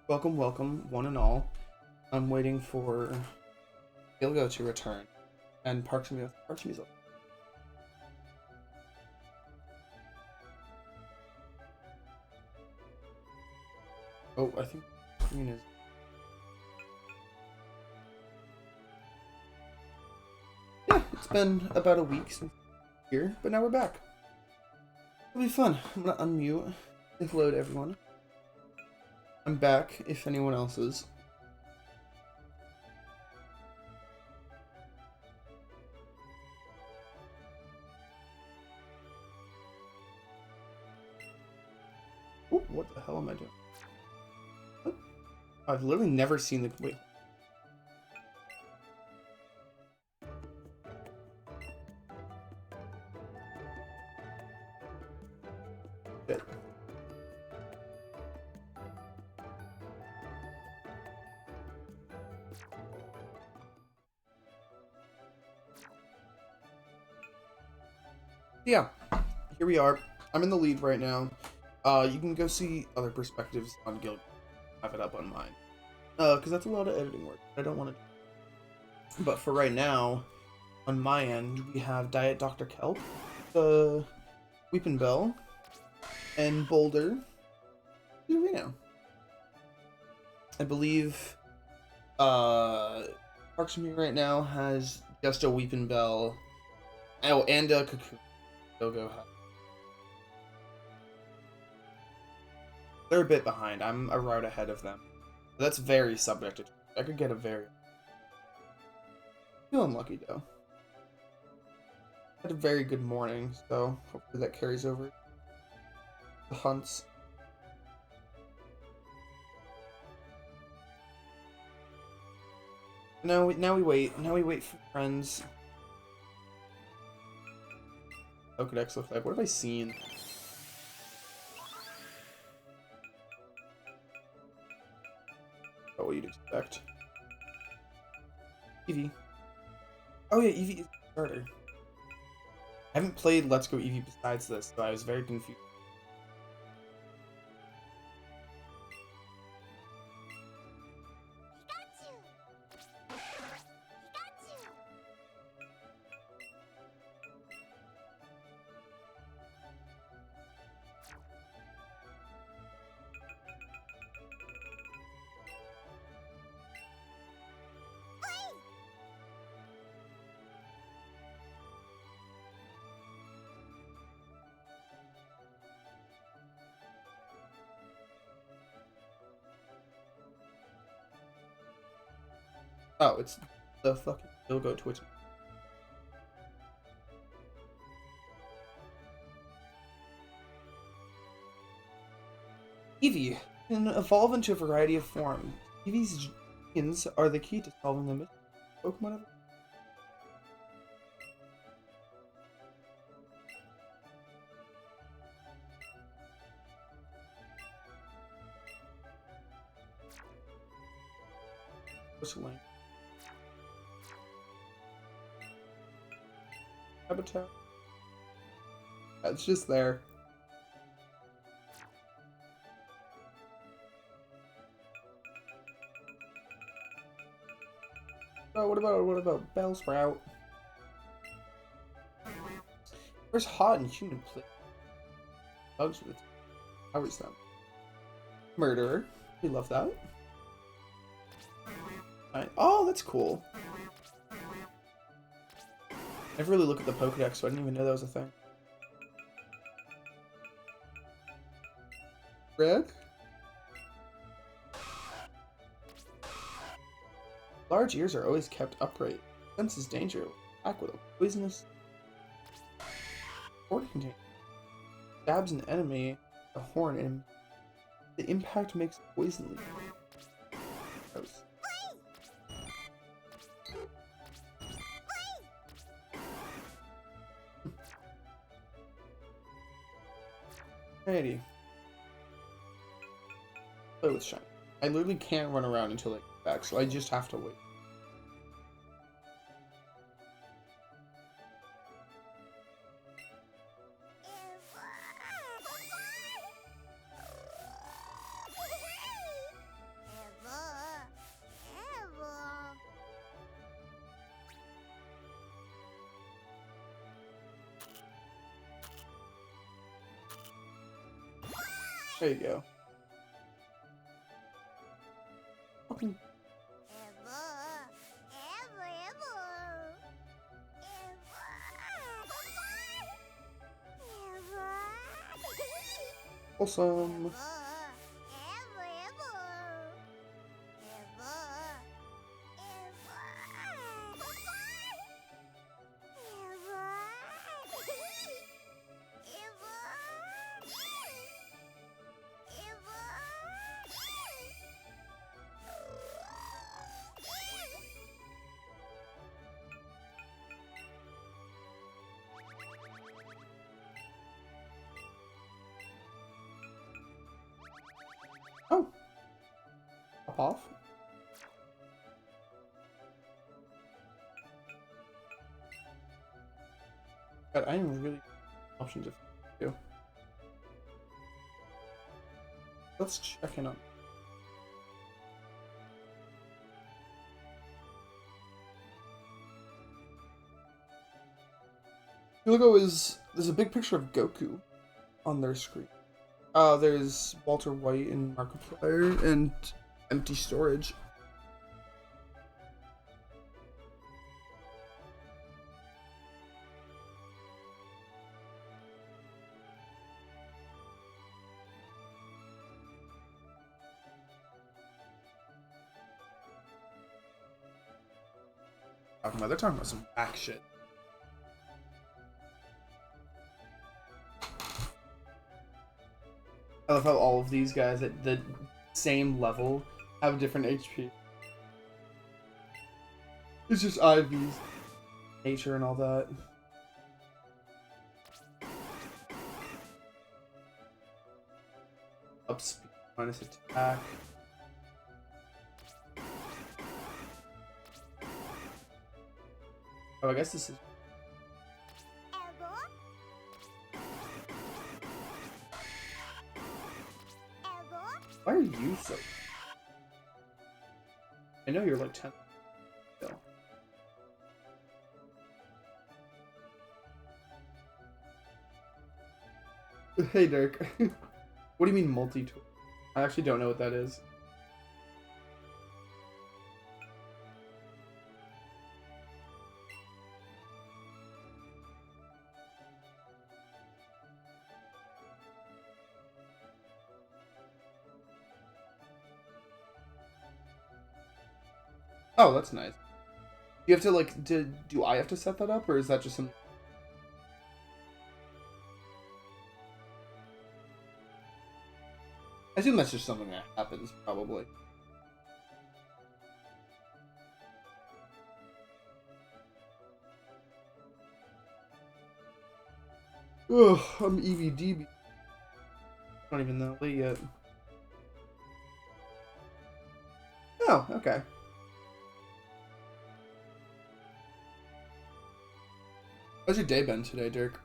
Welcome, welcome, one and all. I'm waiting for Gilgo to return and Parks Music. Oh, I think the screen is. Yeah, it's been about a week since here, but now we're back. It'll be fun. I'm gonna unmute. Say hello to everyone. I'm back if anyone else is. Ooh, what the hell am I doing? What? I've literally never seen the. Wait. Shit. Yeah, here we are. I'm in the lead right now. You can go see other perspectives on Gilgo. Have it up on mine. Because that's a lot of editing work. I don't want to. But for right now, on my end, we have Diet Dr. Kelp, the Weepin' Bell, and Boulder. Who do we know? I believe Parks from here right now has just a Weepin' Bell. Oh, and a Cocoon. Go. They're a bit behind. I'm a route ahead of them. That's very subjective. I could get a very. I feel unlucky though. Had a very good morning, so hopefully that carries over the hunts. Now we wait. Now we wait for friends. Pokedex look like. What have I seen? Oh, what you'd expect. Eevee. Oh yeah, Eevee is a starter. I haven't played Let's Go Eevee besides this, so I was very confused. Oh, it's the fucking Go Twitch. Eevee can evolve into a variety of forms. Eevee's genes are the key to solving the mystery of Pokemon evolution. What's link? Habitat. It's just there. Oh, what about Bellsprout? Where's hot and human play? Bugs with powers them. Murderer. We love that. Oh, that's cool. I never really look at the Pokedex, so I didn't even know that was a thing. Red? Large ears are always kept upright. Senses danger. Attack with a poisonous horn container. Stabs an enemy, a horn, and the impact makes poison leak. Gross. Alrighty. Play with Shiny. I literally can't run around until I get back, so I just have to wait. There you go. Okay. Awesome. Oh. Pop off. God, I am really option to do. Let's check in on. There's a big picture of Goku on their screen. There's Walter White and Markiplier and empty storage. They're talking about some back shit. I love how all of these guys at the same level have different HP. It's just IVs, nature, and all that. Up speed minus attack. Oh, I guess this is. Why are you so? I know you're like 10. So. Hey, Dirk. What do you mean multi-tool? I actually don't know what that is. Oh, that's nice. You have to like, do I have to set that up, or is that just some? I assume that's just something that happens, probably. Ugh, I'm EVDB. Not even that late yet. Oh, okay. How's your day been today, Dirk?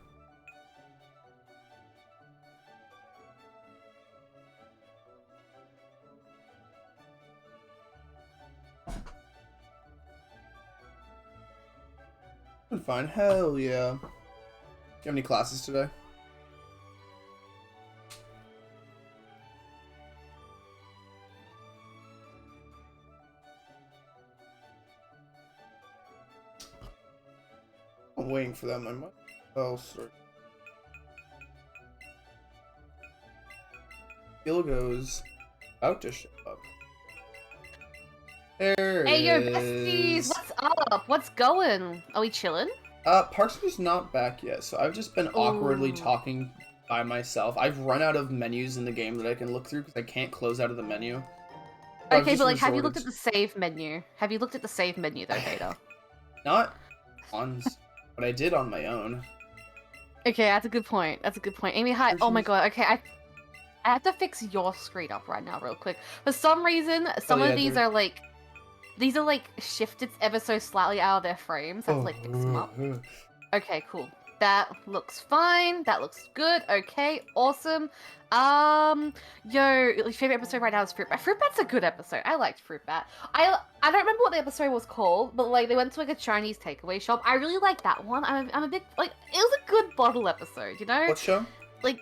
Been fine. Hell yeah. Do you have any classes today? I'm waiting for them. I might. Oh, sorry. Gilgo's about to show up. There Hey, it yo, is. besties! What's up? What's going? Are we chilling? Parksman's not back yet, so I've just been awkwardly Ooh. talking by myself. I've run out of menus in the game that I can look through because I can't close out of the menu. So Okay, but like, have you looked at the save menu? Have you looked at the save menu though, Vader? Not once, but I did on my own. Okay, that's a good point. That's a good point. Amy, hi. Oh my god. Okay, I have to fix your screen up right now, real quick. For some reason, some of these are like, shifted ever so slightly out of their frames. I have to like fix them up. Okay, cool. That looks fine. That looks good. Okay, awesome. Your favorite episode right now is Fruit Bat. Fruit Bat's a good episode. I liked Fruit Bat. I don't remember what the episode was called, but like they went to like a Chinese takeaway shop. I really like that one. I'm a big like it was a good bottle episode, you know? What show? Like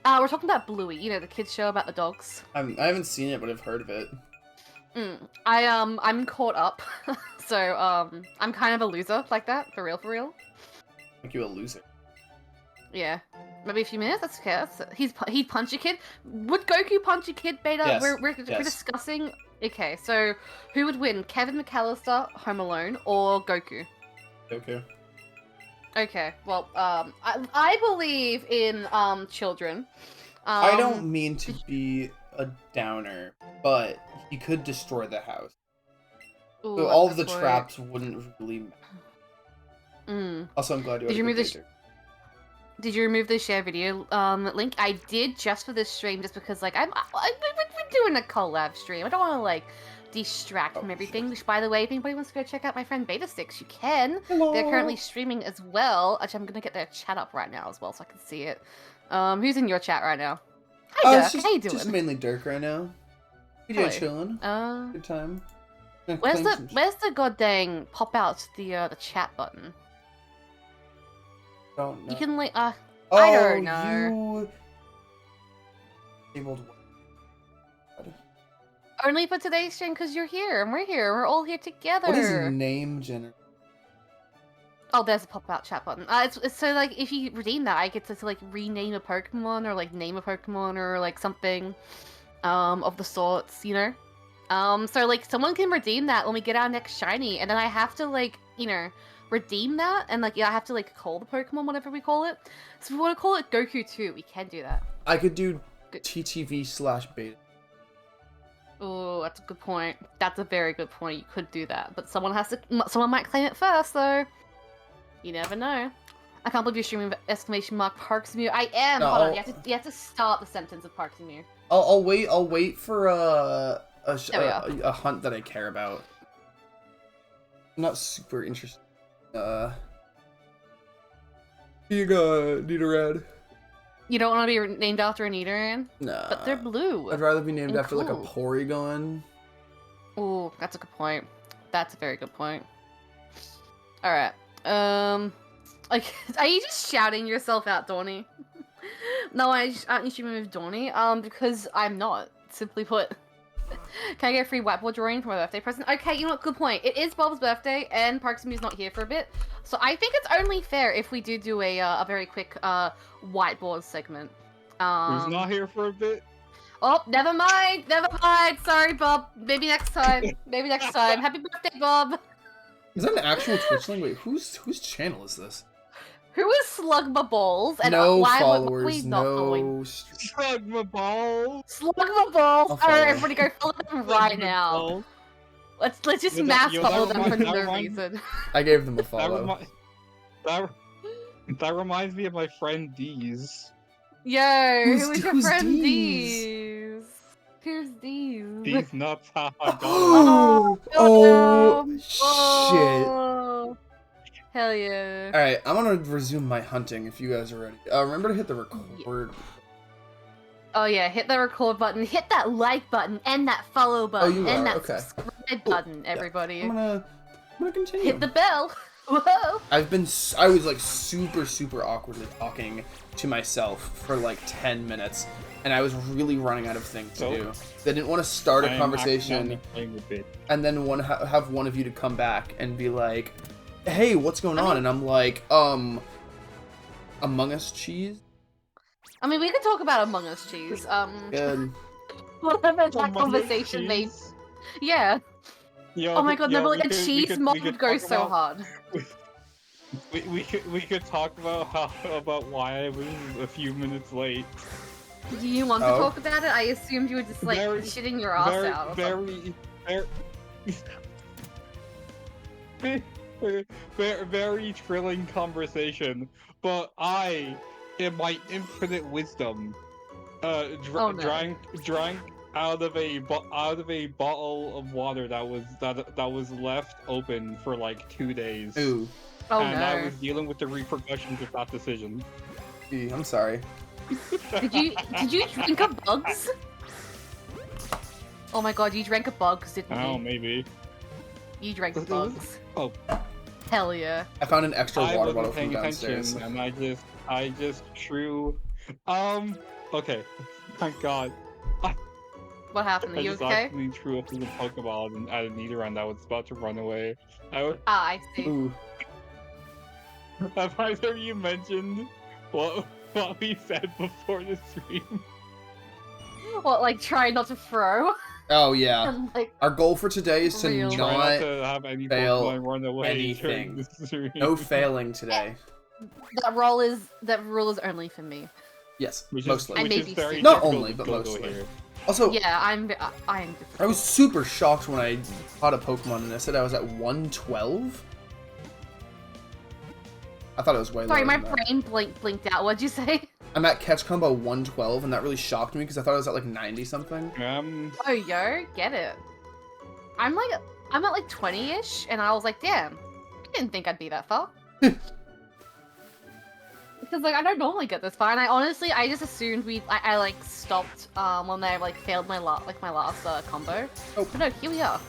We're talking about Bluey, you know, the kids show about the dogs. I haven't seen it, but I've heard of it. I'm caught up, so I'm kind of a loser like that, for real. Make you a loser. Yeah, maybe a few minutes. That's okay. He'd punch a kid. Would Goku punch a kid? Beta. Yes. We're discussing. Okay, so who would win? Kevin McAllister, Home Alone, or Goku? Goku. Okay. Well, I believe in children. I don't mean to be a downer, but he could destroy the house. Ooh, So all of the traps wouldn't really matter. Also, I'm glad you. Did you remove the share video link? I did just for this stream, just because like we're doing a collab stream. I don't want to like distract from everything. Which, by the way, if anybody wants to go check out my friend Beta Sticks, you can. Hello. They're currently streaming as well. Actually, I'm gonna get their chat up right now as well, so I can see it. Who's in your chat right now? Hi, Dirk. How you doing? Just mainly Dirk right now. You're chilling. Good time. Where's the goddamn pop out the chat button? Don't know. You can like I don't know. You... Only for today's stream because you're here and we're here. We're all here together. What is name generator? Oh, there's a pop-out chat button. It's so like if you redeem that, I get to like rename a Pokemon or like name a Pokemon or like something, of the sorts, you know. So like someone can redeem that when we get our next shiny, and then I have to like redeem that, and like I have to like call the Pokemon whatever we call it. So if we want to call it Goku 2, we can do that. I could do TTV/beta. Oh, that's a good point. That's a very good point. You could do that, but someone might claim it first, though. You never know. I can't believe you're streaming Parks Mew. I am. No, hold on. You have to start the sentence of Parks Mew. I'll wait for a hunt that I care about. I'm not super interested. Nidoran. You don't want to be named after a Nidoran? Nah. But they're blue. I'd rather be named and after cool. like a Porygon. Ooh, that's a good point. That's a very good point. Alright. Like, are you just shouting yourself out, Dawny? No, aren't you streaming with Dawny? Because I'm not, simply put. Can I get a free whiteboard drawing for my birthday present? Okay, you know what, good point. It is Bob's birthday, and Parks Mew's not here for a bit. So I think it's only fair if we do a very quick, whiteboard segment. Who's not here for a bit? Oh, never mind! Sorry, Bob. Maybe next time. Happy birthday, Bob! Is that an actual Twitch link? Wait, whose channel is this? Who is Slugma Balls? And no why followers, we not following? Slugma Balls! Slugma Balls! Alright, everybody go follow them right now. Let's just mass follow them for no reason. I gave them a follow. That reminds me of my friend Deez. Yo, who's your friend Deez? Who's Deez? Deez nuts, haha. Oh, shit. Hell yeah. Alright, I'm gonna resume my hunting if you guys are ready. Remember to hit the record. Oh yeah, hit the record button, hit that like button, and that follow button, and that subscribe button, everybody. I'm gonna continue. Hit the bell. Whoa. I was like super awkwardly talking to myself for like 10 minutes, and I was really running out of things to do. They didn't want to start a conversation, and then have one of you to come back and be like, hey, what's going on? And I'm like, Among Us cheese? I mean, we could talk about Among Us cheese. Good. Whatever that conversation made. Yeah. Yo, oh my god, no, but like a cheese mod would go so hard. We could talk about why I was a few minutes late. Do you want to talk about it? I assumed you were just like shitting your ass out. Very thrilling conversation, but I, in my infinite wisdom, drank out of a bottle of water that was left open for like 2 days. Ooh. Oh and no. I was dealing with the repercussions of that decision. Gee, I'm sorry. Did you drink a bugs? Oh my god, you drank a bugs, didn't you? Oh, maybe. You drank bugs. Oh. Hell yeah. I found an extra water bottle paying from downstairs. attention, and I just threw Okay. Thank God. What happened? Are I you just okay? accidentally threw up in the Pokeball and at a Nidoran that was about to run away. I see. Ooh. Have either of you mentioned what we said before the stream? What, like, try not to throw? Oh yeah. And, like, Our goal for today is to Real. Try not not to have any fail Pokemon run away during anything. the stream. no failing today. that rule is only for me. Yes, Which mostly. I Which may is be very sick. Not typical only, of but Go-Go mostly. here. Also, Yeah, I am I difficult. was super shocked when I caught a Pokemon and I said I was at 112. I thought it was way Sorry, lower my than that. brain blinked out. What'd you say? I'm at catch combo 112, and that really shocked me because I thought I was at like 90 something. Oh, yo, get it. I'm at like 20-ish, and I was like, damn, I didn't think I'd be that far. Because like I don't normally get this far, and I just assumed I like stopped when I like failed my last combo. Oh. But no, here we are.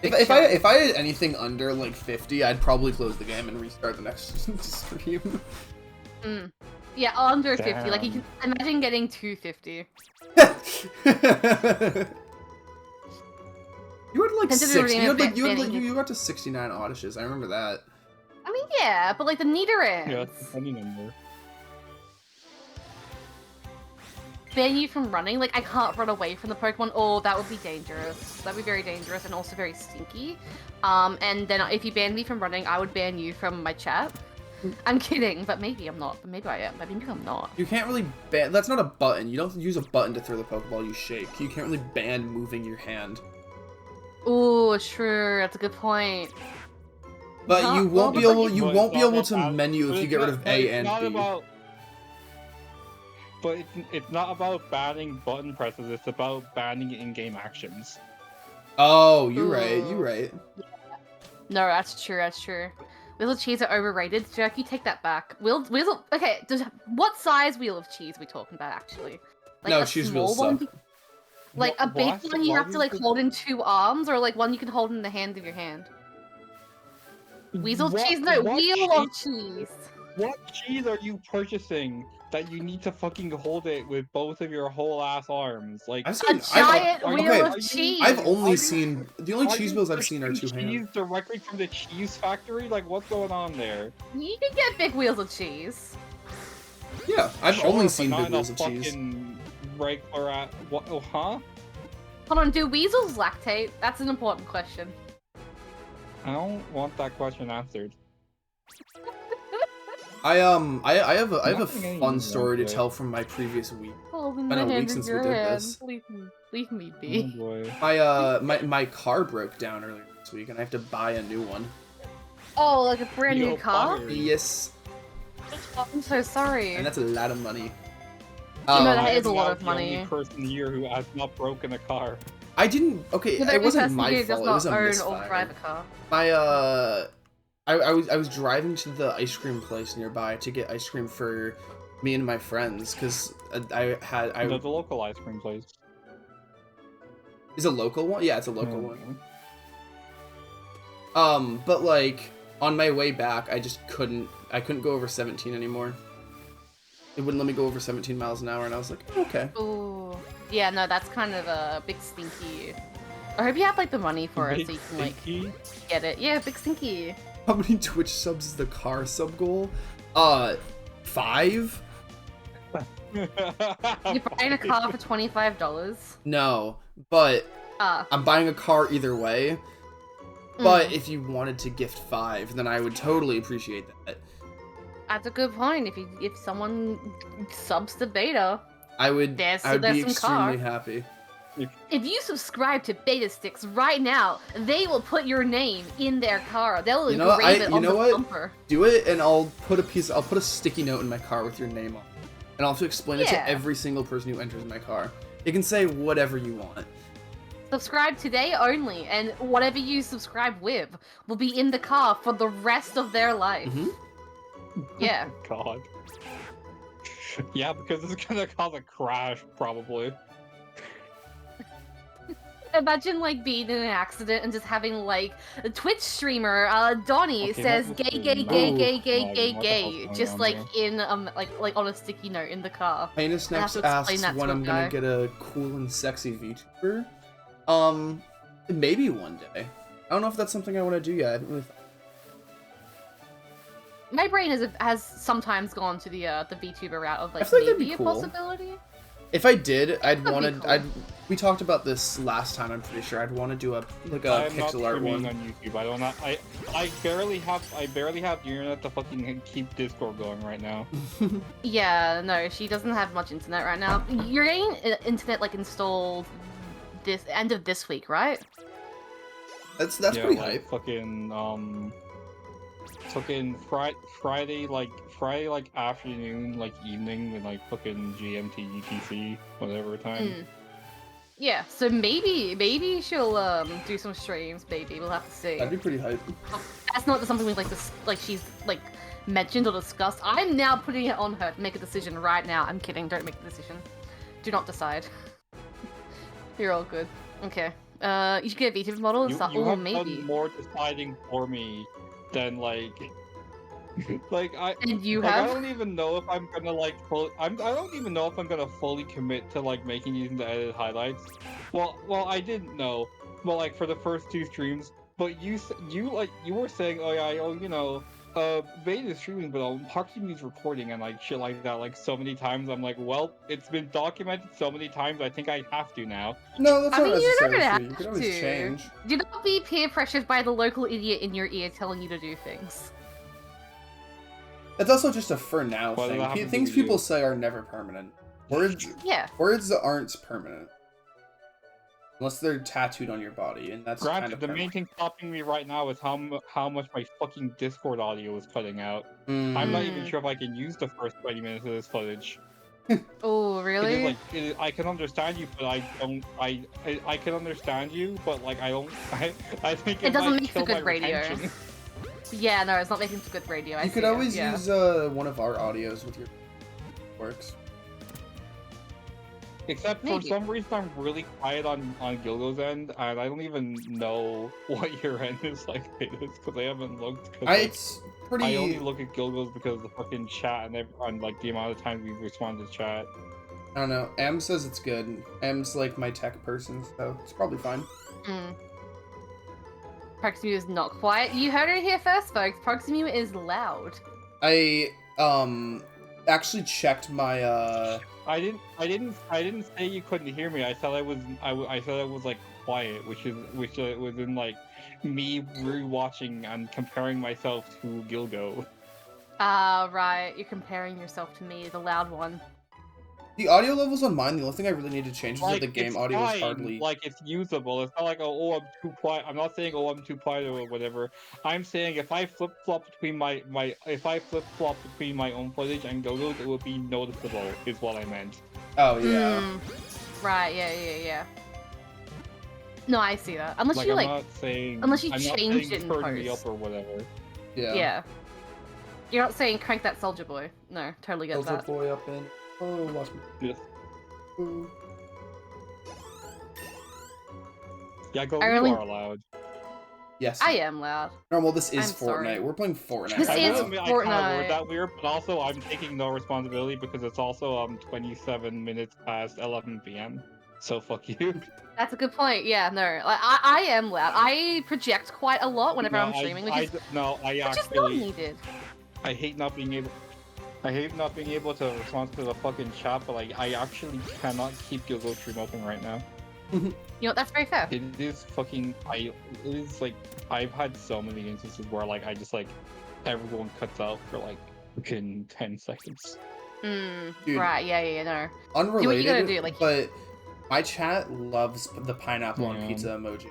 If I had anything under like 50, I'd probably close the game and restart the next stream. Yeah, under 50. Like you Damn. can imagine getting 250. You had like Considering 60. banning You got to 69 Odyshes. I remember that. I mean, yeah, but like the Nidoran. Yeah, that's a funny number. Ban you from running, like I can't run away from the Pokemon. Oh, that would be dangerous. That'd be very dangerous and also very stinky. And then if you ban me from running, I would ban you from my chat. I'm kidding, but maybe I'm not. But maybe I am. Maybe I'm not. You can't really ban. That's not a button. You don't use a button to throw the Pokeball. You shake. You can't really ban moving your hand. Ooh, true. That's a good point. But Huh? you won't Well, be but able. like- You But won't be it's not able to about- menu but if you it's get rid not- of but A it's and not B. about- But it's not about banning button presses. It's about banning in-game actions. Oh, you're right. Ooh. You're right. No, that's true. That's true. Wheel of cheese are overrated. Jerky, take that back. Wheel. Okay. What size wheel of cheese are we talking about actually? Like No, a cheese small wheels one. suck. Like a big What? one you Why have to do like you- hold in 2 arms, or like one you can hold in the hand of your hand. Weasel What- cheese? No, what wheel of cheese- cheese. What cheese are you purchasing that you need to fucking hold it with both of your whole ass arms? Like I've A seen. giant are wheel okay, of are you- cheese. I've Are only you- seen the only cheese you wheels I've seen are purchasing 2 hands. cheese directly from the cheese factory? Like, what's going on there? You can get big wheels of cheese. Yeah, I've Sure, only but seen not big in a wheels of cheese. fucking regular at what? Oh, huh? Hold on, do weasels lactate? That's an important question. I don't want that question answered. I have a Nothing ain't fun even story to good. tell from my previous week. Holding Been my a week hand in since we your did hand. this. Leave me Oh be. boy. My car broke down earlier this week and I have to buy a new one. Oh, like a brand new Yo, car? fire. Yes, I'm so sorry. and that's a lot of money. You know, Um, that I is a am lot now of the money. only person here who has not broken a car. I didn't. Okay, You're the it only wasn't person my who does fault. It not was a own or misfire. drive a car. My I was driving to the ice cream place nearby to get ice cream for me and my friends because I The local ice cream place. is a local one. Yeah, it's a local Mhm. one. But like on my way back, I just couldn't go over 17 anymore. It wouldn't let me go over 17 miles an hour, and I was like, okay. Ooh. Yeah, no, that's kind of a big stinky. I hope you have like the money for it so you can like Stinky? get it. Yeah, big stinky. How many Twitch subs is the car sub goal? 5? You're buying a car for $25. No, but Ah. I'm buying a car either way. But Mm. if you wanted to gift 5, then I would totally appreciate that. That's a good point. If someone subs to beta, I would There's be some extremely car. happy. if you subscribe to Beta Sticks right now, they will put your name in their car. They'll You know what? engrave it You on know the what? bumper. Do it, and I'll put a sticky note in my car with your name on it. And I'll have to explain it Yeah. to every single person who enters my car. You can say whatever you want. Subscribe today only, and whatever you subscribe with will be in the car for the rest of their life. Mhm. Yeah. God. Yeah, because it's gonna cause a crash, probably. Imagine like being in an accident and just having like a Twitch streamer, Donnie Okay, says what gay, was gay, the gay, map? gay, gay, What gay, the hell's gay, going just on like here? in like on a sticky note in the car. Heinous I have next to explain asks that to when a I'm guy. gonna get a cool and sexy VTuber. Maybe one day. I don't know if that's something I want to do yet. I haven't really My brain has sometimes gone to the VTuber route of like feel like that'd maybe be a cool. possibility. If I did, I'd That'd be want to. cool. We talked about this last time. I'm pretty sure I'd want to do a I'm not pixel art streaming one. on YouTube. I don't. I barely have the internet to fucking keep Discord going right now. Yeah, no, she doesn't have much internet right now. You're getting internet like installed this end of this week, right? That's Yeah, pretty like, hype. fucking Friday like afternoon, like evening, and like fucking GMT UTC whatever time. Mm. Yeah, so maybe she'll do some streams. Maybe we'll have to see. That'd be pretty hype. That's not something we like she's like mentioned or discussed. I'm now putting it on her to make a decision right now. I'm kidding. Don't make the decision. Do not decide. You're all good. Okay. You should get a VTuber model and stuff. You Oh, have maybe. done more deciding for me than like like And you like, have. I don't even know if I'm gonna like I don't even know if I'm gonna fully commit to like making these into edited highlights. Well, I didn't know. Well, like for the first 2 streams, but you were saying, oh yeah, you know, Bait is streaming, but Hakimu's recording and like shit like that, like so many times. I'm like, well, it's been documented so many times. I think I have to now. No, that's I not mean, you're not necessarily gonna true. You have can always to. change. Do not be peer pressured by the local idiot in your ear telling you to do things. It's also just a for now What does that have thing. to Things do with you? people say are never permanent. Words aren't permanent. Unless they're tattooed on your body, and that's Granted, kind of the main thing stopping me right now is how much my fucking Discord audio is cutting out. I'm not even sure if I can use the first 20 minutes of this footage. Oh, really? I can understand you, but I don't. I can understand you, but like I don't. I think It doesn't might make for kill good my radio. retention. Yeah, no, it's not making for good radio. You could always use one of our audios with your works. Except for Maybe. some reason, I'm really quiet on Gilgo's end, and I don't even know what your end is like, because I haven't looked. It's pretty. I only look at Gilgo's because of the fucking chat and like the amount of times we've responded to chat. I don't know. M says it's good. M's like my tech person, so it's probably fine. Proximute is not quiet. You heard it here first, folks. Proximute is loud. I actually checked my I didn't say you couldn't hear me. I said I was like quiet, which was in like me rewatching and comparing myself to Gilgo. Ah, right. You're comparing yourself to me, the loud one. the audio levels on mine. The only thing I really need to change is that Like, the game it's audio is fine, hardly. like it's usable. It's not like oh I'm too quiet. I'm not saying oh I'm too quiet or whatever. I'm saying if I flip flop between my own footage and Gilgo's, it would be noticeable. Is what I meant. Oh yeah. Right. Yeah. No, I see that. Unless you I'm like, not saying unless you I'm not change saying it in turn me up post. or whatever. Yeah. You're not saying crank that Soldier Boy. No, totally get Soldier that. Boy up in. Oh, watch me. Yes. Ooh. Yeah, go. I You really- are allowed. Yes. I am loud. Normal. This is I'm Fortnite. sorry. We're playing Fortnite. This right I is will now. admit I kind of Fortnite. word that weird, but also I'm taking no responsibility because it's also 27 minutes past 11 p.m. So fuck you. That's a good point. Yeah, no, like, I am loud. I project quite a lot whenever No, I'm streaming, which is which is not actually needed. I hate not being able to respond to the fucking chat, but like I actually cannot keep Gilgo stream open right now. You know, that's very fair. It is fucking it is like I've had so many instances where like I just like everyone cuts out for like fucking 10 seconds. Dude. Right, yeah, no. Unrelated, gotta do, like- but my chat loves the pineapple on Yeah. pizza emoji.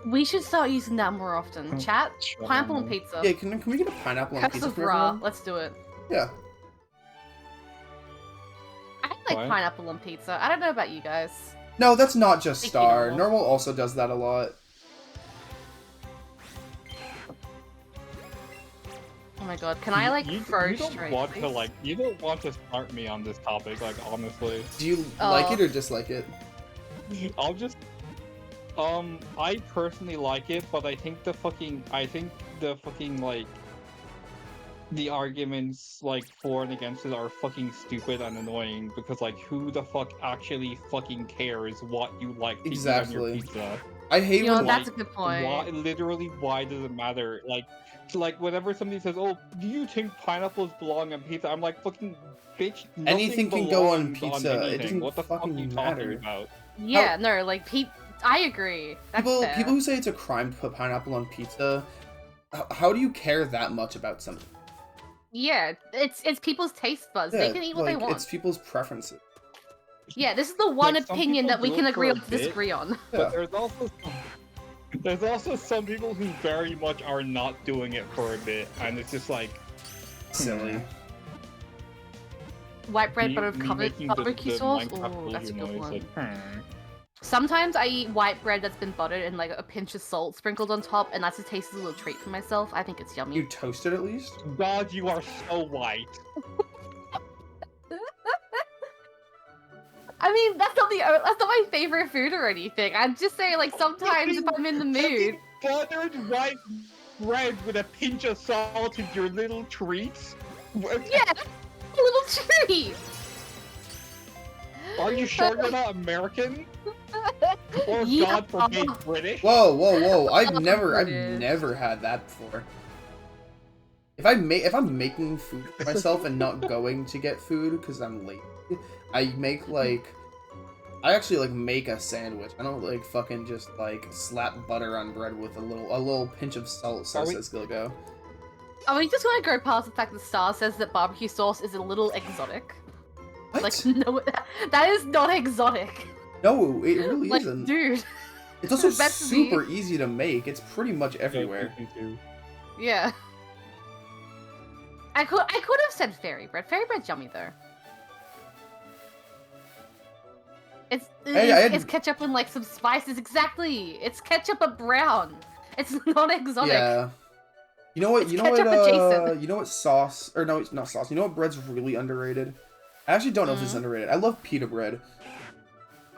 We should start using that more often. Chat, Sure. pineapple and pizza. Yeah, can we get a pineapple on Curse pizza of from Ra. everyone? Let's do it. Yeah. I like What? pineapple on pizza. I don't know about you guys. No, that's not just Thank you, Star. Normal. Normal also does that a lot. Oh my god, can I like you throw don't straight? want please? to like you don't want to start me on this topic, like honestly. Do you Oh. like it or dislike it? I'll just I personally like it, but I think the fucking like the arguments like for and against it are fucking stupid and annoying because like who the fuck actually fucking cares what you like to eat on your pizza? I hate when that's a good point. Why does it matter? Like whenever somebody says, "Oh, do you think pineapples belong on pizza?" I'm like, "Fucking bitch, anything can go on pizza. It doesn't what the fucking fuck are you matter. talking about?" Yeah, no, like I agree. That's fair. People who say it's a crime to put pineapple on pizza, how do you care that much about something? Yeah, it's people's taste buds. Yeah, They can eat what they want. It's people's preferences. Yeah, this is the one Like, opinion that we can agree on to disagree on. But there's also some people who very much are not doing it for a bit, and it's just like silly. White bread butter covered barbecue sauce. Ooh, that's a good one. Sometimes I eat white bread that's been buttered and like a pinch of salt sprinkled on top, and that's a tasty little treat for myself. I think it's yummy. You toast it at least? God, you are so white. I mean, that's not my favorite food or anything. I'm just saying, like, sometimes if I'm in the mood. Buttered white bread with a pinch of salt is your little treat? Yeah, a little treat. Are you sure you're not American? Or Yeah. God forbid British? Whoa! I've never had that before. If I'm making food for myself and not going to get food because I'm late, I actually make a sandwich. I don't like fucking just like slap butter on bread with a little pinch of salt. So says Gilgo. Are we just gonna go past the fact that Star says that barbecue sauce is a little exotic? What? Like, no, that is not exotic. No, it really isn't. Dude. It's also super easy to make. It's pretty much everywhere. Yeah. I could have said fairy bread. Fairy bread's yummy though. It's ketchup and like some spices. Exactly. It's ketchup but brown. It's not exotic. Yeah. You know what? You know what sauce? Or no, it's not sauce. You know what bread's really underrated? I actually don't know if it's underrated. I love pita bread.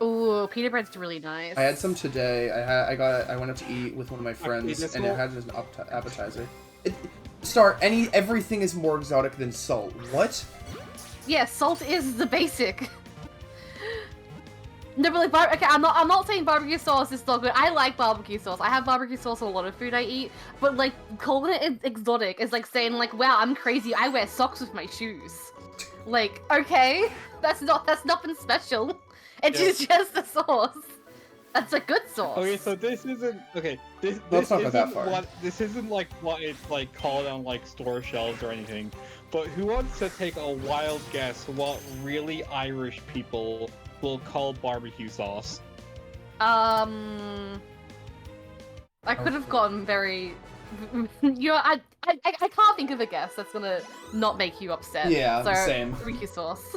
Ooh, pita bread's really nice. I had some today. I went out to eat with one of my friends, and it had just an appetizer. Everything is more exotic than salt. What? Yeah, salt is the basic. No, but like, okay, I'm not saying barbecue sauce is not good. I like barbecue sauce. I have barbecue sauce on a lot of food I eat, but like calling it exotic is like saying like, wow, I'm crazy. I wear socks with my shoes. Like, okay, that's nothing special. It's just a sauce. That's a good sauce. Okay, so this isn't okay. This isn't like what it's like called on like store shelves or anything. But who wants to take a wild guess what really Irish people will call barbecue sauce? I could have gone very. You know, I can't think of a guess that's gonna not make you upset. Yeah, so, same. Barbecue sauce.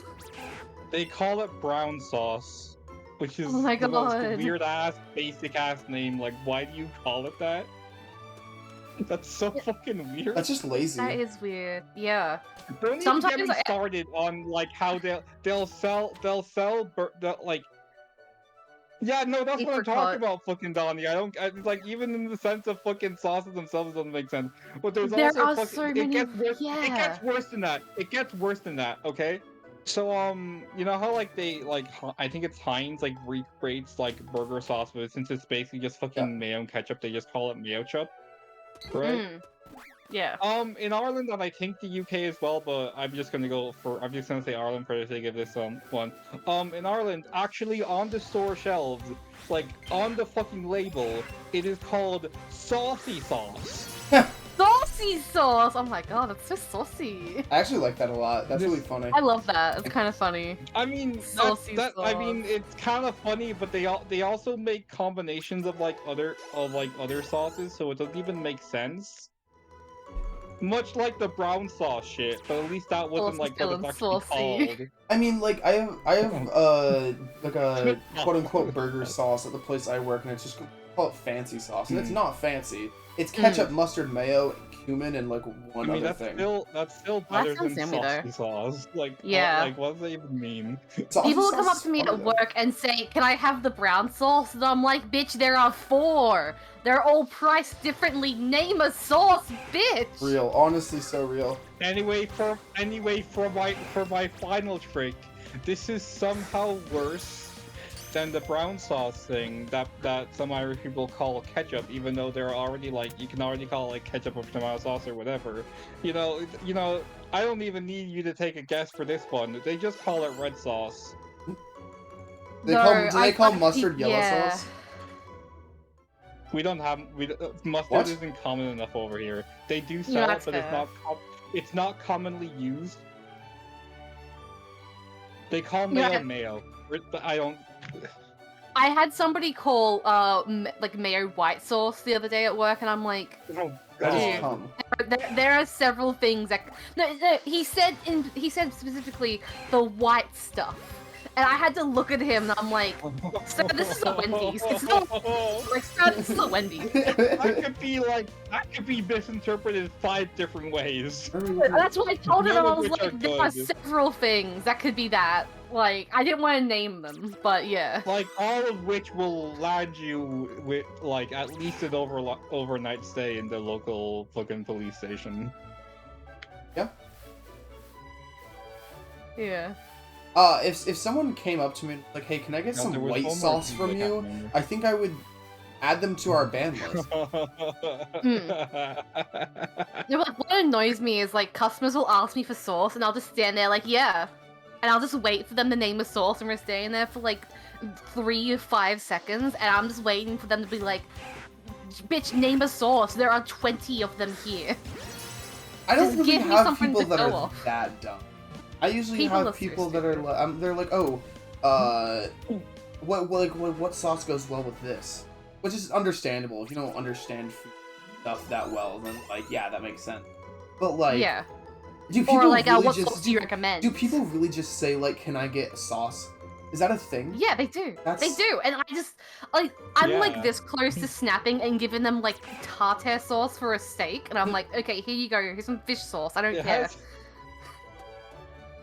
They call it brown sauce, which is oh my the most God. weird-ass, basic-ass name. Like, why do you call it that? That's so fucking weird. That's just lazy. That is weird. Yeah. Don't even get me started on like how they'll sell like. Yeah, no, that's what I'm talking about, fucking Donnie. Like even in the sense of fucking sauces themselves doesn't make sense. But there's also so many. it gets worse. Yeah. It gets worse than that. It gets worse than that. Okay. So you know how like they like I think it's Heinz like recreates like burger sauce, but since it's basically just fucking mayo and ketchup, they just call it mayo chup, right? Yeah. In Ireland and I think the UK as well, but I'm just gonna say Ireland for the sake of this one. In Ireland, actually on the store shelves, like on the fucking label, it is called saucy sauce. Saucy sauce! Oh my God, that's so saucy. I actually like that a lot. That's really funny. I love that. It's kind of funny. I mean, saucy sauce. I mean, it's kind of funny, but they also make combinations of other sauces, so it doesn't even make sense. Much like the brown sauce shit, but at least that wasn't like what it's actually called. I mean, like I have like a quote unquote burger sauce at the place I work, and it's just called fancy sauce, and it's not fancy. It's ketchup, mustard, mayo, cumin and like one I mean, other thing. that's still Well, better that than sounds yummy, saucy sauce. Like, Yeah. what does that even mean? Sausage People will sauce come up is to me fire, at though. work and say, "Can I have the brown sauce?" And I'm like, "Bitch, there are 4. They're all priced differently. Name a sauce, bitch." Real, honestly, so real. Anyway, for my final trick, this is somehow worse than the brown sauce thing that some Irish people call ketchup, even though they're already like you can already call it like ketchup or tomato sauce or whatever. You know, I don't even need you to take a guess for this one. They just call it red sauce. Do they call mustard yellow yeah. sauce? We don't have mustard What? isn't common enough over here. They do sell Yeah, it, that's but fair. it's not commonly used. They call Yeah. mayo. I don't. I had somebody call like mayo white sauce the other day at work, and I'm like, Oh That is Dude. cum. there are several things that no, he said specifically the white stuff, and I had to look at him, and I'm like, "Sir, this is a Wendy's. It's not like, sir, this is a Wendy's." That could be misinterpreted 5 different ways. That's what I told him. None I of was which are like, "There are good. several things that could be that." Like, I didn't want to name them, but yeah. Like all of which will land you with like at least an overnight stay in the local fucking police station. Yeah. If someone came up to me like, hey, can I get No, some there was white one more sauce thing from I can't you? remember. I think I would add them to our ban list. You know, like, what annoys me is like customers will ask me for sauce, and I'll just stand there like, yeah, and I'll just wait for them to name a sauce, and we're staying there for like 3 or 5 seconds, and I'm just waiting for them to be like, bitch, name a sauce. There are 20 of them here. I don't Just really give me have something people to that go are off. that dumb. I usually People have are so people that are stupid. they're like, oh, what sauce goes well with this? Which is understandable. If you don't understand food stuff that well, then like, yeah, that makes sense. But like, Yeah. do people Or like, really what just sauce do you recommend? do people really just say like, can I get a sauce? Is that a thing? Yeah, they do. They That's- do, and I just like I'm Yeah. like this close to snapping and giving them like tartare sauce for a steak, and I'm like, okay, here you go. Here's some fish sauce. I don't It care. has-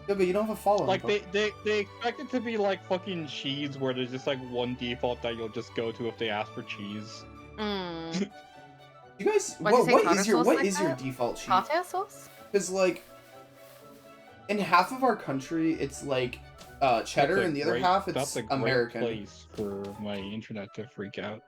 Yeah, but you don't have a follow. Like they expect it to be like fucking cheese, where there's just like one default that you'll just go to if they ask for cheese. Mm. You guys, Why do you say what tartar is your sauce what like is your that? default cheese? Tartare sauce? Because like, in half of our country, it's like cheddar, That's a and the other great- half that's it's a great American. place for my internet to freak out.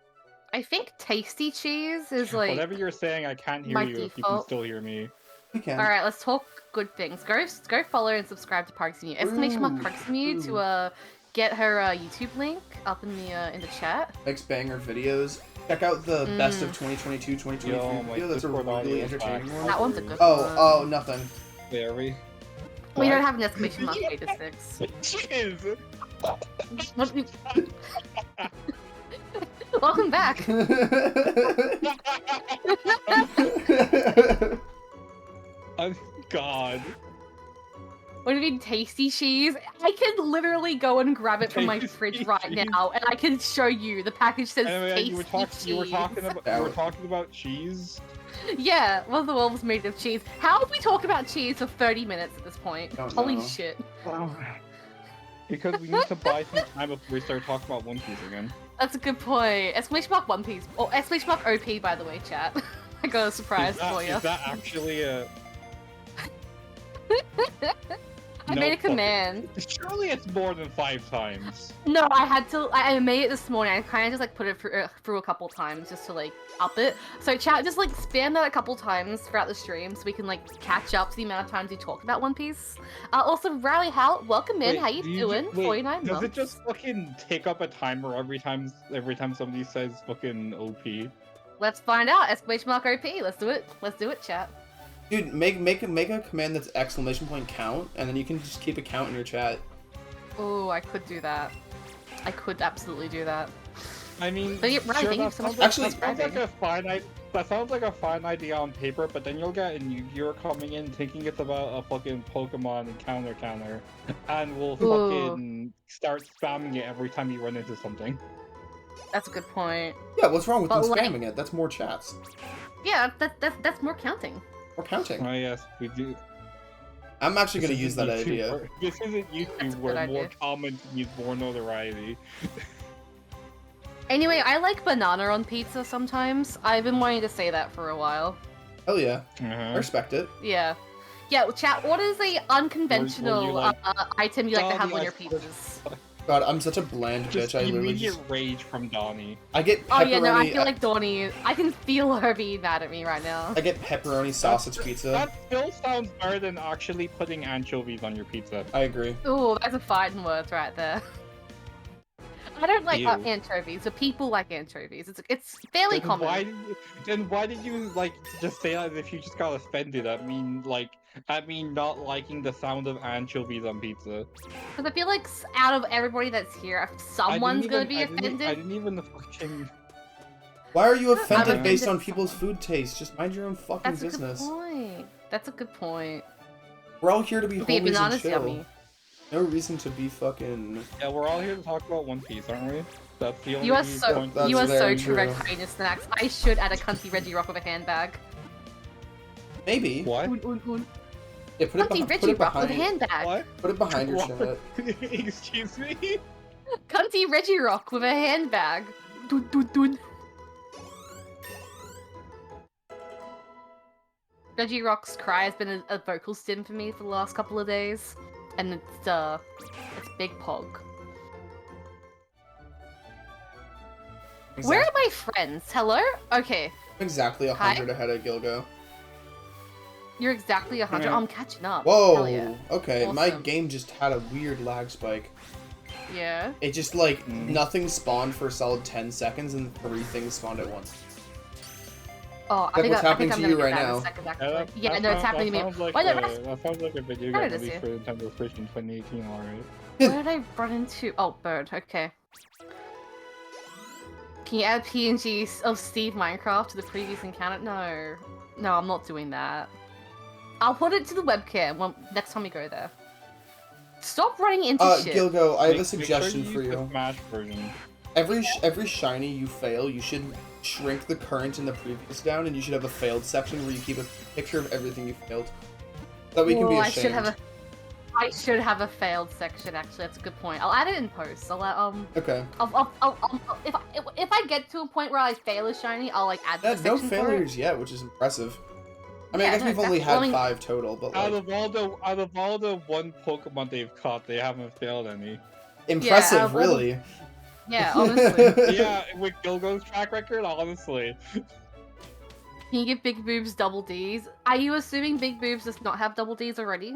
I think tasty cheese is like. Whatever you're saying, I can't hear my you if you can default. still hear me. We can. All right, let's talk good things. Go follow and subscribe to Parksamu. Exclamation mark Ooh, Parksamu to get her YouTube link up in the chat. Makes banger videos. Check out the best of Mm. 2022, 2023 Yo, my video. That's a Discord audio really is entertaining back. one. That one's a good one. Oh, nothing. There we. We don't have an exclamation mark 8 to 6. Jeez. What we- Welcome back. Oh God. What do you mean tasty cheese? I can literally go and grab it from my Tasty fridge right cheese. now, and I can show you. The package says Anyway, tasty you were cheese. talking about cheese. Yeah, well, the world was made of cheese. How have we talked about cheese for 30 minutes at this point? Don't Holy know. shit. Because we need to buy some time before we start talking about One Piece again. That's a good point. Exclamation mark One Piece. Or exclamation mark OP, by the way, chat. I got a surprise for you. Is that actually a? I No made a fucking- command. Surely it's more than 5 times. No, I had to. I made it this morning. I kind of just like put it through a couple times just to like up it. So chat, just like spam that a couple times throughout the stream so we can like catch up to the amount of times we talked about One Piece. Also, Riley Hal, welcome in. Wait, How you do you doing? wait, 49 Does months. it just fucking take up a timer every time somebody says fucking OP? Let's find out. Exclamation mark OP. Let's do it. Let's do it, chat. Dude, make a command that's exclamation point count, and then you can just keep a count in your chat. Oh, I could do that. I could absolutely do that. I mean, But yeah, right, sure, thank you that so much sounds for Actually- that sounds like a fine idea on paper, but then you'll get a new viewer coming in thinking it's about a fucking Pokemon encounter counter, and will Ooh. fucking start spamming it every time you run into something. That's a good point. Yeah, what's wrong with But, them like- spamming it? That's more chats. Yeah, that's more counting. We're counting. Oh yes, we do. I'm actually gonna This use isn't that YouTube idea. where- This isn't That's a YouTube good where more idea. comments need more notoriety. Anyway, I like banana on pizza sometimes. I've been wanting to say that for a while. Hell yeah. I Uh-huh. respect it. Yeah. Yeah, well, chat, what is a unconventional like- item you like to have Donnie, on I your swear to pizzas? God, I'm such a bland Just bitch. I literally immediate just... rage from Donnie. I get Oh yeah, no, I pepperoni. feel like Donnie. I can feel her being mad at me right now. I get pepperoni sausage pizza. That still sounds better than actually putting anchovies on your pizza. I agree. Ooh, that's a fighting words right there. I don't like Ew. anchovies, but people like anchovies. It's fairly Then common. why did you like just say that as if you just got offended at me not liking the sound of anchovies on pizza? Because I feel like out of everybody that's here, someone's gonna be I offended. didn't even fucking. Why are you offended offended based on by people's someone. food taste? Just mind your own fucking That's a business. good point. That's a good point. We're all here to be Be homies and banana's chill. yummy. No reason to be fucking... Yeah, we're all here to talk about One Piece, aren't we? That's the only You are point. That's you are so very true, Red true. Kindness Snacks. I should add a cunty Reggie Rock with a handbag. Maybe. What? Yeah, put it, Cunty put Reggie it Rock with a behind. handbag. What? Put it behind your What? chat. Excuse me? Cunty Reggie Rock with a handbag. Dun, dun, dun. Reggie Rock's cry has been a vocal stim for me for the last couple of days, and it's Big Pog. Where are my friends? Hello? Okay, Exactly Hi? 100 ahead of Gilgo. you're exactly 100. Yeah. I'm catching up. Whoa! Hell yeah. Okay, my Awesome. game just had a weird lag spike. Yeah. It just, like, Mm. nothing spawned for a solid 10 seconds and 3 things spawned at once. Oh, Like what's happening I'm to gonna you get right that in a now. second, Yeah, actually. Yeah, no, it's happening to me. Sounds like, Why the rest- that sounds like a video How game did it released see? for Nintendo Switch in 2018, alright. Where did I run into? Oh, Bird. Okay. Can you add PNGs of Steve Minecraft to the previous encounter? No. No, I'm not doing that. I'll put it to the webcam next time we go there. Stop running into shit. Gilgo, I have a Make sure suggestion you for use the you. Smash version. Every shiny you fail, you should shrink the current in the previous down, and you should have a failed section where you keep a picture of everything you failed. That we can be Well, ashamed. I should have a failed section. Actually, that's a good point. I'll add it in post. Okay. If I get to a point where I fail a shiny, I'll like add the No section for it. failures yet, which is impressive. I mean, Yeah, I guess no, we've only exactly. had Well, I mean- 5 total, but Out like, of all the one Pokemon they've caught, they haven't failed any. impressive, out of all the- really. Yeah, honestly. Yeah, with Gilgo's track record, honestly. Can you give Big Boobs double Ds? Are you assuming Big Boobs does not have double Ds already?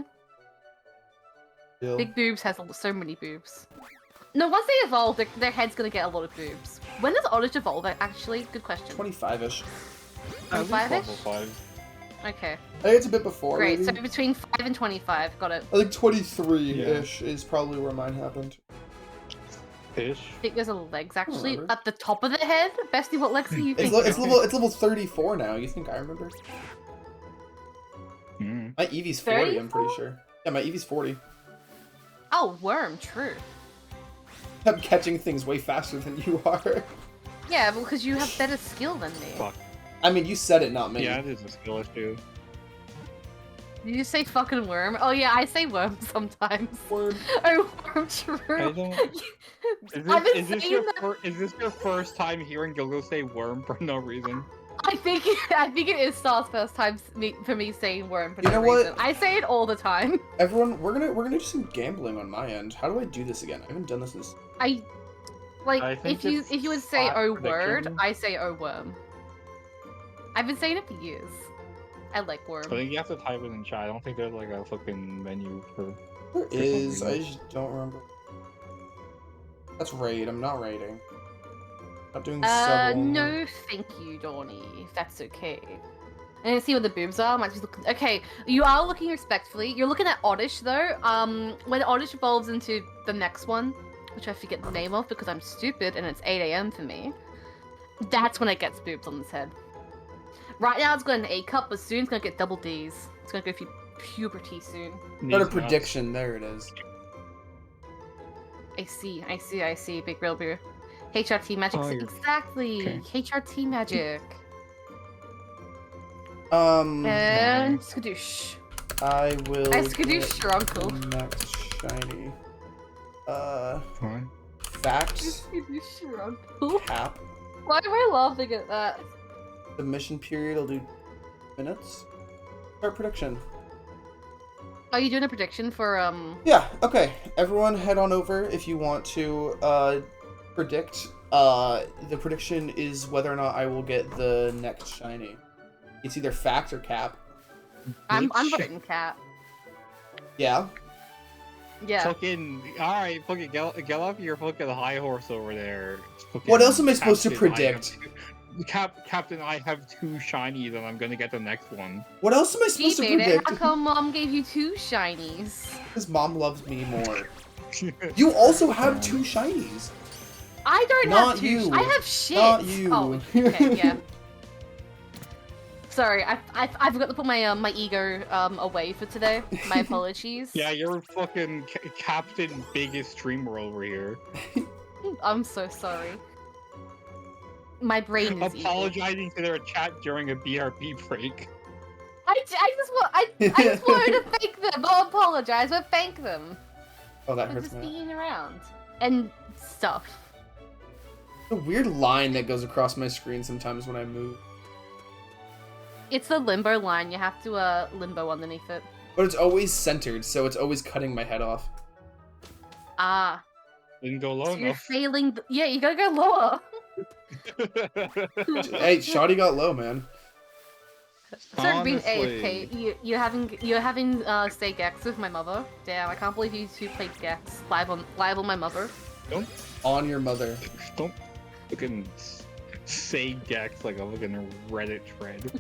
Still. Big Boobs has so many boobs. No, once they evolve, their head's gonna get a lot of boobs. When does Oddish evolve, actually? Good question. 25-ish. At least 25-ish? level 5. Okay. I think it's a bit before. Great, so maybe. between 5 and 25, got it. I think 23-ish is probably where mine happened. Fish. I think there's a legs, actually. remember. At the top of the head? Bestie, what legs are you It's, thinking? it's level 34 now. You think I remember? Mm. My Eevee's 40, I'm pretty sure. Yeah, my Eevee's 40. Oh, worm, true. I'm catching things way faster than you are. Yeah, because you have better skill than me. Fuck. I mean, you said it, not me. Yeah, it is a skill issue. Did you say fucking worm? Oh yeah, I say worm sometimes. Word. Oh, worm, I true. don't. I've been Is this saying your that- is this your first time hearing Gilgo say worm for no reason? I think it is Star's first time for me saying worm for You no know what? reason. I say it all the time. Everyone, we're gonna do some gambling on my end. How do I do this again? I haven't done this since. I like I think if you would it's say spot oh word, prediction. I say oh worm. I've been saying it for years. I like worm. I think you have to type it in chat. I don't think there's like a fucking menu for. There some is. I reason. just don't remember. That's raid. I'm not raiding. Not doing sub. No, thank you, Donnie. If that's okay. I didn't see what the boobs are. I might just look. Okay, you are looking respectfully. You're looking at Oddish though. When Oddish evolves into the next one, which I forget the name of because I'm stupid and it's 8 AM for me. That's when it gets boobs on its head. Right now it's got an A cup, but soon it's gonna get double Ds. It's gonna go through puberty soon. Got a Needs nuts. prediction. There it is. I see. Big real beer. HRT magic. Oh, you're- Exactly. okay. HRT magic. And Skadoosh. I will. Skadoosh, your uncle. Next shiny. Fine. Facts. Skadoosh, your uncle. Cap. Why am I laughing at that? Submission period. I'll do minutes. Start prediction. Are you doing a prediction for Yeah. Okay. Everyone, head on over if you want to predict. The prediction is whether or not I will get the next shiny. It's either fact or cap. I'm voting Cat. Yeah. Yeah. Fucking alright, fucking get off your fucking high horse over there. What else am I supposed to predict? Captain, I have 2 shinies and I'm gonna get the next one. What else am I supposed to predict? How come Mom gave you 2 shinies? Because Mom loves me more. You also have 2 shinies. I don't Not have 2. you. I have shit. Not you. Oh, okay, yeah. Sorry, I forgot to put my my ego away for today. My apologies. Yeah, you're fucking Captain biggest streamer over here. I'm so sorry. My brain is apologizing to their chat during a BRB break. I just wanted to thank them. Not apologize, but thank them. Oh, that for hurts just me. being around and stuff. A weird line that goes across my screen sometimes when I move. It's the limbo line. You have to limbo underneath it. But it's always centered, so it's always cutting my head off. Ah. Didn't go low So you're enough. failing. Yeah, you gotta go lower. Hey, Shoddy got low, man. Sorry, being Honestly. AFK. You're having say Gex with my mother. Damn, I can't believe you 2 played Gex live on my mother. Don't On your mother. fucking say Gex like a fucking Reddit thread.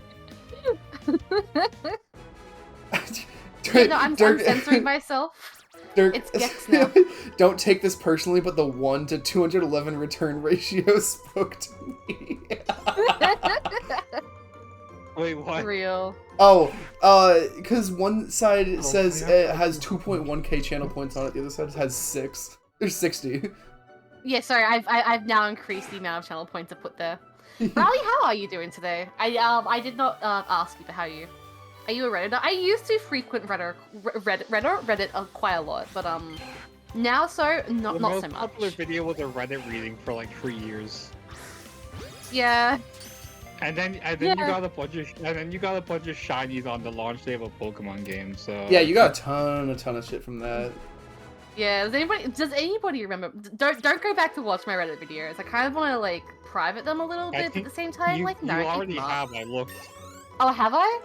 Yeah, no, I'm censoring myself. Dirk, It's Gex now. Don't take this personally, but the 1 to 211 return ratio spoke to me. Wait, what? Real. Oh, because one side says it has 2.1k channel points on it, the other side has 6. There's 60. Yeah, sorry. I've now increased the amount of channel points I put there. Rally, how are you doing today? I did not ask you, but how are you? Are you a Redditor? I used to frequent Reddit quite a lot, but now not The so most much. popular video was a Reddit reading for like 3 years. Yeah. And then Yeah. you got a bunch of shinies on the launch day of a Pokemon game. So Yeah, you got a ton of shit from that. Yeah, does anybody remember? Don't go back to watch my Reddit videos. I kind of want to like private them a little I bit, but at think the same time, you, like you no, keep already them up. have. I looked. Oh, have I?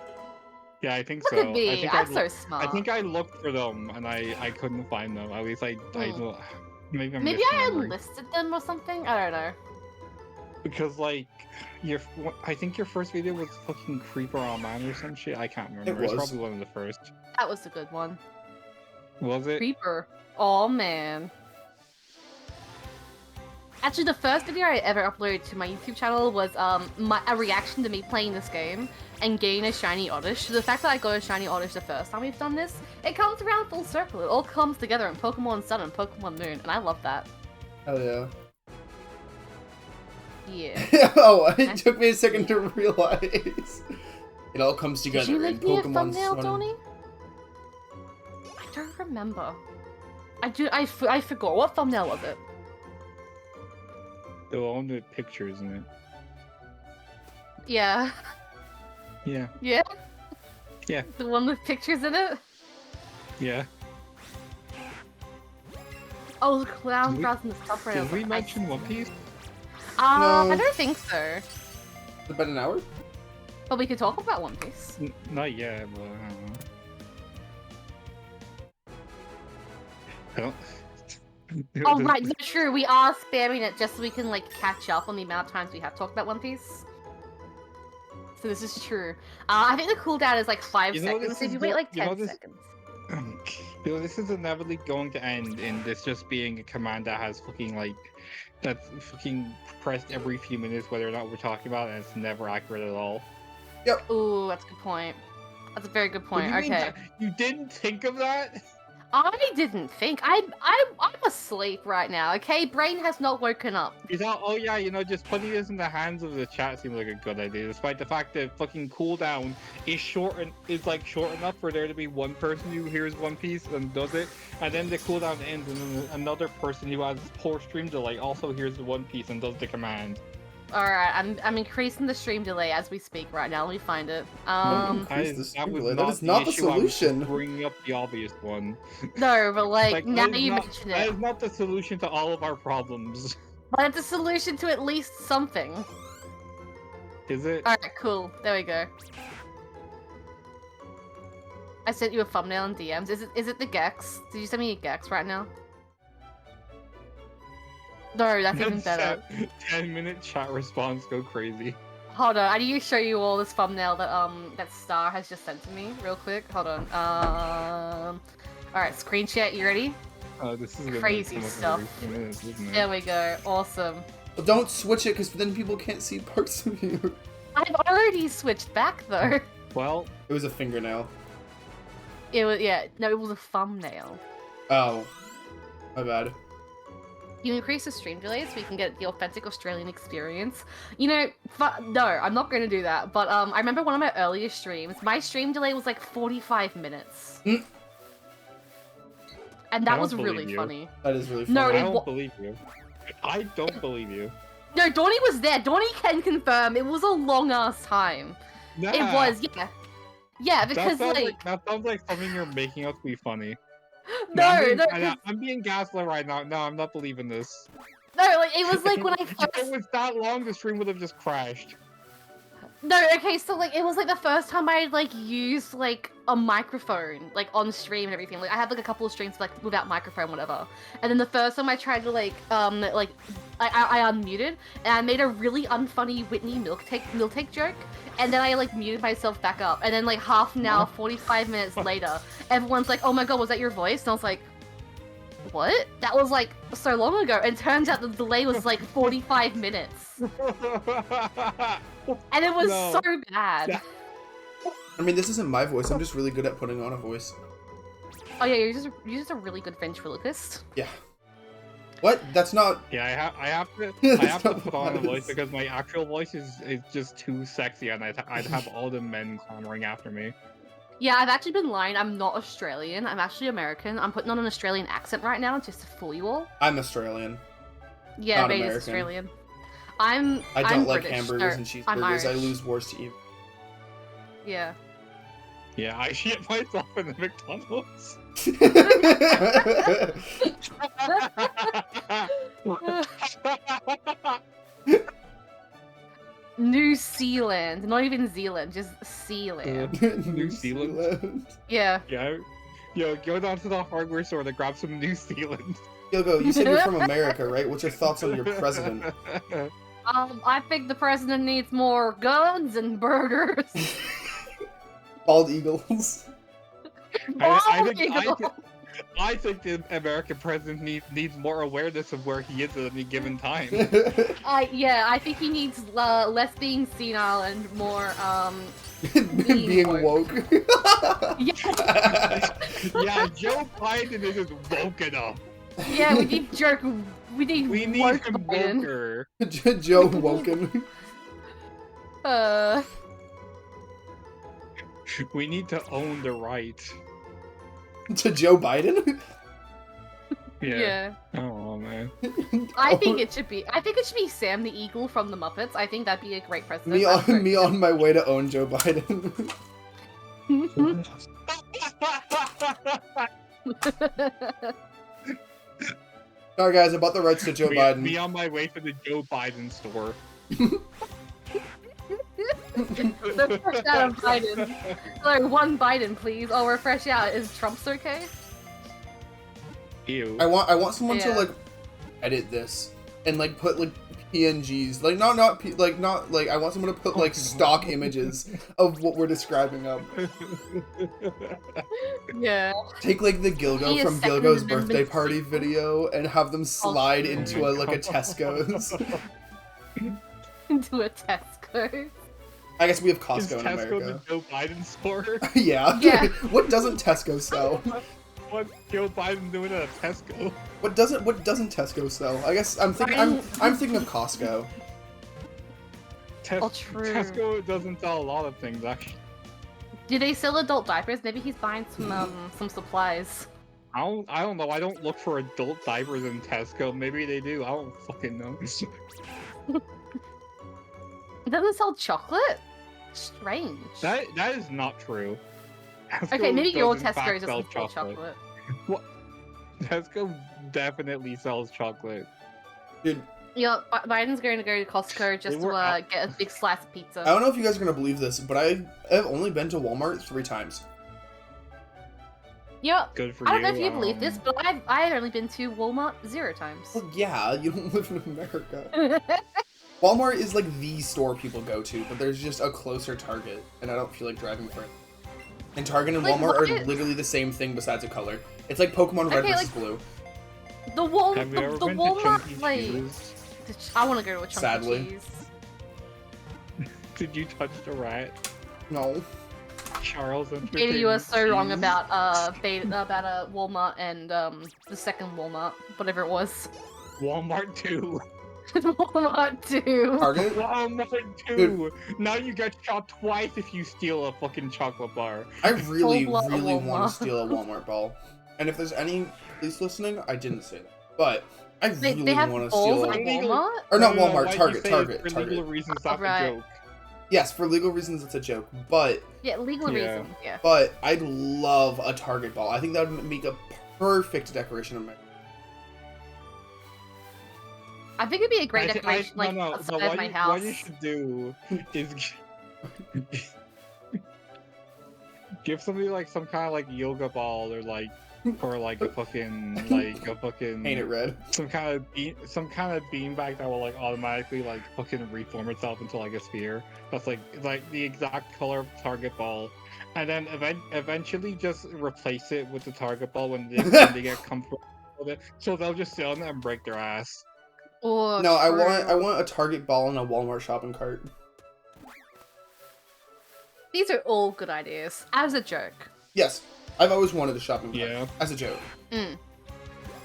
Yeah, I think Look so. at me, I think I'm I so smart. I think I looked for them and I couldn't find them. At least I maybe I'm Maybe I misremembering. enlisted them or something. I don't know. Because like I think your first video was fucking Creeper on Man or some shit. I can't remember. It's was. probably one of the first. That was a good one. Was it? Creeper. Oh man. Actually, the first video I ever uploaded to my YouTube channel was a reaction to me playing this game and getting a shiny Oddish. The fact that I got a shiny Oddish the first time we've done this, it comes around full circle. It all comes together in Pokemon Sun and Pokemon Moon, and I love that. Hell yeah. Yeah. Oh, it took me a second to realize. It all comes together Did you in make me a Pokemon thumbnail, Sun. Tony? I don't remember. I forgot. What thumbnail was it? The one with pictures in it. Yeah. Yeah. Yeah? Yeah. The one with pictures in it? Yeah. Oh, the clown Did we- browsing the subreddit. Did we mention One Piece? No. I don't think so. It's about an hour? But we could talk about One Piece. Not yet, but I don't know. Oh, right, no, true. We are spamming it just so we can, like, catch up on the amount of times we have talked about One Piece. So this is true. I think the cooldown is, like, 5 You know, seconds. this So if is you wait, the- like, you know, 10 this- seconds. You know, this is inevitably going to end in this just being a command that has fucking like that's fucking pressed every few minutes, whether or not we're talking about it, and it's never accurate at all. Ooh, that's a good point. That's a very good What point. do you mean Okay. that- you didn't think of that? I didn't think. I'm asleep right now. Okay, brain has not woken up. You thought, oh yeah, just putting this in the hands of the chat seems like a good idea, despite the fact that fucking cooldown is short enough for there to be one person who hears One Piece and does it, and then the cooldown ends, and then another person who has poor stream delay also hears the One Piece and does the command. All right, I'm increasing the stream delay as we speak right now. Let me find it. That is not the solution. Bringing up the obvious one. No, but like now you mention That it. is not the solution to all of our problems. But it's a solution to at least something. Is it? All right, cool. There we go. I sent you a thumbnail in DMs. Is it the Gex? Did you send me a Gex right now? No, that's even better. 10-minute chat response, go crazy. Hold on, I need to show you all this thumbnail that Star has just sent to me real quick. Hold on. Alright, screen chat, you ready? This is crazy stuff. Minutes, isn't it? There we go. Awesome. Well, don't switch it, because then people can't see parts of you. I've already switched back though. Well, It was a fingernail. It was it was a thumbnail. Oh, my bad. You increase the stream delay so we can get the authentic Australian experience. No, I'm not going to do that. But I remember one of my earliest streams, my stream delay was like 45 minutes. And that was really funny. That is really funny. No, I don't believe you. I don't believe you. No, Donnie was there. Donnie can confirm it was a long-ass time. Nah, It was, yeah. Yeah, because that sounds like something you're making up to be funny. I'm being gaslit right now. No, I'm not believing this. No, like it was like when I If first. it was that long, the stream would have just crashed. No, okay, so like it was like the first time I like used like a microphone like on stream and everything. Like I had like a couple of streams like without microphone, whatever. And then the first time I tried to like I unmuted and I made a really unfunny Whitney milk take joke. And then I like muted myself back up. And then like half an hour, 45 minutes later, everyone's like, "Oh my god, was that your voice?" And I was like, "What?" That was like so long ago. And turns out the delay was like 45 minutes. And it was so bad. I mean, this isn't my voice. I'm just really good at putting on a voice. Oh yeah, you're just a really good ventriloquist. Yeah. What? That's not. Yeah, I have to put on a voice because my actual voice is just too sexy, and I'd have all the men clamoring after me. Yeah, I've actually been lying. I'm not Australian. I'm actually American. I'm putting on an Australian accent right now just to fool you all. I'm Australian. Yeah, Not Beta's American. Australian. I don't like British. hamburgers No, and cheeseburgers. I'm Irish. I lose wars to you. Yeah. Yeah, I shit myself in the McDonald's. New Zealand, not even Zealand, just Sealand. New Zealand? Yeah. Yeah. Yo, go down to the hardware store to grab some New Zealand. Yogo, you said you're from America, right? What's your thoughts on your president? I think the president needs more guns and burgers. Bald eagles. I think the American president needs more awareness of where he is at any given time. Yeah, I think he needs less being senile and more Being woke. Yeah, Joe Biden isn't woke enough. Yeah, we need We need him Biden. woker. Joe Woken. We need to own the right. To Joe Biden? Yeah. Oh man. I think it should be Sam the Eagle from the Muppets. I think that'd be a great president. Me on my way to own Joe Biden. Alright guys, I bought the rights to Joe Biden. Be on my way to the Joe Biden store. They're fresh out of Biden. Sorry, one Biden, please. Oh, we're fresh out. Is Trump's okay? Ew. I want someone to like edit this and like put like PNGs, like not I want someone to put like stock images of what we're describing up. Yeah. Take like the Gilgo He from is second Gilgo's amendment. birthday party video and have them slide into a Tesco's. Into a Tesco. I guess we have Is Costco in Tesco America. the Joe Biden store? Yeah. Yeah. What doesn't Tesco sell? what Joe Biden doing at a Tesco? What doesn't Tesco sell? I guess I'm thinking of Costco. Oh, true. Tesco doesn't sell a lot of things actually. Do they sell adult diapers? Maybe he's buying some supplies. I don't know. I don't look for adult diapers in Tesco. Maybe they do. I don't fucking know. It doesn't sell chocolate? Strange. That is not true. Tesco Okay, maybe your does in fact Tesco sell doesn't sell chocolate. What? Tesco definitely sells chocolate. Dude, Yeah, Biden's going to go to Costco just to get a big slice of pizza. I don't know if you guys are gonna believe this, but I have only been to Walmart 3 times. Yeah, Good for I you. don't know if you believe this, but I had only been to Walmart 0 times. Well, yeah, you don't live in America. Walmart is like the store people go to, but there's just a closer Target, and I don't feel like driving for it. And Target and Like, Walmart are what? literally the same thing besides a color. It's like Pokemon Red Okay, versus like- Blue. The Have you ever been to Walmart, Chunky like, Cheese? I want to go to a Chunky Sadly. Cheese. Did you touch the rat? No. Charles Katie, you are so wrong Cheese? about Walmart and the second Walmart, whatever it was. Walmart 2. Walmart 2. Target? Walmart 2. Dude. Now you get shot twice if you steal a fucking chocolate bar. I really, Full-blown really want Walmart. to steal a Walmart ball. And if there's any police listening, I didn't say that. But I really They have want to balls steal at a... Walmart? Or not No, Walmart, why'd you Target, say Target, For legal Target. reasons, that's Right. a joke. Yes, for legal reasons, it's a joke. But Yeah, legal Yeah. reasons, yeah. I'd love a Target ball. I think that would make a perfect decoration of my... I think it'd be a great decoration, like, no, outside what of my you, house. What you should do is give somebody like some kind of like yoga ball or like a fucking Paint it red. some kind of beanbag that will like automatically like fucking reform itself into like a sphere. That's like the exact color of the target ball. And then eventually just replace it with the target ball when they get comfortable with it. So they'll just sit on it and break their ass. Oh, No, true. I want a Target ball and a Walmart shopping cart. These are all good ideas. As a joke. Yes, I've always wanted a shopping cart. Yeah. As a joke.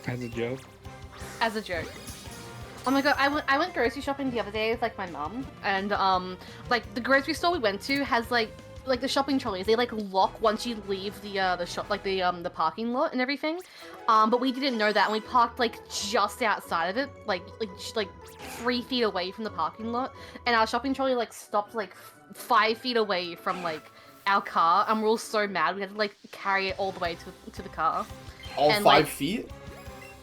As a joke. As a joke. Oh my god, I went grocery shopping the other day with like my mum, and like the grocery store we went to has like the shopping trolleys. They like lock once you leave the shop, like the parking lot and everything. But we didn't know that, and we parked like just outside of it, like 3 feet away from the parking lot, and our shopping trolley like stopped like 5 feet away from like our car, and we're all so mad we had to like carry it all the way to the car. All And, 5 like, feet?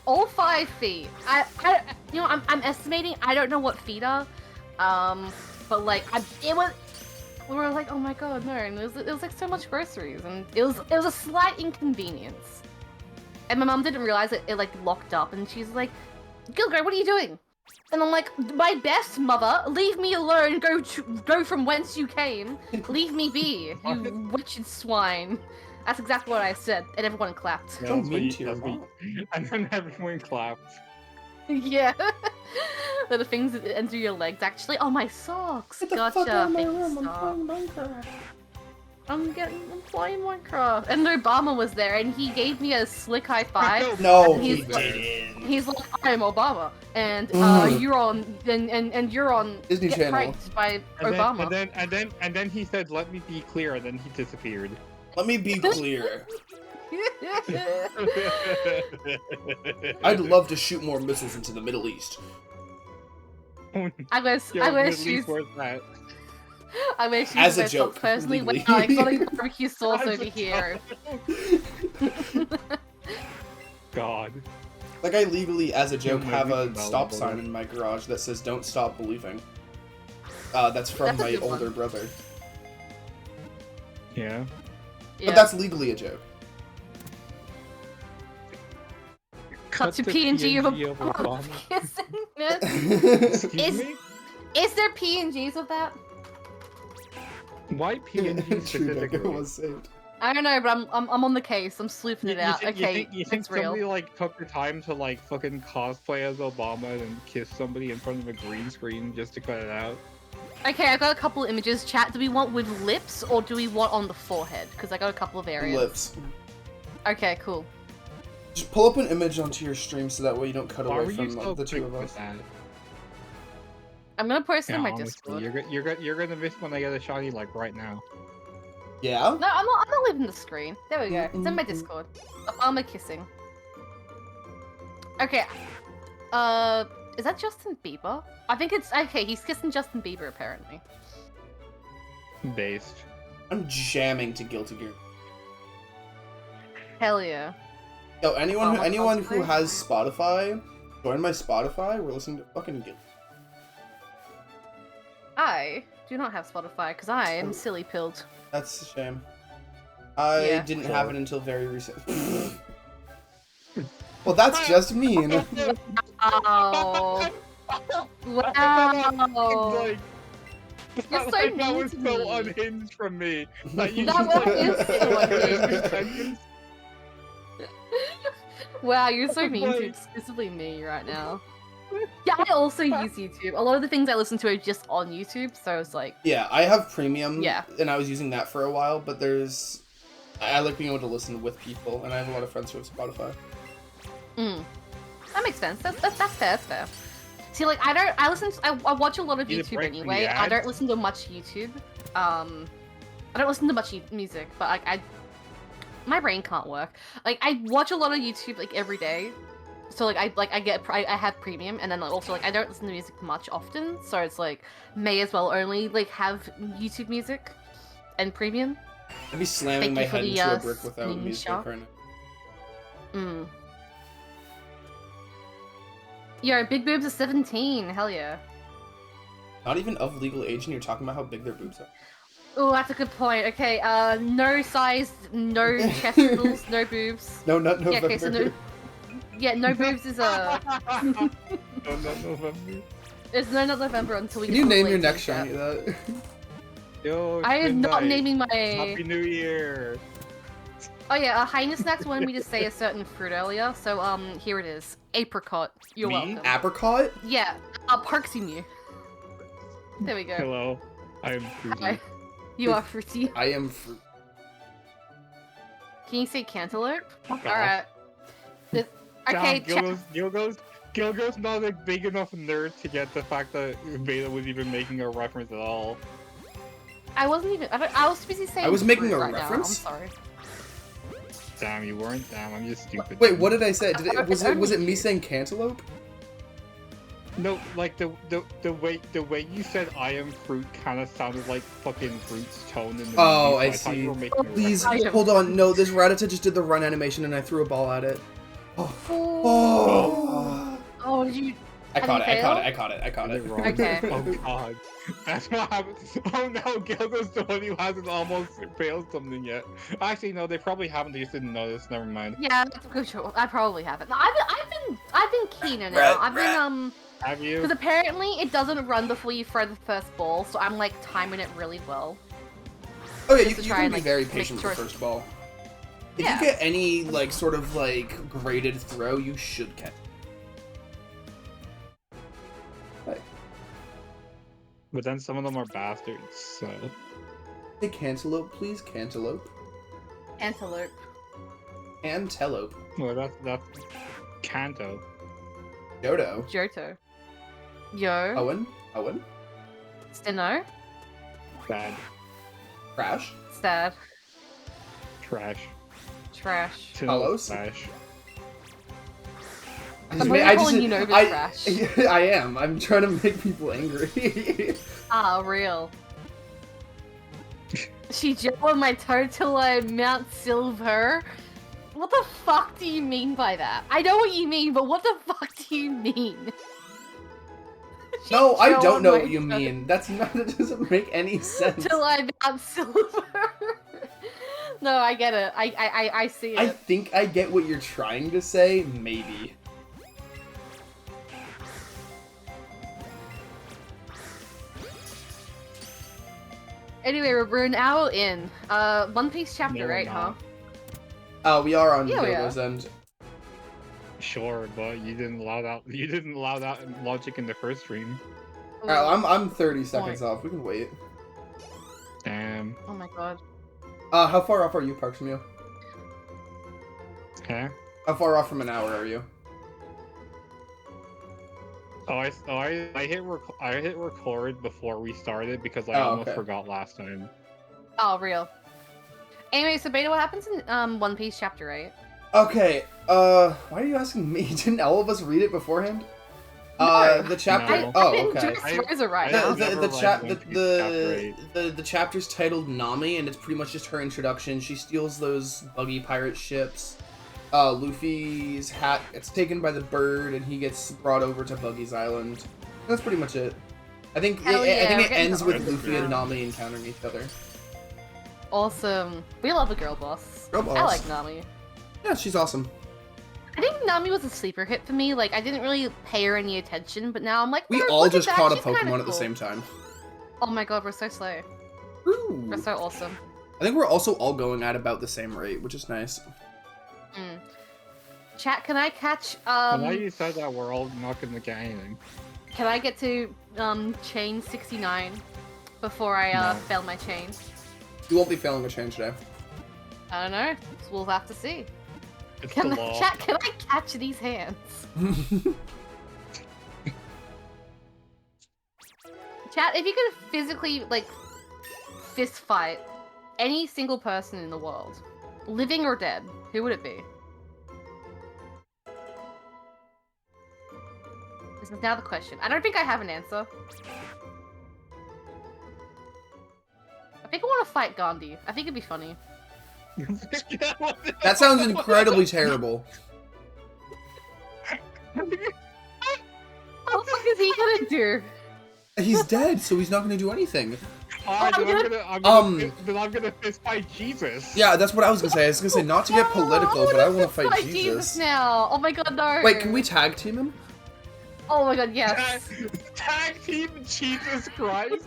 All 5 feet. I'm estimating. I don't know what feet are, but like we were like, oh my god, no! And it was like so much groceries, and it was a slight inconvenience. And my mom didn't realize it like locked up, and she's like, Gilgray, what are you doing? And I'm like, my best mother, leave me alone. Go from whence you came. Leave me be, you witched swine. That's exactly what I said, and everyone clapped. Yeah, Don't that's what mean you- to your that's what mom. you- And then everyone clapped. Yeah. They're the things that enter your legs, actually. Oh, my socks. Get the Gotcha. fuck out of my Thank you, room, I'm Star. playing Minecraft. I'm playing Minecraft. And Obama was there, and he gave me a slick high five. No, And he he's like- didn't. He's like, I'm Obama, and you're on, and you're on Disney Get Channel. Pranked by Obama. And then he said, "Let me be clear," and then he disappeared. Let me be clear. I'd love to shoot more missiles into the Middle East. I wish she's As a joke, personally legally. wow, exotic barbecue sauce As a over here. God. Like, I legally, as a joke, Yeah, have maybe a it's stop valuable. sign in my garage that says, "Don't stop believing." That's from That's a my good one. older brother. Yeah. Yeah. But that's legally a joke. Cut to the PNG of PNG Obama Obama. kissing it. Excuse Is- me? Is there PNGs of that? Why PNG True, that specifically? was saved. I don't know, but I'm on the case. I'm sleuthing it out. Okay, you think it's real. somebody like took the time to like fucking cosplay as Obama and kiss somebody in front of a green screen just to cut it out? Okay, I got a couple images. Chat, do we want with lips or do we want on the forehead? Because I got a couple of areas. Lips. Okay, cool. Just pull up an image onto your stream so that way you don't cut Why away were you from so the two quick of with us. that? I'm gonna post it Yeah, in my honestly, Discord. you're gonna miss when I get a shiny like right now. Yeah? No, I'm not leaving the screen. There we go. It's in my Mm-mm-mm. Discord. Obama kissing. Okay. Is that Justin Bieber? I think it's okay. He's kissing Justin Bieber apparently. Based. I'm jamming to Guilty Gear. Hell yeah. Yo, anyone Obama who cosplay? has Spotify, join my Spotify. We're listening to fucking Guilty. I do not have Spotify because I am silly pilled. That's a shame. I Yeah. didn't have it until very recent. Well, that's just mean. Oh. Wow. Like, You're so that mean was to so me. unhinged from me. That you That just, was like, so unhinged. sentence. Wow, you're so mean to Like- exclusively me right now. Yeah, I also use YouTube. A lot of the things I listen to are just on YouTube, so it's like, Yeah, I have premium. Yeah. And I was using that for a while, but there's. I like being able to listen with people, and I have a lot of friends who have Spotify. that makes sense. That's fair. That's fair. See, like, I watch a lot of Need a YouTube break from anyway. the I don't ads? listen to much YouTube. I don't listen to much music, but like, my brain can't work. Like, I watch a lot of YouTube like every day. So like I have premium, and then like, also like I don't listen to music much often, so it's like may as well only like have YouTube music and premium. I'd be slamming Thank my you for head the, into a brick without screen music shot. right now. Yo, big boobs are 17. Hell yeah. Not even of legal age, and you're talking about how big their boobs are. Oh, that's a good point. Okay, no size, no chesticles, no boobs. No, not Yeah, November. okay, so no. Yeah, no boobs is No, November. It's no not November until we. Can get you to the name your late next season. shiny that? Yo, it's I am not midnight. naming my. Happy New Year. Oh yeah, Highness Snacks wanted me to say a certain fruit earlier, so here it is. Apricot. You're Me? welcome. Apricot? Yeah, Parksy There we go. Hello. I am Fruity. Hi. You are fruity. I am fruit. Can you say cantaloupe? Fuck off. Alright. Okay, Damn, Gilgo's not a big enough nerd to get the fact that Beta was even making a reference at all. I wasn't even. I was busy saying. I was making fruit a right reference? Now. I'm sorry. Damn, you weren't? Damn, I'm just stupid. Wait, what did I say? Was it only me you. saying cantaloupe? No, like the way you said I am fruit kind of sounded like fucking Fruit's tone in the Oh, movie, I so thought you see. were making a Please, I am- hold on. No, this Rattata just did the run animation and I threw a ball at it. Oh. Oh. Oh, did you? I Have caught you it, I caught it, failed? I caught it, I caught Did it. it wrong. Okay. Oh god. That's what happened. Oh no, Gilgo's the one who hasn't almost failed something yet. Actually, no, they probably haven't. They just didn't notice. Never mind. Yeah, that's a good show. I probably haven't. No, I've been keener now. I've been Have you? because apparently it doesn't run before you throw the first ball, so I'm like timing it really well. Oh yeah, Just you to try can and, be like, very make patient with the sure- first ball. If Yeah. you get any, like, sort of, like, graded throw, you should catch. But then some of them are bastards, so. Hey, cantaloupe, please, cantaloupe. Antelope. Antelope. Well, that's Kanto. Dodo. Johto. Yo. Owen. Owen. Steno. Bad. Crash. Sad. Trash. Trash. Hollows? Trash. I I'm ma- really calling you Nova trash. I am. I'm trying to make people angry. Ah, real. She jumped on my toe till I Mount Silver. What the fuck do you mean by that? I know what you mean, but what the fuck do you mean? She No, I jumped don't on know my what you toe mean. That's not. That doesn't make any sense. Till I Mount Silver. No, I get it. I see it. I think I get what you're trying to say. Maybe. Anyway, we're an hour in. One Piece chapter, No, we're right, huh? Oh, we are on Yeah, we Dodo's are. end. Sure, but you didn't allow that. You didn't allow that logic in the first stream. Alright, I'm 30 seconds off. We can wait. Damn. Oh my god. How far off are you, Parks Mew? Okay. How far off from an hour are you? I hit record before we started because I almost forgot last time. Oh, real. Anyway, so Beta, what happens in One Piece chapter 8? Okay, why are you asking me? Didn't all of us read it beforehand? No. The chapter. No. Oh, I didn't okay. just right I- now. The chapter's titled Nami, and it's pretty much just her introduction. She steals those buggy pirate ships. Luffy's hat gets taken by the bird, and he gets brought over to Buggy's Island. That's pretty much it. I think it ends with Luffy and Nami encountering each other. Awesome. We love a girl boss. Girl boss. I like Nami. Yeah, she's awesome. I think Nami was a sleeper hit for me. Like, I didn't really pay her any attention, but now I'm like, We "Oh, all look at just that, caught a she's kinda Pokemon at the cool." same time. Oh my god, we're so slow. Ooh. We're so awesome. I think we're also all going at about the same rate, which is nice. Chat, can I catch, Now you said that, we're all not gonna get anything. can I get to, chain 69 before I, No. fail my chain? You won't be failing a chain today. I don't know. We'll have to see. It's Can the I, law. chat, can I catch these hands? Chat, if you could physically, like, fist fight any single person in the world, living or dead, who would it be? This is now the question. I don't think I have an answer. I think I want to fight Gandhi. I think it'd be funny. That sounds incredibly terrible. What the fuck is he gonna do? He's dead, so he's not going to do anything. I'm gonna fist fight Jesus. Yeah, that's what I was going to say. I was going to say not to get political, but I want to fight Jesus. Now. Oh my god, no. Wait, can we tag team him? Oh my god, yes. Tag team Jesus Christ.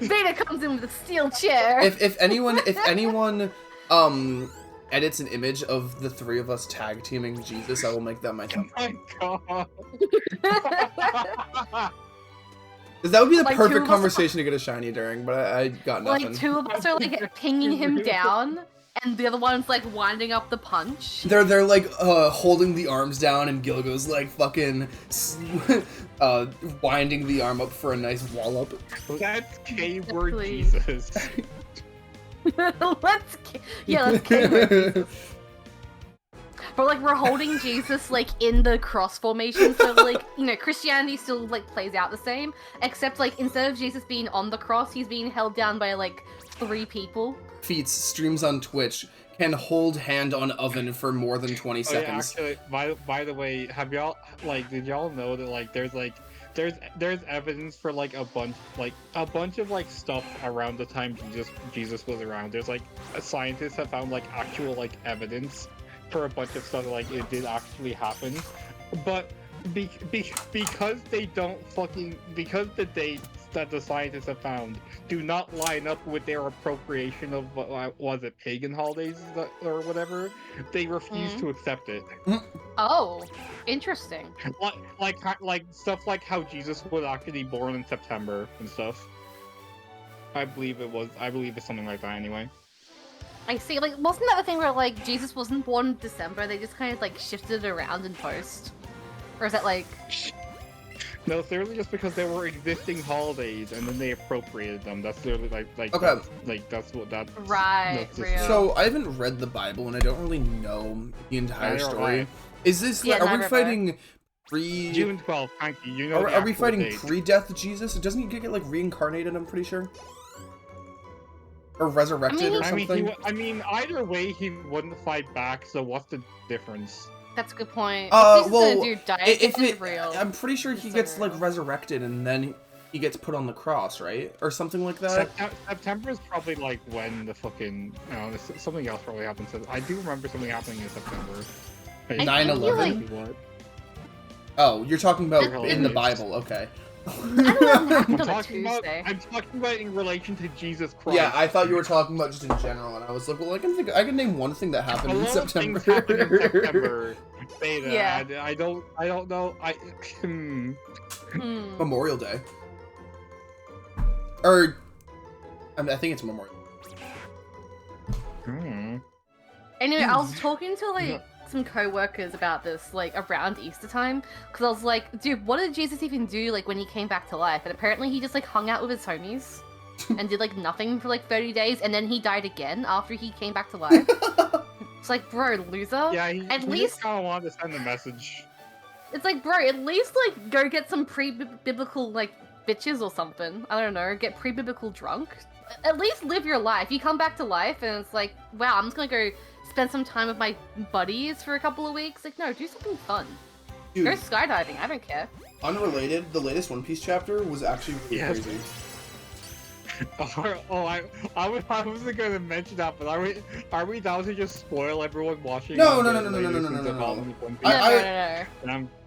Beta comes in with a steel chair. If anyone edits an image of the three of us tag teaming Jesus, I will make that my thumbnail. Oh my god. Because that would be the Like, two perfect of us- conversation to get a shiny during, but I got nothing. Like, two of us are like pinging him down, and the other one's like winding up the punch. They're like holding the arms down, and Gilgo's like fucking winding the arm up for a nice wallop. That's K-word Please. Jesus. let's K-word Jesus. But like we're holding Jesus like in the cross formation, so like, you know, Christianity still like plays out the same, except like instead of Jesus being on the cross, he's being held down by like 3 people. Feats streams on Twitch can hold hand on oven for more than 20 seconds. Yeah, actually, by the way, have y'all did y'all know that like there's evidence for like a bunch of like stuff around the time Jesus was around. There's like scientists have found like actual like evidence for a bunch of stuff that, like it did actually happen, but because they don't because the dates that the scientists have found do not line up with their appropriation of was it pagan holidays or whatever, they refuse to accept it. Oh, interesting. Like stuff like how Jesus was actually born in September and stuff. I believe it's something like that anyway. I see. Like, wasn't that the thing where like Jesus wasn't born in December? They just kind of like shifted it around in post, or is that like? No, it's literally just because there were existing holidays and then they appropriated them. That's literally like Okay. that's what that. Right. that's just- Real. So I haven't read the Bible and I don't really know the entire Neither have story. I. Is this Yeah, are we neither have I. fighting pre? June 12th, thank you. You know. Are we fighting date. pre-death Jesus? Doesn't he get like reincarnated? I'm pretty sure. Or resurrected or I mean, something. either way, he wouldn't fight back. So what's the difference? That's a good point. Well, If it, real. I'm pretty sure he gets like resurrected and then he gets put on the cross, right? Or something like that. September is probably like when the fucking something else probably happens. I do remember something happening in September. 9/11? Oh, you're talking about in the Bible, okay. I don't know what happened on a I'm Tuesday. talking about in relation to Jesus Christ. Yeah, I thought you were talking about just in general, and I was like, well, I can name one thing that happened A in lot of September. things happen in September. Beta. Yeah. I don't know. Memorial Day. Or, I think it's Memorial. Anyway, I was talking to like some co-workers about this, like, around Easter time, because I was like, dude, what did Jesus even do, like, when he came back to life? And apparently he just, like, hung out with his homies and did, like, nothing for, like, 30 days, and then he died again after he came back to life. It's like, bro, loser. Yeah, he just kind of wanted to send a message. It's like, bro, at least, like, go get some pre-biblical, like, bitches or something. I don't know, get pre-biblical drunk. At least live your life. You come back to life, and it's like, wow, I'm just gonna go spend some time with my buddies for a couple of weeks. Like, no, do something fun. Dude, go skydiving, I don't care. Unrelated, the latest One Piece chapter was actually really crazy. I wasn't going to mention that, but are we down to just spoil everyone watching? No.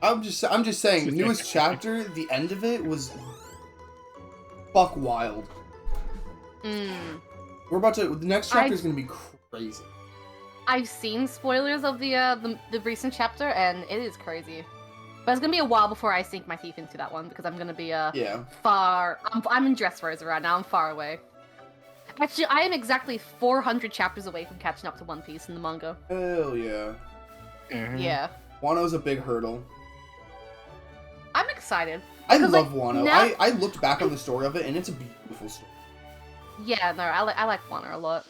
I'm just saying, newest chapter, the end of it was fuck wild. We're about to. The next chapter is gonna be crazy. I've seen spoilers of the recent chapter, and it is crazy. But it's gonna be a while before I sink my teeth into that one because I'm gonna be far. I'm in Dressrosa right now. I'm far away. Actually, I am exactly 400 chapters away from catching up to One Piece in the manga. Hell yeah. Yeah. Wano's a big hurdle. I'm excited. I love Wano. I looked back on the story of it, and it's a beautiful story. Yeah, no, I like Wano a lot.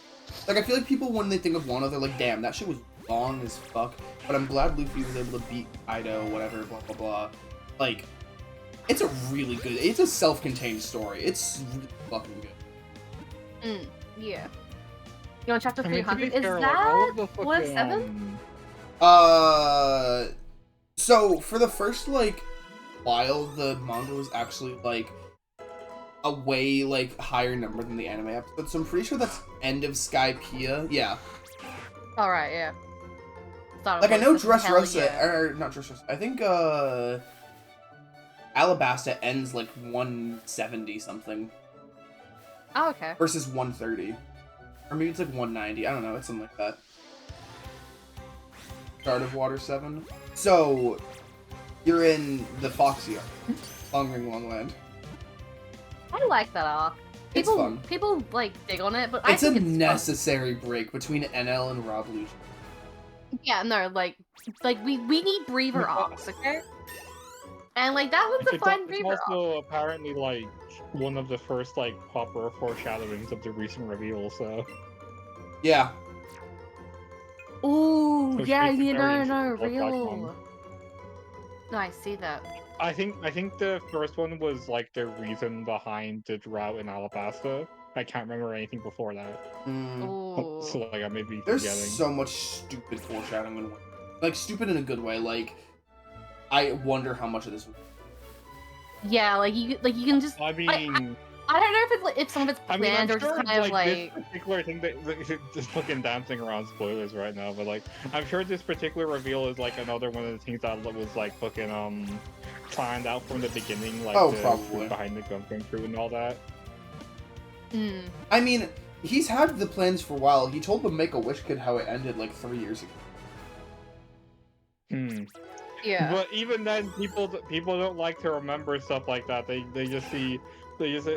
Like, I feel like people, when they think of Wano, they're like, damn, that shit was long as fuck. But I'm glad Luffy was able to beat Kaido, whatever, blah, blah, blah. Like, it's a really good, it's a self-contained story. It's really fucking good. Yeah. You on chapter 300? Is that 107? So, for the first, like, while, the manga was actually, like, a way, like, higher number than the anime episode, so I'm pretty sure that's end of Skypiea. Yeah. Alright, yeah. Like, I know Dressrosa, or not Dressrosa, I think, Alabasta ends, like, 170 something. Oh, okay. Versus 130. Or maybe it's, like, 190, I don't know, it's something like that. Start of Water 7. So, you're in the Foxy arc. Long Ring Long Land. I like that arc. It's fun. People, like, dig on it, but I think it's necessary break between NL and Rob Lucian. Yeah, no, like we need breather arcs, okay? And, like, that was a fine breather arc. It's also apparently, like, one of the first, like, proper foreshadowings of the recent reveal, so... Yeah. Ooh, yeah, real. No, I see that. I think the first one was, like, the reason behind the drought in Alabasta. I can't remember anything before that. So, like, I may be There's forgetting. so much stupid foreshadowing. Like, stupid in a good way. Like, I wonder how much of this was... Yeah, like, you can just... I mean... I don't know if some of it's planned or just kind of like... This particular thing that just fucking dancing around spoilers right now, but like I'm sure this particular reveal is like another one of the things that was like fucking planned out from the beginning, like probably behind the gun crew and all that. I mean, he's had the plans for a while. He told the Make-A-Wish kid how it ended like 3 years ago. Yeah. But even then, people don't like to remember stuff like that. They just see. They just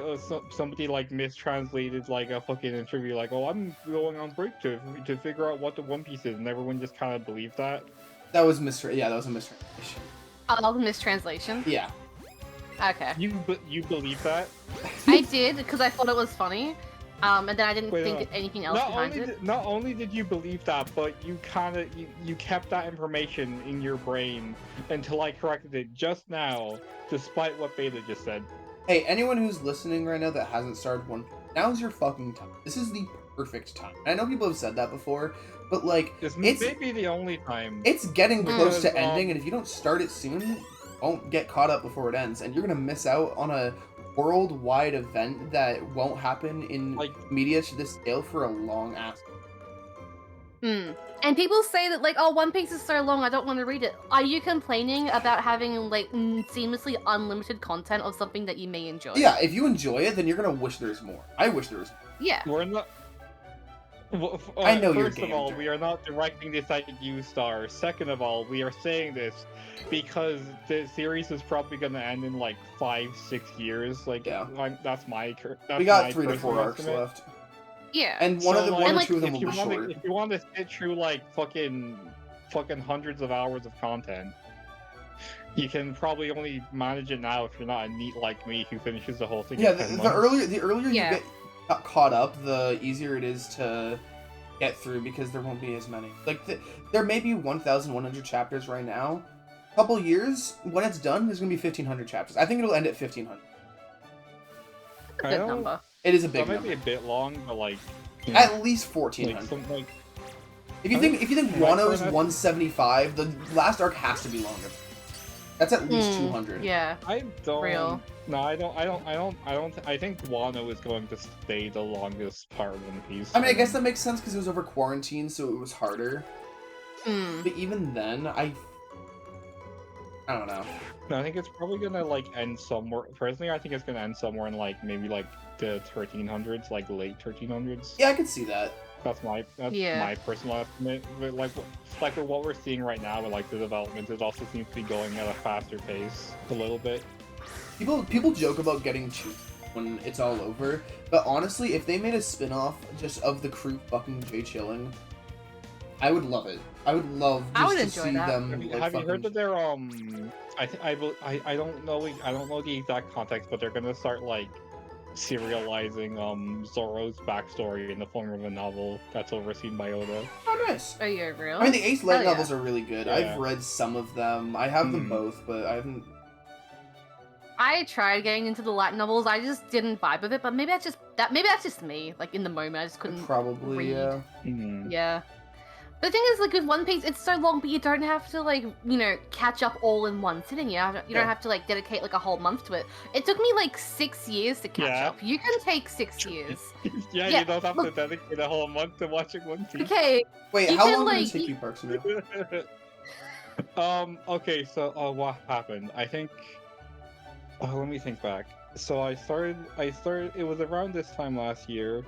somebody like mistranslated like a fucking interview, like, "Oh, I'm going on break to figure out what the One Piece is," and everyone just kind of believed that. That was yeah, that was a mistranslation. Oh, that was a mistranslation? Yeah. Okay. You believe that? I did because I thought it was funny, and then I didn't think anything else behind it. Not only did you believe that, but you kind of you kept that information in your brain until I corrected it just now, despite what Beta just said. Hey, anyone who's listening right now that hasn't started One Piece, now's your fucking time. This is the perfect time. I know people have said that before, but like, it's maybe the only time. It's getting close to ending, and if you don't start it soon, you won't get caught up before it ends, and you're gonna miss out on a worldwide event that won't happen in like media to this scale for a long ass. And people say that, like, oh, One Piece is so long, I don't want to read it. Are you complaining about having, like, seamlessly unlimited content of something that you may enjoy? Yeah, if you enjoy it, then you're gonna wish there's more. I wish there was more. Yeah. We're not... I know you're First of all, we are not directing this at you, Star. Second of all, we are saying this because the series is probably going to end in, like, 5-6 years. Like, yeah. That's my... we got 3 to 4 arcs left. Yeah. And one or two of them will be short. If you want to sit through, like, fucking fucking hundreds of hours of content. You can probably only manage it now if you're not a neat like me who finishes the whole thing. Yeah, in 10 the months. earlier Yeah. you get caught up, the easier it is to get through because there won't be as many. Like there may be 1,100 chapters right now. A couple years when it's done, there's gonna be 1,500 chapters. I think it'll end at 1,500. That's a good number. It is a big That might number. be a bit long, but like At least 1,400. like If you think Right, Wano is right, 175, the last arc has to be longer. That's at least 200. Yeah. I don't. Real. No, I think Wano is going to stay the longest part of One Piece. I mean, I guess that makes sense because it was over quarantine, so it was harder. Mm. But even then, I don't know. No, I think it's probably gonna like end somewhere. Personally, I think it's gonna end somewhere in like maybe like the 1300s, like late 1300s. Yeah, I could see that. That's my personal estimate. But like with what we're seeing right now, with like the development, it also seems to be going at a faster pace a little bit. People joke about getting cheap when it's all over, but honestly, if they made a spin-off just of the crew fucking Jay chilling, I would love it. I would love just to see them. Have you heard that they're I don't know the exact context, but they're gonna start like serializing Zoro's backstory in the form of a novel that's overseen by Oda. Oh, nice. Are you real? I mean, the Ace Light Hell yeah. novels are really good. Yeah. I've read some of them. I have them both, but I haven't. I tried getting into the light novels. I just didn't vibe with it. But maybe that's just me. Like in the moment, I just couldn't. Probably, read. yeah. Yeah. The thing is, like with One Piece, it's so long, but you don't have to like, catch up all in one sitting. You don't have to like dedicate like a whole month to it. It took me like 6 years to catch up. You can take 6 years. Yeah, you don't have to dedicate a whole month to watching One Piece. Okay. Wait, You how can, long did like, it take you, Parks and Rec? Okay, so what happened? I think. Let me think back. So I started. It was around this time last year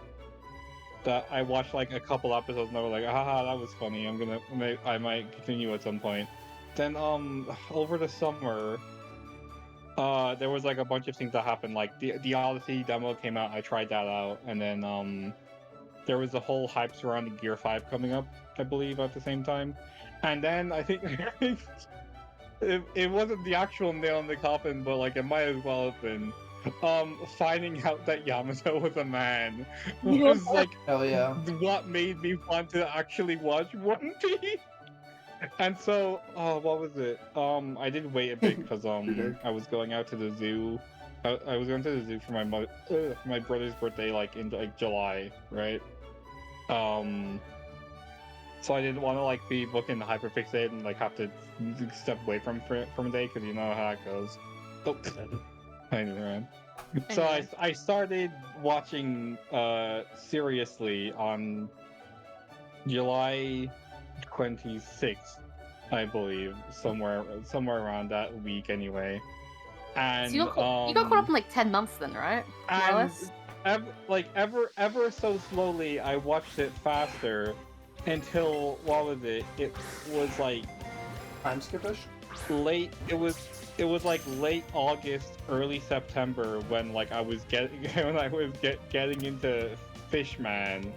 that I watched like a couple episodes and I was like, haha, that was funny. I might continue at some point. Then over the summer, there was like a bunch of things that happened. Like the Odyssey demo came out. I tried that out, and then there was a whole hype surrounding Gear 5 coming up, I believe, at the same time. And then I think it wasn't the actual nail in the coffin, but like it might as well have been. Finding out that Yamato was a man was like Hell yeah. what made me want to actually watch One Piece. And so, what was it? I did wait a bit because I was going out to the zoo. I was going to the zoo for my brother's birthday, like in like July, right? So I didn't want to like be booking hyperfixate and like have to step away from a day because you know how it goes. Oh, I knew, man. So I started watching seriously on July 26th, I believe, somewhere around that week anyway. And So you got caught up in like 10 months then, right? And ever so slowly, I watched it faster until what was it? It was like Time skip-ish? late. It was like late August, early September when like I was getting into Fishman,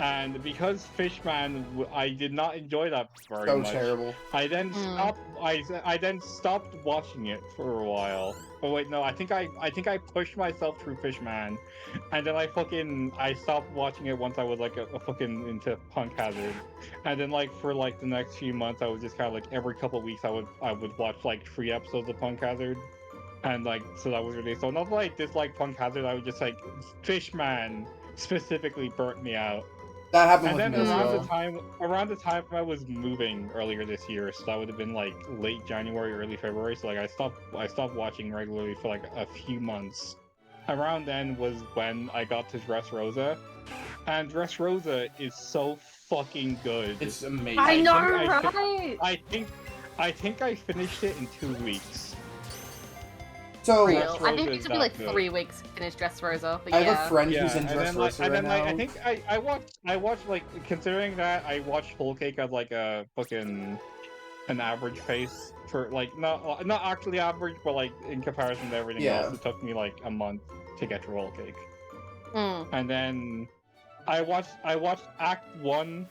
and because Fishman, I did not enjoy that very much. So terrible. I then stopped. I then stopped watching it for a while. Oh wait, no. I think I pushed myself through Fishman, and then I stopped watching it once I was like a fucking into Punk Hazard, and then like for like the next few months I was just kind of like every couple of weeks I would watch like 3 episodes of Punk Hazard, and like so that was really so not that I dislike Punk Hazard. I was just like Fishman specifically burnt me out. That happened And with then me as around the time I was moving earlier this year, so that would have been like late January, early February. So like I stopped watching regularly for like a few months. Around then was when I got to Dressrosa, and Dressrosa is so fucking good. It's amazing. I know, right? right? I think I finished it in 2 weeks. So Real. I think Dressrosa it is took me that like good. 3 weeks to finish Dressrosa. But I have a friend who's in and then, like, Dressrosa and right then, like, now. I think I watched like considering that I watched Whole Cake at like a fucking an average pace for like not actually average, but like in comparison to everything Yeah. else, it took me like a month to get to Whole Cake. Mm. And then I watched Act 1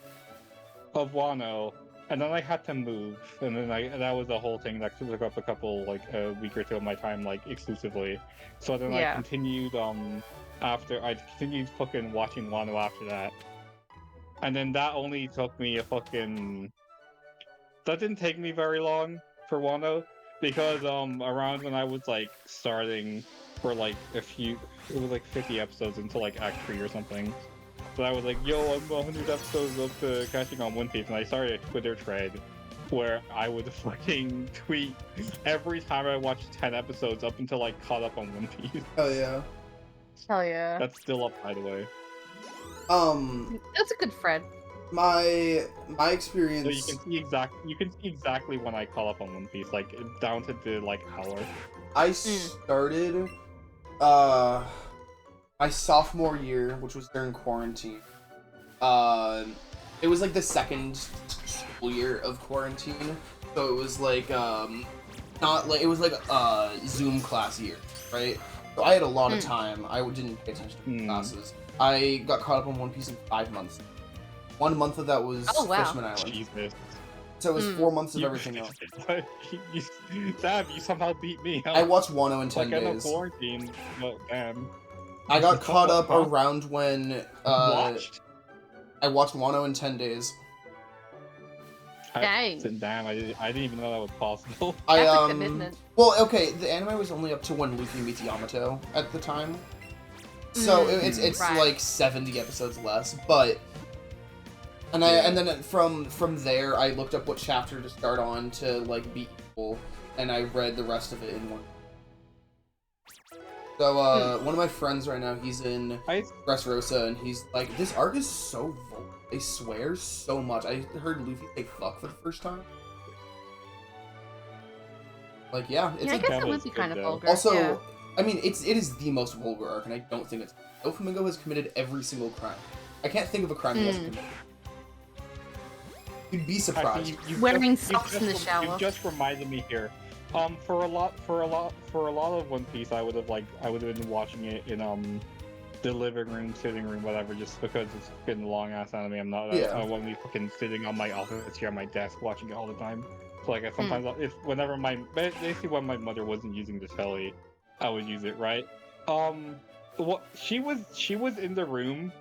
of Wano and then I had to move, and then that was the whole thing that took up a couple like a week or two of my time like exclusively. So then I continued after I continued fucking watching Wano after that, and then that only took me that didn't take me very long for Wano, because around when I was like starting for like it was like 50 episodes into like Act 3 or something. So I was like, yo, I'm 100 episodes up to catching on One Piece, and I started a Twitter thread where I would fucking tweet every time I watched 10 episodes up until I caught up on One Piece. Oh yeah. Hell yeah. That's still up, by the way. That's a good friend. My experience. So you can see exactly when I caught up on One Piece, like down to the like hour. I started my sophomore year, which was during quarantine. It was like the second school year of quarantine, so it was like not like it was like a Zoom class year, right? So I had a lot of time. I didn't pay attention to classes. I got caught up on One Piece in 5 months. 1 month of that was Fishman Island. Jesus. So it was 4 months of everything else. Damn, you somehow beat me. I watched Wano in 10 days. Quarantine, but damn. I got caught up around when I watched Wano in 10 days. Dang. Damn, I didn't even know that was possible. That's a commitment. Well, okay, the anime was only up to when Luffy meets Yamato at the time. So it's right. like 70 episodes less, but and then from there I looked up what chapter to start on to like be equal, and I read the rest of it in one. So one of my friends right now, he's in Dressrosa, and he's like, this arc is so vulgar. They swear so much. I heard Luffy say fuck for the first time. Like, yeah, it's I guess it would be kind of vulgar. Also, I mean, it is the most vulgar arc, and I don't think it's... Doflamingo has committed every single crime. I can't think of a crime he hasn't committed. You'd be surprised. Wearing socks in the shower. You just reminded me here. For a lot of One Piece, I would have been watching it in the living room, sitting room, whatever, just because it's been a long ass anime. I won't be fucking sitting on my office chair, on my desk, watching it all the time. So like, sometimes basically when my mother wasn't using the telly, I would use it, right? She was in the room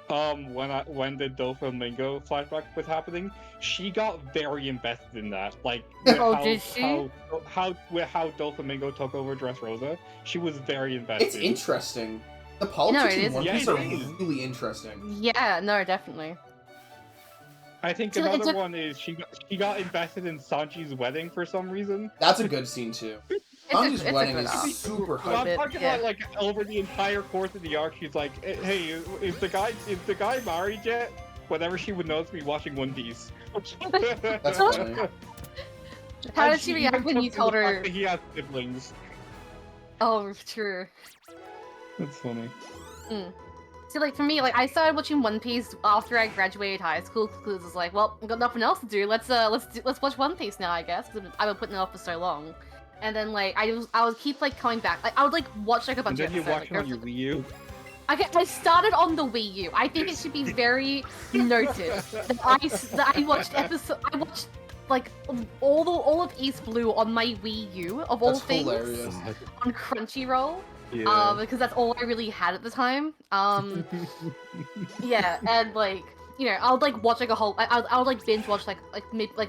when the Doflamingo flashback was happening. She got very invested in that. Like did she? How Doflamingo took over Dressrosa. She was very invested. It's interesting. The politics in One Piece are really interesting. Yeah, no, definitely. I think another one is she got invested in Sanji's wedding for some reason. That's a good scene too. Sanji's wedding is super hype. I'm talking about like over the entire course of the arc, she's like, "Hey, is the guy married yet?" Whenever she would notice me watching One Piece. That's funny. How did she react when you told her that he has siblings? Oh, true. That's funny. See, like, for me, like, I started watching One Piece after I graduated high school, because it was like, well, I've got nothing else to do, let's watch One Piece now, I guess, because I've been putting it off for so long. And then, like, I would keep, like, coming back. Like, I would, like, watch, like, a bunch of episodes. And then you watch it on your Wii U? I started on the Wii U. I think it should be very noted that I watched like all of East Blue on my Wii U of all things hilarious. On Crunchyroll. Yeah. Because that's all I really had at the time. Yeah, and like, you know, I'll like watch like a whole. I'll like binge watch like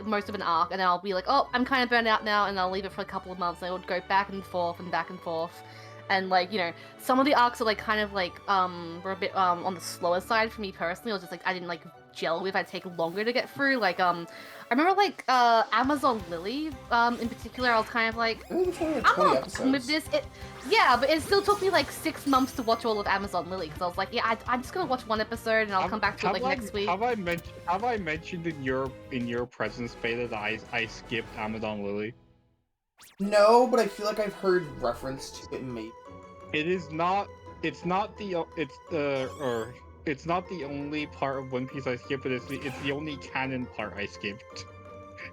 most of an arc, and then I'll be like, oh, I'm kind of burnt out now, and I'll leave it for a couple of months. And I would go back and forth and back and forth. And like, you know, some of the arcs are like kind of like were a bit on the slower side for me personally. It was just like I didn't like gel with. I'd take longer to get through. Like I remember like Amazon Lily in particular. I was kind of like, I'm not done with this. Yeah, but it still took me like 6 months to watch all of Amazon Lily because I was like, yeah, I'm just gonna watch one episode and I'll come back to it like next week. Have I mentioned in your presence, Beta, that I skipped Amazon Lily? No, but I feel like I've heard reference to it. Maybe it's not the only part of One Piece I skipped, but it's the only canon part I skipped.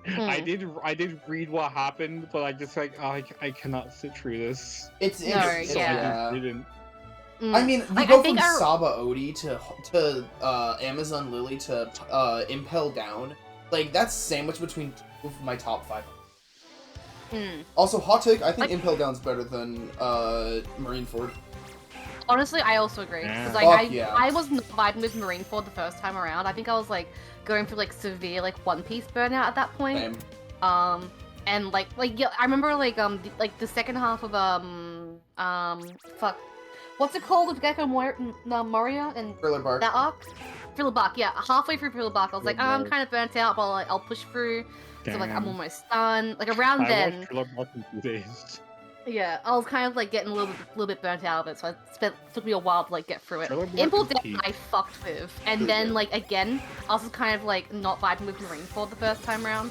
I did read what happened, but I just like I cannot sit through this. It's interesting. I didn't. I mean, you go from Saba Odi to Amazon Lily to Impel Down. Like, that's sandwiched between two of my top 5. Mm. Also, hot take, I think Impel Down's better than Marineford. Honestly, I also agree. Yeah. Cause, like, Yeah. I was not vibing with Marineford the first time around. I think I was like going through like severe like One Piece burnout at that point. Same. And like yeah, I remember like the second half of fuck, what's it called with Gecko Moria and Thriller Bark. that arc? Thriller Bark, yeah. Halfway through Thriller Bark, I was like, oh, I'm kind of burnt out, but like, I'll push through. So like, I'm almost done. Like around then. I watched Thriller Bark in 2 days. Yeah, I was kind of like getting a little bit burnt out of it, so took me a while to like get through it. Thriller Bark Impel is Down peak. I fucked with, and then like again, I was just kind of like not vibing with Marineford the first time round.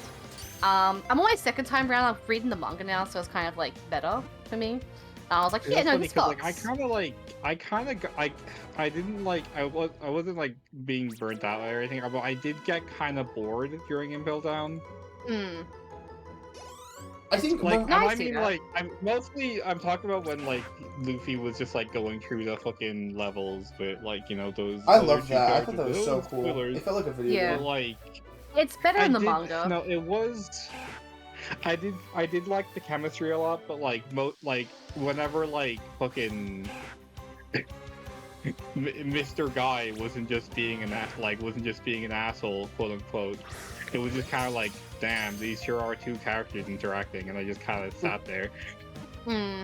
I'm on my second time round. I'm reading the manga now, so it's kind of like better for me. I was like, yeah, no, this sucks. Like, I didn't like, I wasn't like being burnt out or anything, but I did get kind of bored during Impel Down. Mm. I think like, No, I I see mean, that. like, I'm talking about when like Luffy was just like going through the fucking levels with like, you know, those. I other love two that. I characters. thought that was so cool. Spoilers. It felt like a video Yeah. game. But, like, It's better in the manga. No, it was. I did like the chemistry a lot, but like whenever like fucking Mr. Guy wasn't just being an asshole, quote unquote. It was just kind of like, damn, these sure are two characters interacting, and I just kind of sat there. Hmm.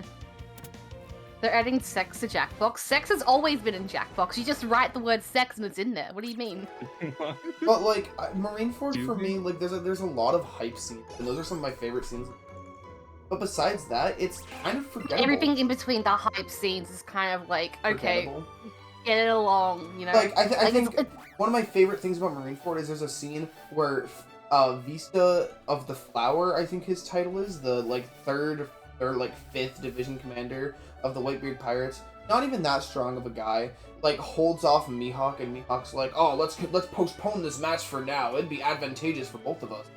They're adding sex to Jackbox. Sex has always been in Jackbox. You just write the word sex and it's in there. What do you mean? But like Marineford for Mhm. me, like there's a lot of hype scenes, and those are some of my favorite scenes. But besides that, it's kind of forgettable. Everything in between the hype scenes is kind of like, okay, Forgettable. get it along, you know? Like I Like, think it's- one of my favorite things about Marineford is there's a scene where Vista of the Flower, I think his title is, the like third or like 5th division commander of the Whitebeard Pirates, not even that strong of a guy, like holds off Mihawk, and Mihawk's like, oh, let's postpone this match for now. It'd be advantageous for both of us.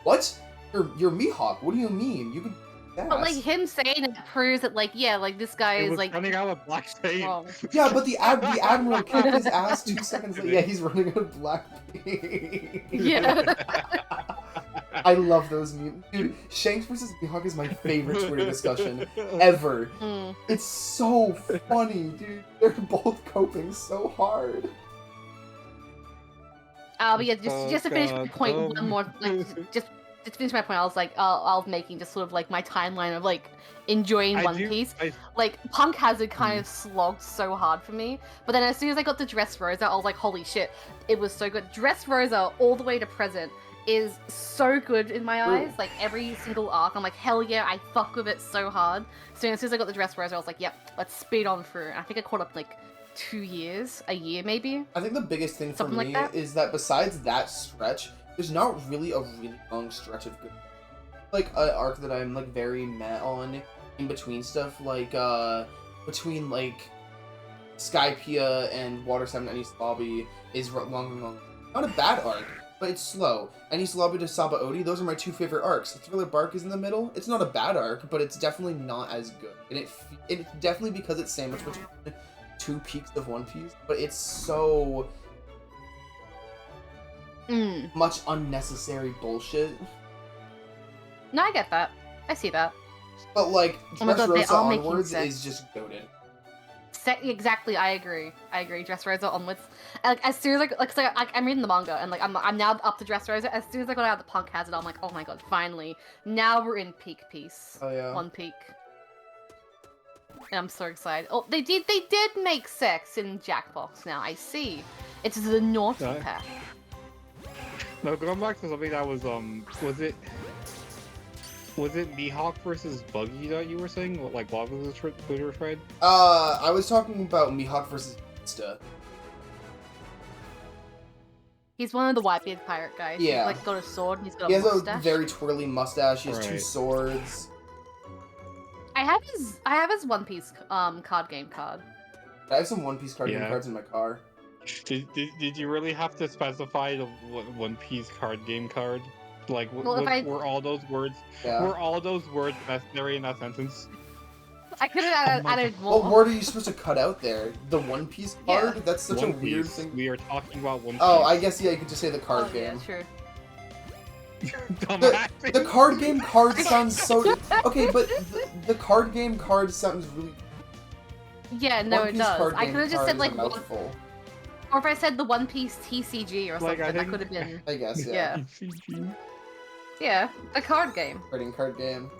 What? You're Mihawk. What do you mean? You could. But like him saying it proves that like, yeah, like this guy It is was like running out of black paint. wrong. Yeah, but the admiral kicked his ass 2 seconds later. Yeah, he's running out of black paint. Yeah. I love those memes. Dude, Shanks versus Mihawk is my favorite Twitter discussion ever. Mm. It's so funny, dude. They're both coping so hard. But yeah, just to finish my point, God, one more, like, just to finish my point, I was like, I was making just sort of like my timeline of like enjoying One Piece. Like Punk Hazard kind of slogged so hard for me, but then as soon as I got to Dressrosa, I was like, holy shit, it was so good. Dressrosa all the way to present is so good in my eyes. Like every single arc, I'm like, hell yeah, I fuck with it so hard. So as soon as I got the Dressrosa, I was like, yep, let's speed on through. And I think I caught up like 2 years, a year maybe. I think the biggest thing for Something like me that. is that besides that stretch, there's not really a really long stretch of good. Like an arc that I'm like very meh on in between stuff, like between like Skypiea and Water 7 and East Lobby is long. Not a bad arc, but it's slow. And East Lobby to Sabaody, those are my 2 favorite arcs. Thriller Bark is in the middle. It's not a bad arc, but it's definitely not as good. And it's definitely because it's sandwiched between 2 peaks of One Piece, but it's so much unnecessary bullshit. No, I get that. I see that. But like, Oh my God, they Dressrosa are making onwards sense. is just goated. Exactly, I agree. Dressrosa onwards. Like as soon as I'm reading the manga and like I'm now up to Dressrosa. As soon as I got out of the Punk Hazard, I'm like, oh my god, finally! Now we're in peak piece. Oh yeah. One peak. And I'm so excited. Oh, they did make sex in Jackbox now. I see. It's the naughty Okay. pack. No, going back to something that was was it Mihawk versus Buggy that you were saying? What, like, what was the Twitter thread? I was talking about Mihawk versus Vista. He's one of the Whitebeard pirate guys. Yeah. He's like got a sword and he's got He a has mustache. a very twirly mustache. He has 2 Right. swords. I have his One Piece card game card. I have some One Piece card game Yeah. cards in my car. Did you really have to specify the One Piece card game card? Like, Well, if were all those words Yeah. necessary in that sentence? I could have added more. What word are you supposed to cut out there? The One Piece card? Yeah. That's such One a weird Piece. thing. We are talking about One Piece. Oh, I guess yeah, you could just say the card Oh, yeah, game. true. The card game card sounds so... Okay, but the card game card sounds really... Yeah, no, it does. I could have just said, like, mouthful. Or if I said the One Piece TCG or something, that could have been... I guess, yeah. Yeah, a card game. Trading card game.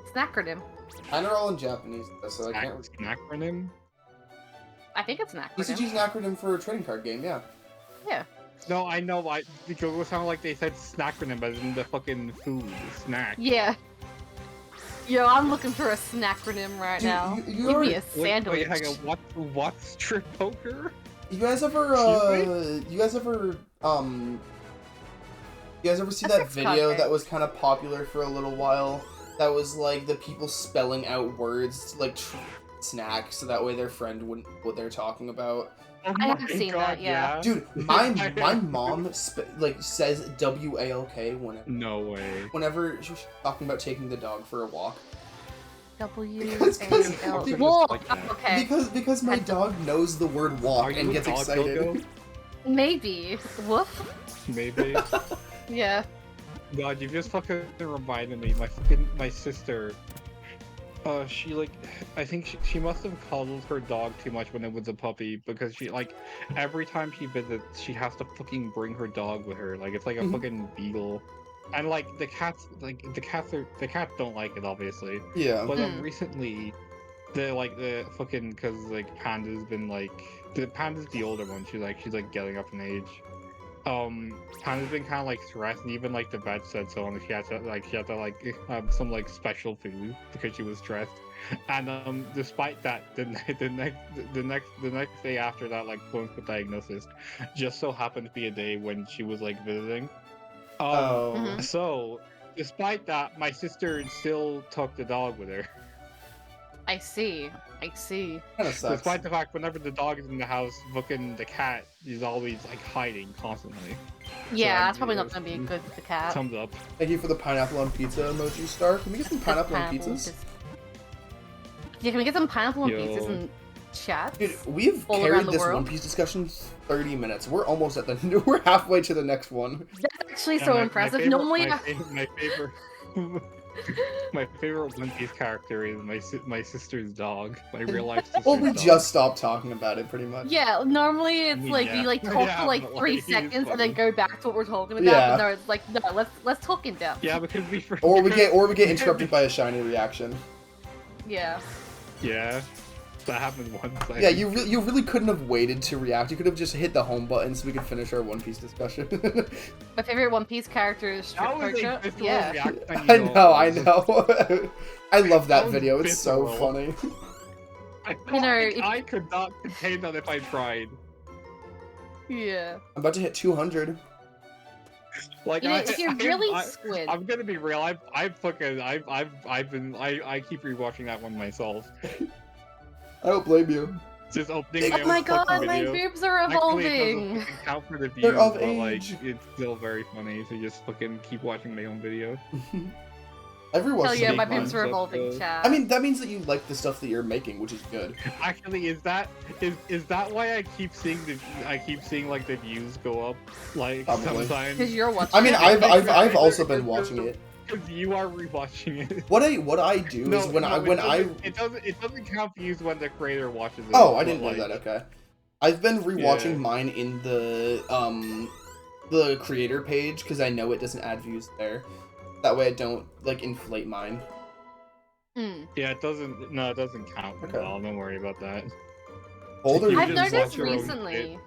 It's an acronym. Mine are all in Japanese, so I can't... It's an acronym? I think it's an acronym. TCG is an acronym for a trading card game, yeah. Yeah. No, I know, because it sounded like they said snackronym, as in the fucking food, snack. Yeah. Yo, I'm looking for a snackronym right now. Give me a sandwich. Wait, hang on, what's strip poker? You guys ever see that video that was kind of popular for a little while? That was like the people spelling out words like snack, so that way their friend wouldn't know what they're talking about. Oh I haven't seen that, yeah. Dude, my mom says WALK whenever she's talking about taking the dog for a walk. WALK. Walk. Okay. Because my dog knows the word walk and gets excited. Maybe. Woof. Maybe. Yeah. God, you just fucking reminded me. My sister. She I think she must have coddled her dog too much when it was a puppy, because she every time she visits she has to fucking bring her dog with her, like it's like a fucking beagle, and the cats don't like it, obviously. Yeah. But recently, the fucking, because Panda's been Panda's the older one. She's getting up in age. Panda's been kind of stressed, and even the vet said so, and she had to have some special food because she was stressed. And despite that, the next day after that quote unquote diagnosis just so happened to be a day when she was visiting. So despite that, my sister still took the dog with her. I see. Kinda sucks. Despite the fact whenever the dog is in the house, fucking the cat is always hiding constantly. Yeah, So, that's probably not gonna be good for the cat. Thumbs up. Thank you for the pineapple on pizza emoji, Star. Can we get some pineapple on pizzas? Yeah, can we get some pineapple on pizzas in chat? Dude, we've all carried around the this world? One Piece discussion 30 minutes. We're almost at the... We're halfway to the next one. That's actually so impressive. Normally, my favorite One Piece character is my sister's dog. My real life sister's Well, we dog. just stopped talking about it, pretty much. yeah, normally it's we talk for 3 seconds and then go back to what we're talking about. Yeah. But no, it's no, let's talk in depth. Yeah, because we Or we get interrupted by a shiny reaction. Yeah. Yeah, that happened once. Yeah, you really couldn't have waited to react. You could have just hit the home button so we could finish our One Piece discussion. My favorite One Piece character is Strip Poker. Yeah. I know. I love that video. It's so funny. I could not contain that if I tried. Yeah. I'm about to hit 200. If you're really squid. I'm gonna be real. I keep rewatching that one myself. I don't blame you. Just opening. Oh my god, video. my boobs are evolving. Actually, it doesn't count for the views, They're of but age. it's still very funny to just fucking keep watching my own video. Everyone. Hell yeah, my Big boobs are ones, evolving, chat. I mean, that means that you like the stuff that you're making, which is good. Actually, is that why I keep seeing the views go up Probably. sometimes? Because you're watching. I mean, it. I've also been watching it. Because you are rewatching it. What I do is when it doesn't count views when the creator watches it. Oh, I didn't know that. Okay, I've been rewatching mine in the creator page because I know it doesn't add views there. That way I don't inflate mine. Yeah, it doesn't. No, it doesn't count at all. Don't worry about that. I've noticed recently.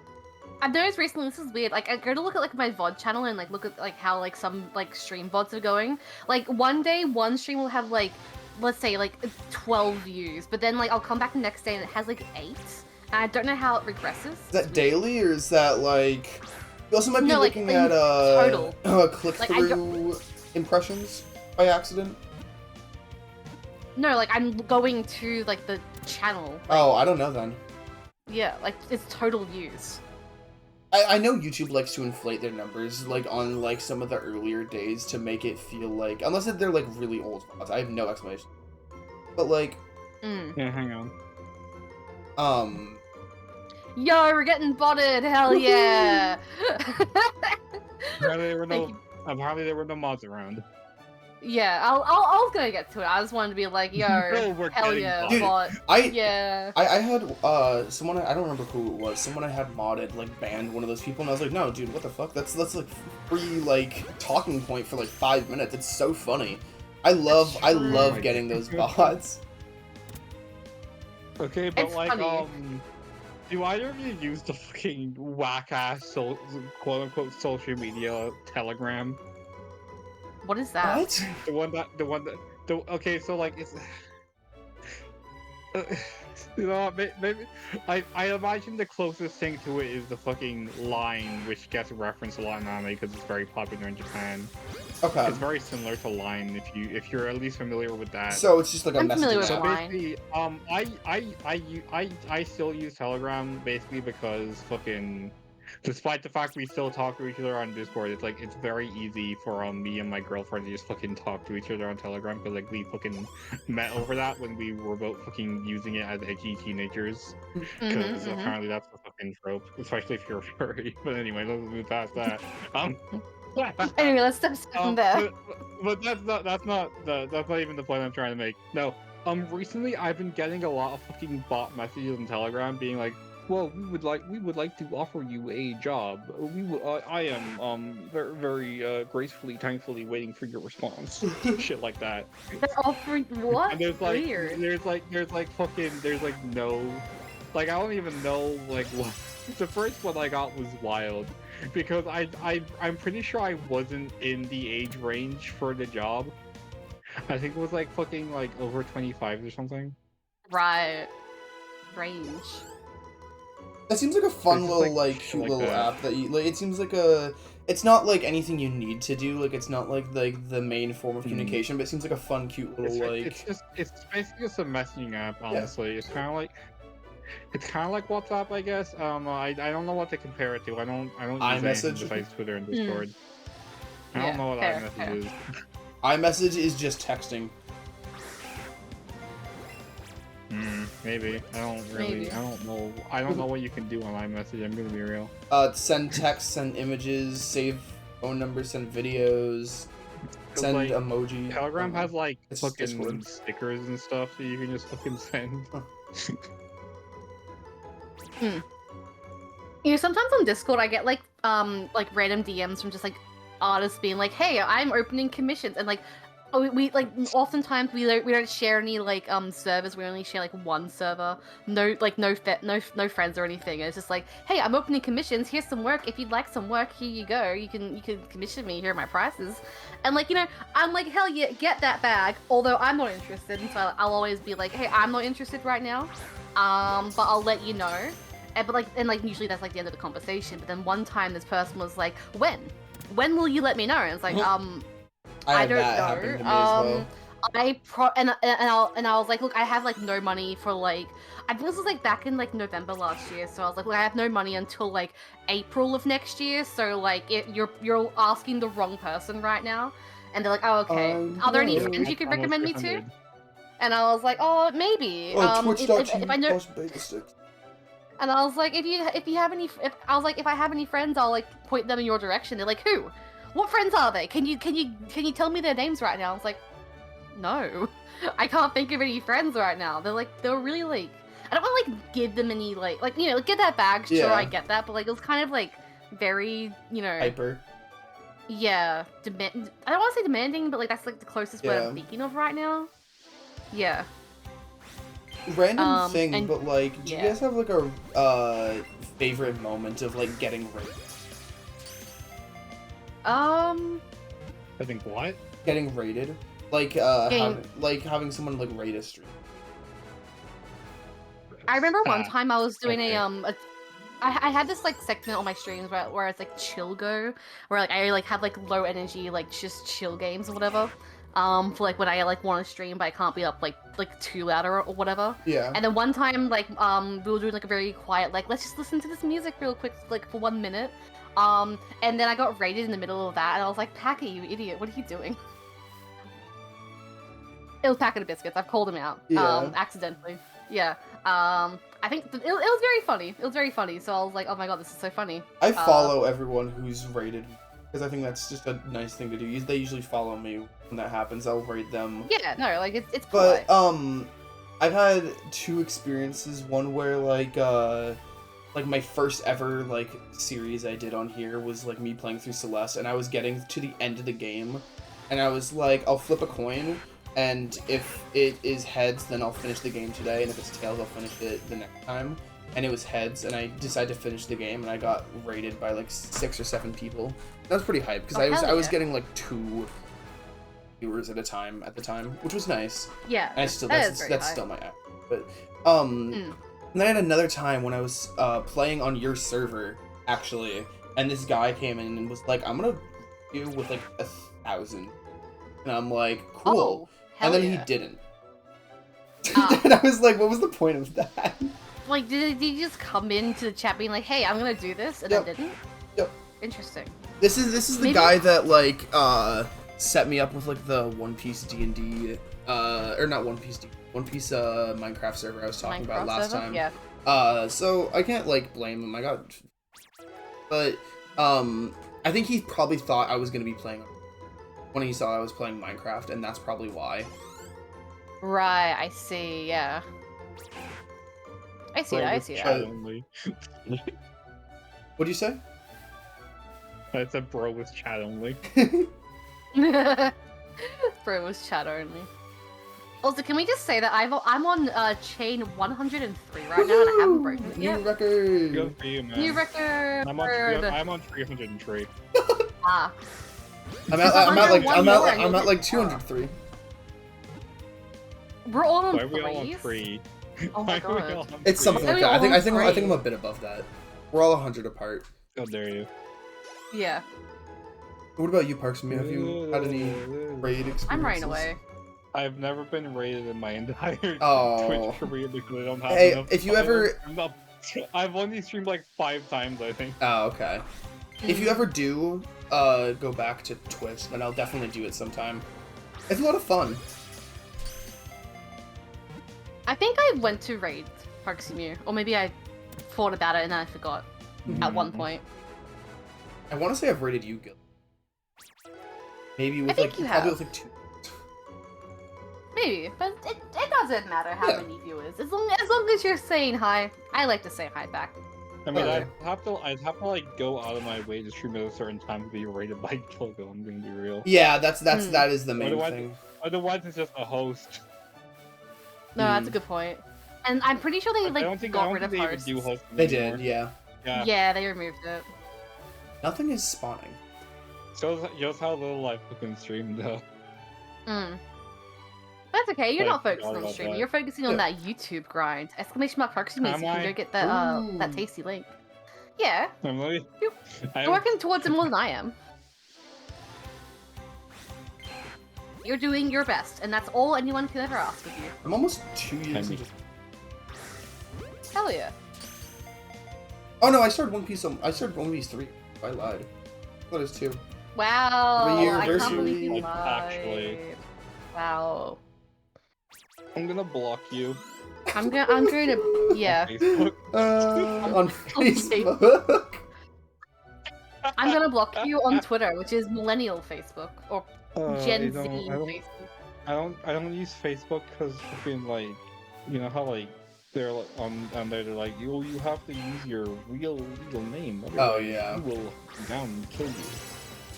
This is weird. I go to look at my VOD channel and look at how some stream VODs are going. One day one stream will have let's say 12 views, but then I'll come back the next day and it has 8. And I don't know how it regresses. Is that daily or is that you also might be looking at total click-through impressions by accident? No, I'm going to the channel. Oh, I don't know then. Yeah, it's total views. I know YouTube likes to inflate their numbers on some of the earlier days to make it feel unless they're really old spots. I have no explanation. But Yeah, hang on. Yo, we're getting botted! Hell yeah! apparently there were no mods around. Yeah, I was gonna get to it. I just wanted to be like, yo, we're hell getting yeah, Dude, but I had someone, I don't remember who it was, someone I had modded like banned one of those people, and I was like, no, dude, what the fuck? That's like free like talking point for like 5 minutes. It's so funny. I love getting those bots. Okay, but It's like funny. do either of you use the fucking whack ass quote unquote social media Telegram? What is that? What? Okay, so like it's you know what, maybe I imagine the closest thing to it is the fucking Line, which gets referenced a lot in anime because it's very popular in Japan. Okay. It's very similar to Line if you're at least familiar with that. So it's just like a I'm familiar messaging with app. Line. Basically, I still use Telegram basically because fucking, despite the fact we still talk to each other on Discord, it's very easy for me and my girlfriend to just fucking talk to each other on Telegram because like we fucking met over that when we were both fucking using it as edgy teenagers. Because apparently that's the fucking trope, especially if you're a furry. But anyway, let's move past that. Anyway, let's step from there. But that's not even the point I'm trying to make. No. Recently I've been getting a lot of fucking bot messages on Telegram being like, well, we would like to offer you a job. I am very gracefully, thankfully waiting for your response. Shit like that. They're offering what? And there's like Weird. there's no, like I don't even know like what. The first one I got was wild because I'm pretty sure I wasn't in the age range for the job. I think it was like fucking like over 25 or something. Right. Range. That seems like a fun It's just, little like, like shit cute like little that. app that you like. It seems like it's not like anything you need to do. Like it's not like the main form of communication, but it seems like a fun, cute little It's basically just a messaging app. Honestly, yeah. It's kind of like WhatsApp, I guess. I don't know what to compare it to. I don't use anything iMessage? besides Twitter and Discord. I don't know what fair. iMessage is. iMessage is just texting. Maybe. I don't really. Maybe. I don't know. I don't know what you can do on iMessage. I'm gonna be real. Send text, send images, save phone numbers, send videos, send like, emoji. Telegram has like It's just fucking Discord. stickers and stuff that you can just fucking send. You know, sometimes on Discord I get like random DMs from just like artists being like, "Hey, I'm opening commissions," and like, we like oftentimes we don't share any like servers. We only share like one server. No friends or anything. It's just like, "Hey, I'm opening commissions. Here's some work. If you'd like some work, here you go. You can commission me. Here are my prices." And like, you know, I'm like, hell yeah, get that bag. Although I'm not interested, and so I'll always be like, "Hey, I'm not interested right now. But I'll let you know." And usually that's like the end of the conversation. But then one time this person was like, "When will you let me know?" And it's like, I don't know. And I was like, look, I have like no money for like, I think this was like back in like November last year. So I was like, look, I have no money until like April of next year. So like, you're asking the wrong person right now. And they're like, oh, okay. Are there any friends you could recommend me to? And I was like, oh, maybe. If I know. And I was like, if I have any friends, I'll like point them in your direction. They're like, who? What friends are they? Can you tell me their names right now? I was like, no, I can't think of any friends right now. They're really like, I don't want to like give them any like you know, get that bag. Sure, I get that, but like it was kind of like very, you know, hyper. Yeah, I don't want to say demanding, but like that's like the closest word I'm thinking of right now. Yeah. Random thing, but like, do you guys have like a favorite moment of like getting raided? I think what? Getting raided, like having someone like raid a stream. I remember one time I was doing I had this like segment on my streams where it's like chill go, where like I like have like low energy like just chill games or whatever. For like when I like want to stream but I can't be up like too loud or whatever. Yeah. And then one time like we were doing like a very quiet like let's just listen to this music real quick like for 1 minute. And then I got raided in the middle of that and I was like, Packy, you idiot, what are you doing? It was Packet of Biscuits. I've called him out. Accidentally. Yeah. I think it was very funny. It was very funny. So I was like, oh my god, this is so funny. I follow everyone who's raided because I think that's just a nice thing to do. They usually follow me when that happens. I'll raid them. Yeah, no, like it's But polite. I've had 2 experiences. One where like my first ever like series I did on here was like me playing through Celeste, and I was getting to the end of the game, and I was like, I'll flip a coin, and if it is heads, then I'll finish the game today, and if it's tails, I'll finish it the next time. And it was heads, and I decided to finish the game, and I got raided by like 6 or 7 people. That was pretty hype because I was getting like 2 viewers at a time at the time, which was nice. Yeah, and that's still my app. But and then I had another time when I was playing on your server actually, and this guy came in and was like, "I'm gonna do with like 1,000," and I'm like, "Cool," and then he didn't. And I was like, "What was the point of that?" Like, did he just come into the chat being like, "Hey, I'm gonna do this," and then didn't? Yep. Interesting. This is the guy that like set me up with like the One Piece D&D or not One Piece Minecraft server I was talking about last time. Yeah. So I can't like blame him. But I think he probably thought I was gonna be playing when he saw I was playing Minecraft, and that's probably why. Right, I see. Yeah. I see that. I see that. What'd you say? I said bro was chat only. Bro was chat only. Also, can we just say that I'm on chain 103 right now, and I haven't broken it yet. New record. Good for you, man. New record. I'm on 303. Ah. I'm at like 203. We're all on Why are we all on 3s? 3? Oh my god. It's something like that. I think I'm a bit above that. We're all 100 apart. How dare you? Yeah. What about you, Parks? Have you had any raid experiences? I'm running away. I've never been raided in my entire Oh. Twitch career because I don't have Hey, enough. if you ever... I've only streamed like 5 times, I think. Oh, okay. If you ever do go back to Twitch, then I'll definitely do it sometime. It's a lot of fun. I think I went to raid Parksy, or maybe I thought about it and then I forgot at one point. I want to say I've raided you, Gil. Maybe with probably with like 2. Maybe, but it doesn't matter how many viewers. As long as you're saying hi, I like to say hi back. I mean, I'd have to like go out of my way to stream at a certain time to be rated by Togo. I'm being real. Yeah, that is the main thing. Otherwise, it's just a host. No, that's a good point. And I'm pretty sure they got rid of hosts. They did, yeah. Yeah, they removed it. Nothing is spawning. Shows how little I fucking stream though. That's okay. You're not focusing on streaming. You're focusing on that YouTube grind. Exclamation mark Parksy, so you can go get that that tasty link. Yeah. Emily, you're working towards it more than I am. You're doing your best, and that's all anyone can ever ask of you. I'm almost 2 years into... Hell yeah. Oh no, I started One Piece 3. I lied. What is 2? Wow. I can't believe you lied. Actually. Wow. I'm gonna block you. I'm gonna yeah. On Facebook. I'm gonna block you on Twitter, which is millennial Facebook or Gen Z Facebook. I don't use Facebook because fucking like, you know how like they're like, on there they're like, you have to use your real legal name. Oh yeah. We will down and kill you.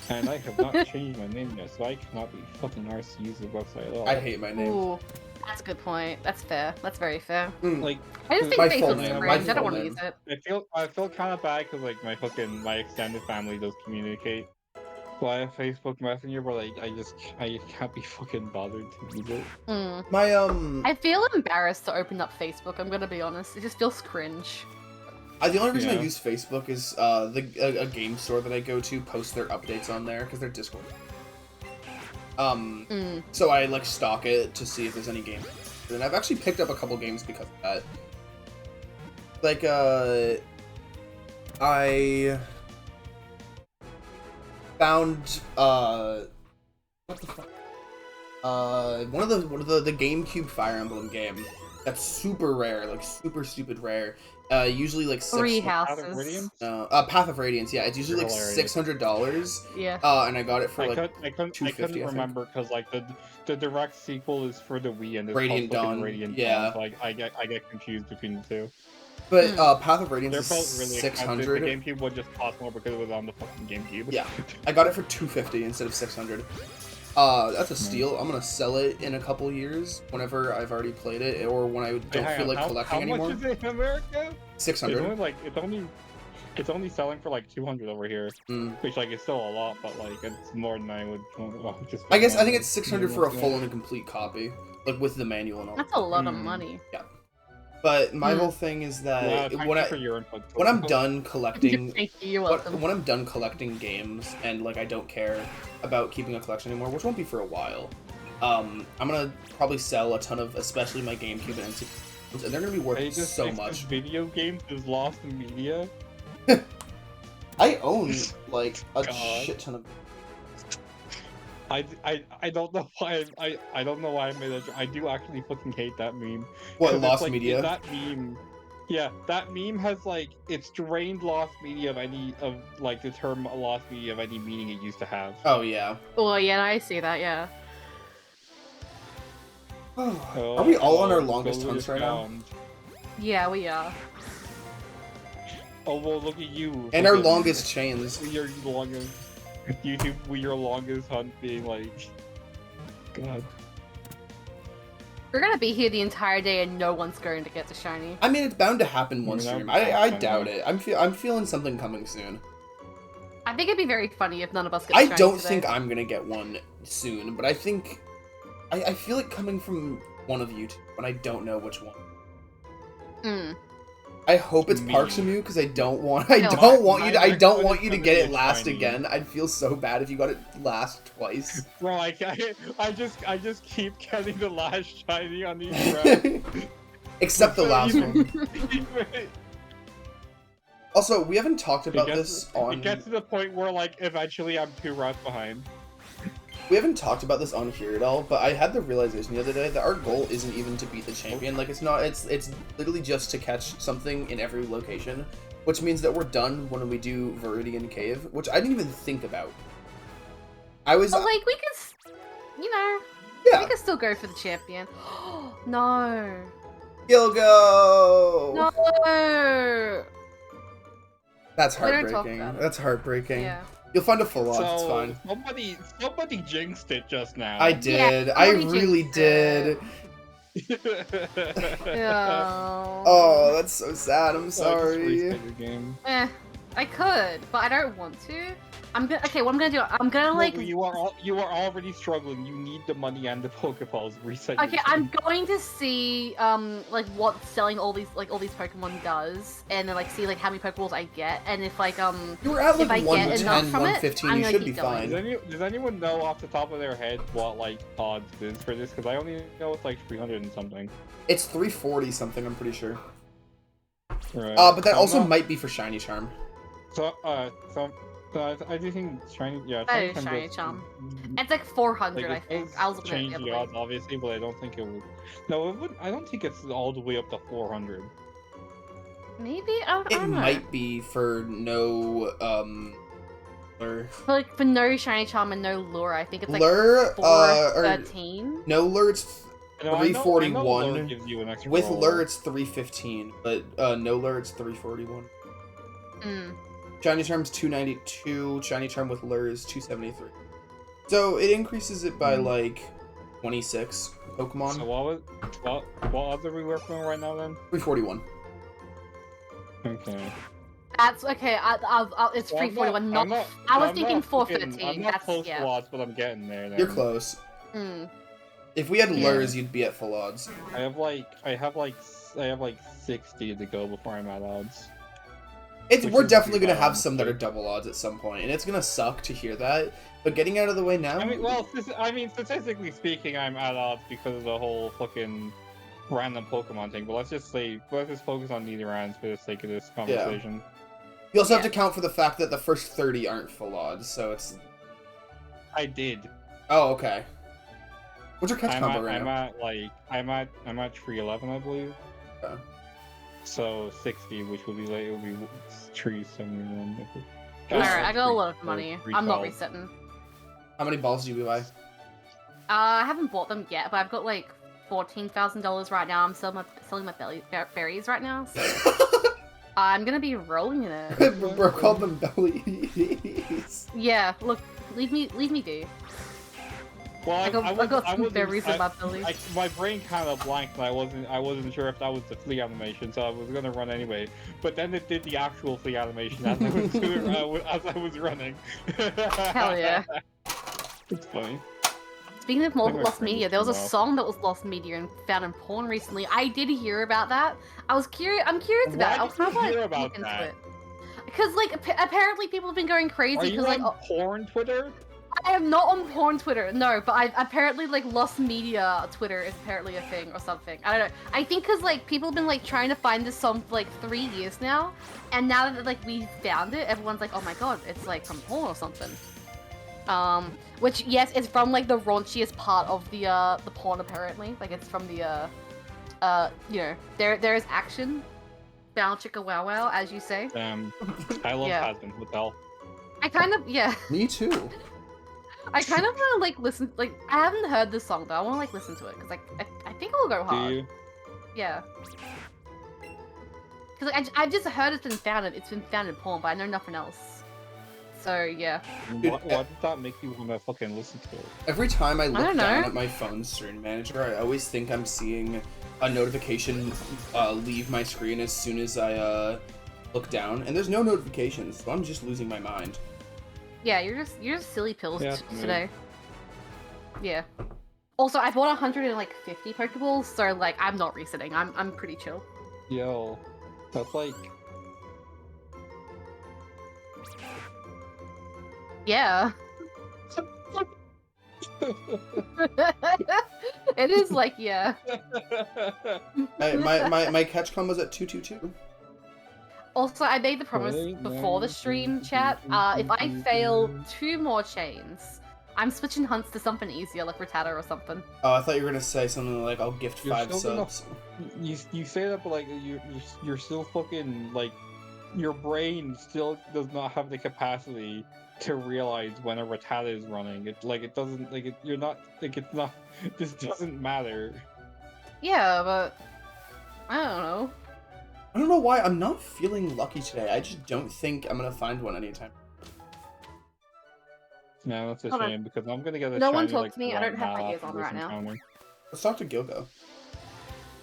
And I have not changed my name yet, so I cannot be fucking arsed to use the website at all. I hate my name. Ooh, that's a good point. That's fair. That's very fair. Like, I just think Facebook's cringe. I don't want to use it. I feel kind of bad because like my extended family does communicate via Facebook Messenger, but like I can't be fucking bothered to use it. I feel embarrassed to open up Facebook. I'm gonna be honest. It just feels cringe. The only reason I use Facebook is a game store that I go to posts their updates on there because they're Discord. So I like stalk it to see if there's any games. And I've actually picked up a couple games because of that. Like I found what the fuck? One of the GameCube Fire Emblem game that's super rare, like super stupid rare. Usually like 3 Path of houses. Radiance? Path of Radiance. Yeah, it's usually You're like hilarious. $600. Yeah. And I got it for I like couldn't $250, I think. remember because like the direct sequel is for the Wii and it's Radiant called fucking Dawn, Radiant yeah. Dawn, so I get confused between the two. But Path of Radiance They're is both really expensive. The 600. GameCube would just cost more because it was on the fucking GameCube. Yeah. I got it for $250 instead of $600. That's a steal. I'm gonna sell it in a couple years whenever I've already played it, or when I don't feel like collecting anymore. How much is it in America? 600. It's only selling for like 200 over here, which like is still a lot, but like it's more than I would just. I think it's 600 for a full and complete copy, like with the manual and all. That's a lot of money. Yeah. But my whole thing is that when I'm done collecting, when I'm done collecting games and like I don't care about keeping a collection anymore, which won't be for a while, I'm gonna probably sell a ton of, especially my GameCube and NC, and they're gonna be worth so much. Video games is lost in media. I own like a shit ton of. I don't know why I don't know why I made that. I do actually fucking hate that meme. What, lost like, media? That meme, yeah, that meme has like it's drained lost media of like the term lost media of any meaning it used to have. Oh yeah. Oh yeah, I see that. Yeah. Are we all on our longest hunts right now? Yeah, we are. Oh well, look at you. And our longest chains. Your longest YouTube. Your longest hunt being like, God. We're gonna be here the entire day and no one's going to get to shiny. I mean, it's bound to happen one stream. I doubt it. I'm feeling something coming soon. I think it'd be very funny if none of us get shiny I don't today. think I'm gonna get one soon, but I think I feel it coming from one of you two, and I don't know which one. I hope it's Parks and Mew because I don't want you to get it last again. I'd feel so bad if you got it last twice. Bro, I just keep getting the last shiny on these rounds. Except the last one. Also, we haven't talked about this on. It gets to the point where like eventually I'm 2 rounds behind. We haven't talked about this on here at all, but I had the realization the other day that our goal isn't even to beat the champion. Like, it's not. It's literally just to catch something in every location, which means that we're done when we do Viridian Cave, which I didn't even think about. I was. But like, we could, you know. Yeah. We could still go for the champion. No. Gilgo. No. That's heartbreaking. That's heartbreaking. Yeah. You'll find a full on, So, it's fine. Somebody jinxed it just now. I did. Yeah, I really did. Yeah. Oh, that's so sad. I'm sorry. I could, but I don't want to. Okay, what I'm gonna do? I'm gonna like. You are already struggling. You need the money and the Pokeballs. Reset. Okay, I'm going to see like what selling all these Pokemon does, and then like see like how many Pokeballs I get, and if like you were at like if I get enough 110, from 115, it, you should be fine. Does anyone know off the top of their head what like odds is for this? Because I only know it's like 300 and something. It's 340 something. I'm pretty sure. Right. But that also might be for Shiny Charm. So I do think shiny. Yeah, shiny charm. It's like 400, I think. I was looking change at the odds, obviously, but I don't think it would. No, it would. I don't think it's all the way up to 400. Maybe I don't know. Might be for no lure. Like for no shiny charm and no lure, I think it's like lure. 413. No lure, it's 341. Gives you an extra With roll. lure, it's 315, but no lure, it's 341. Shiny Charm's 292, Shiny Charm with lure is 273. So it increases it by like 26 Pokemon. So what odds are we working on right now then? 341. Okay. That's okay. It's 341. I was thinking 413. I'm not close to odds, but I'm getting there. Then. You're close. If we had lures, you'd be at full odds. I have like 60 to go before I'm at odds. We're definitely gonna have some that are double odds at some point, and it's gonna suck to hear that. But getting out of the way now. I mean, statistically speaking, I'm at odds because of the whole fucking random Pokemon thing. But let's just focus on Nidorans for the sake of this conversation. Yeah. You also have to count for the fact that the first 30 aren't full odds, so it's. I did. Oh, okay. What's your catch combo right now? I'm at 311, I believe. Okay. So 60, which would be like, it would be trees 71. Alright, I got a lot of money. I'm not resetting. How many balls do you buy? I haven't bought them yet, but I've got like $14,000 right now. I'm selling my berries right now, so I'm gonna be rolling in it. Bro called them bellies. Yeah, look, leave me be. Well, I got some berries in my belly. My brain kind of blanked, and I wasn't sure if that was the flea animation, so I was gonna run anyway. But then it did the actual flea animation as I was running. Hell yeah! It's funny. Speaking of lost media, there was a song that was lost media and found in porn recently. I did hear about that. I'm curious about it. I was kind of like look into it. Because like apparently people have been going crazy. Are you like on porn Twitter? I am not on porn Twitter, no, but I apparently like lost media Twitter is apparently a thing or something. I don't know. I think because like people have been like trying to find this song for like 3 years now, and now that like we found it, everyone's like, oh my god, it's like from porn or something. Which yes, it's from like the raunchiest part of the porn apparently. Like it's from the you know, there is action. Bow chicka wow wow, as you say. I love Hasbin. What the hell? I kind of Me too. I kind of want to like listen. Like I haven't heard this song, but I want to like listen to it because like I think it will go hard. Do you? Yeah. Because like I've just heard it's been found. It's been found in porn, but I know nothing else. So yeah. Why did that make you want to fucking listen to it? Every time I look down at my phone's screen manager, I always think I'm seeing a notification leave my screen as soon as I look down, and there's no notifications, so I'm just losing my mind. Yeah, you're just silly pills today. Yeah. Also, I bought 150 Pokeballs, so like I'm not resetting. I'm pretty chill. Yo, that's like. Yeah. It is like yeah. My catch combo's at 222. Also, I made the promise before the stream chat. If I fail 2 more chains, I'm switching hunts to something easier, like Rattata or something. Oh, I thought you were gonna say something like I'll gift 5 subs. You say that, but like you're still fucking like your brain still does not have the capacity to realize when a Rattata is running. It doesn't like it. You're not like it's not. This doesn't matter. Yeah, but I don't know. I don't know why I'm not feeling lucky today. I just don't think I'm gonna find one anytime. No, that's a shame because I'm gonna get a No shiny, one talk like, to me. I don't have my ears on right now. Encounter. Let's talk to Gilgo.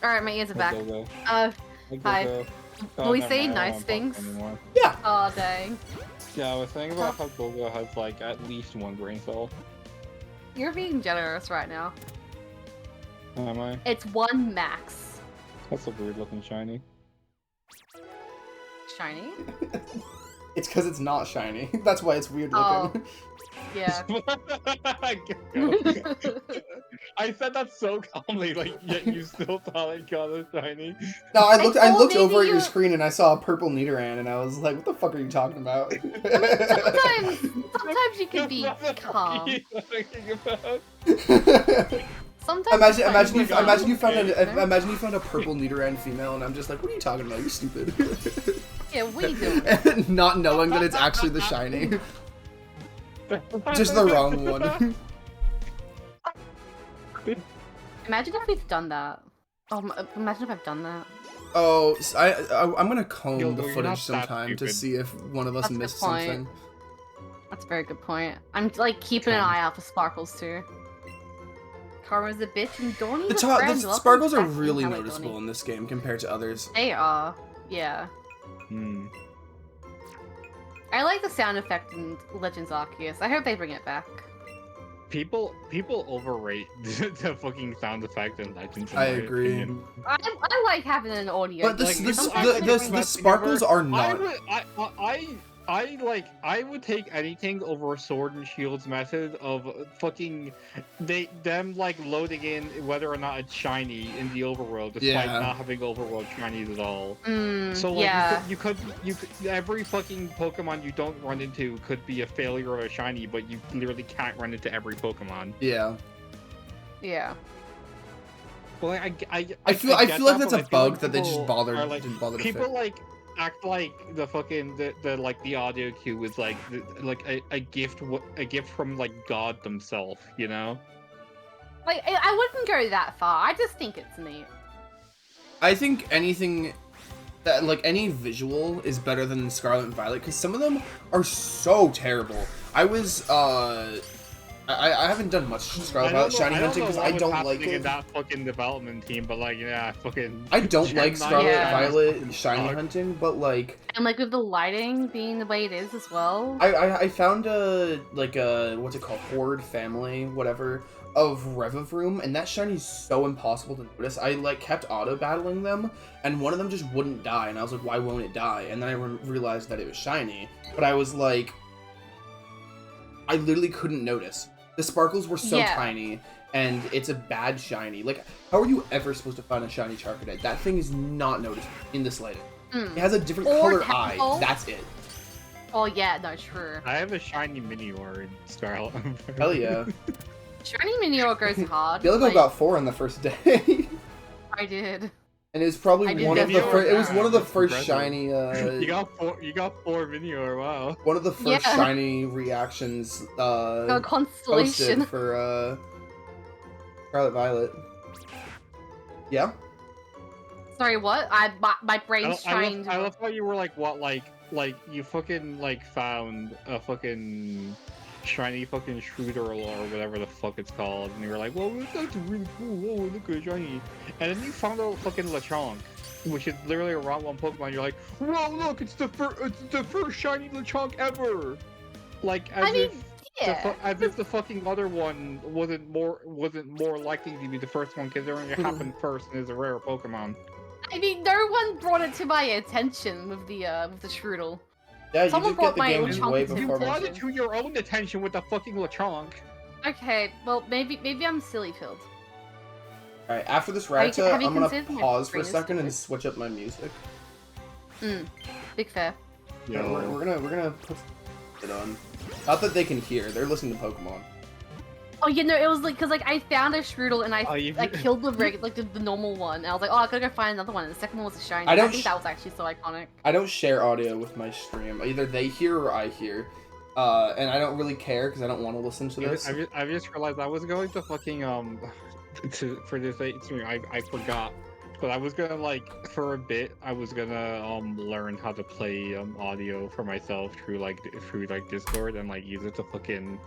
Alright, my ears are back. Hi. Will we say nice things? Yeah. Oh dang. Yeah, I was thinking about how Gilgo has like at least 1 brain cell. You're being generous right now. Am I? It's 1 max. That's a weird looking shiny. Shiny? It's because it's not shiny. That's why it's weird looking. Yeah. I said that so calmly, like yet you still thought I got a shiny. No, I looked over at your screen and I saw a purple Nidoran and I was like, "What the fuck are you talking about?" I mean, sometimes you can be calm. Sometimes imagine you found a purple Nidoran female and I'm just like, "What are you talking about? You stupid." Yeah, what are you doing? And not knowing that it's actually the shiny. Just the wrong one. Imagine if we've done that. Oh, imagine if I've done that. Oh, I'm gonna comb the footage sometime to see if one of us missed something. That's a very good point. I'm like keeping an eye out for Sparkles too. Karma's a bitch and Dorney's a friend. The Sparkles are really noticeable in this game compared to others. They are, yeah. Hmm. I like the sound effect in Legends Arceus. I hope they bring it back. People overrate the fucking sound effect in Legends. I agree. I like having an audio. But the Sparkles are not. I would take anything over Sword and Shield's method of fucking them like loading in whether or not it's shiny in the overworld despite not having overworld shinies at all. So like you could every fucking Pokemon you don't run into could be a failure of a shiny, but you literally can't run into every Pokemon. Yeah. Yeah. Well, I feel like that's a bug that they just didn't bother to people fix. like act like the fucking the audio cue was like a gift from like God themselves, you know? Like, I wouldn't go that far. I just think it's neat. I think anything that, like, any visual is better than Scarlet and Violet, because some of them are so terrible. I was, I haven't done much Scarlet Violet shiny hunting because I don't like it. In that fucking development team, but like, yeah, fucking. I don't like Scarlet Violet shiny suck. hunting, but like. And like with the lighting being the way it is as well. I found a what's it called, Horde family, whatever, of Revavroom, and that shiny is so impossible to notice. I like kept auto battling them, and one of them just wouldn't die, and I was like, why won't it die? And then I realized that it was shiny, but I was like, I literally couldn't notice. The sparkles were so tiny, and it's a bad shiny. Like, how are you ever supposed to find a shiny Charcadet? That thing is not noticeable in the slightest. It has a different color eye. That's it. Oh yeah, no, true. I have a shiny Minior in Scarlet. Hell yeah. Shiny Minior goes hard. Bielko got 4 on the first day. I did. And it was probably one of the first. It was one of the first shiny. You got 4 Minior. Wow. One of the first shiny reactions. Constellation posted for Scarlet Violet. Yeah. Sorry, what? My brain's trying to. I love how you were like, what, like you fucking like found a fucking shiny fucking Shooter or whatever the fuck it's called, and you were like, well, that's really cool. Whoa, look at shiny. And then you found a fucking Lechonk, which is literally a Route 1 Pokemon. You're like, whoa, look, it's the first shiny Lechonk ever. Like, as if the fucking other one wasn't more likely to be the first one, considering it happened first and is a rare Pokemon. I mean, no one brought it to my attention with the Strudel. Yeah, someone brought my way before you brought it to your own attention with the fucking Lechonk. Okay, well maybe I'm silly pilled. All right, after this Rattata, I'm gonna pause for a second and switch up my music. Big fair. Yeah, we're gonna put it on. Not that they can hear; they're listening to Pokemon. Oh, you know, it was like, cause like I found a Strudel and I killed the normal one. And I was like, oh, I gotta go find another one. And the second one was a shiny. I think that was actually so iconic. I don't share audio with my stream. Either they hear or I hear. And I don't really care because I don't want to listen to this. I just realized I was going to fucking for this stream. I forgot. But I was gonna like for a bit. I was gonna learn how to play audio for myself through Discord and like use it to fucking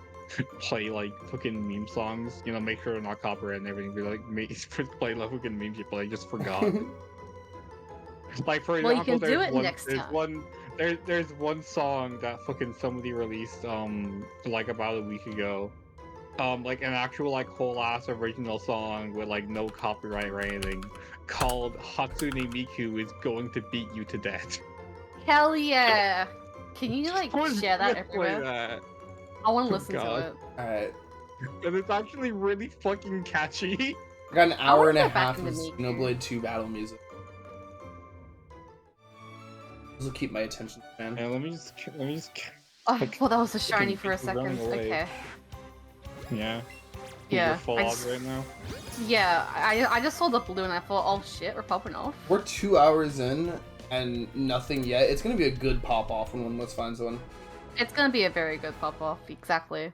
play like fucking meme songs. You know, make sure they're not copyright and everything. But like play like fucking memes, but I just forgot. Like for example, you can do it next time. There's one song that fucking somebody released like about a week ago. Like an actual like whole ass original song with like no copyright or anything, called Hatsune Miku is going to beat you to death. Hell yeah! Can you like share that everywhere? I want to listen to it. Alright. And it's actually really fucking catchy. I got an hour and a half of Xenoblade 2 battle music. This will keep my attention span. Yeah, let me just. Oh, I thought that was a shiny for a second. Okay. Yeah. Yeah. You're full out right now. Yeah, I just saw the blue and I thought, oh shit, we're popping off. We're 2 hours in and nothing yet. It's gonna be a good pop off when one of us finds one. It's gonna be a very good pop off, exactly.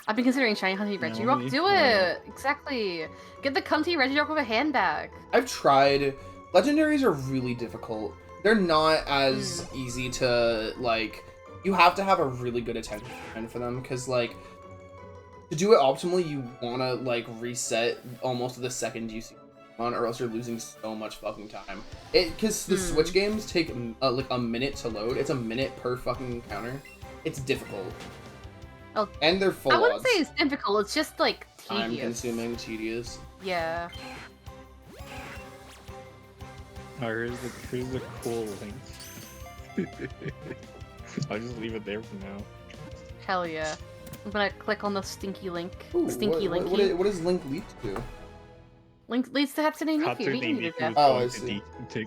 I've been considering shiny hunting Regirock. Do it! Exactly. Get the cunty Regirock with a handbag. I've tried. Legendaries are really difficult. They're not as easy to, like, you have to have a really good attention span for them, because, like, to do it optimally, you want to, like, reset almost the second you see on, or else you're losing so much fucking time. Because the Switch games take, like, a minute to load. It's a minute per fucking encounter. It's difficult. Oh, and they're full I wouldn't say it's difficult, it's just, like, tedious. Time-consuming, tedious. Yeah. Oh, here's the cool link. I'll just leave it there for now. Hell yeah. I'm gonna click on the stinky link. Ooh, stinky link. What does link lead to? Link leads to Hatsune Miku. Hatsune Miku is I see.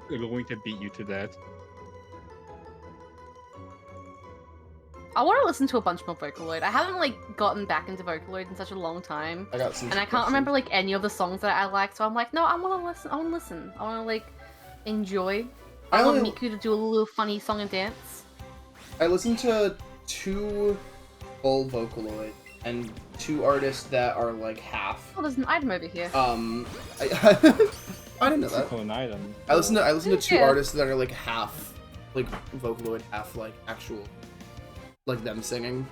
Going to beat you to death. I want to listen to a bunch more Vocaloid. I haven't like gotten back into Vocaloid in such a long time, I got some. and I can't remember like any of the songs that I like. So I'm like, no, I want to listen. I want to listen. I want to like enjoy. I want Miku to do a little funny song and dance. I listened to 2 full Vocaloid and 2 artists that are like half. Oh, there's an item over here. I didn't know that. Oh, an item. I listened to 2 artists that are like half like Vocaloid, half like actual like them singing.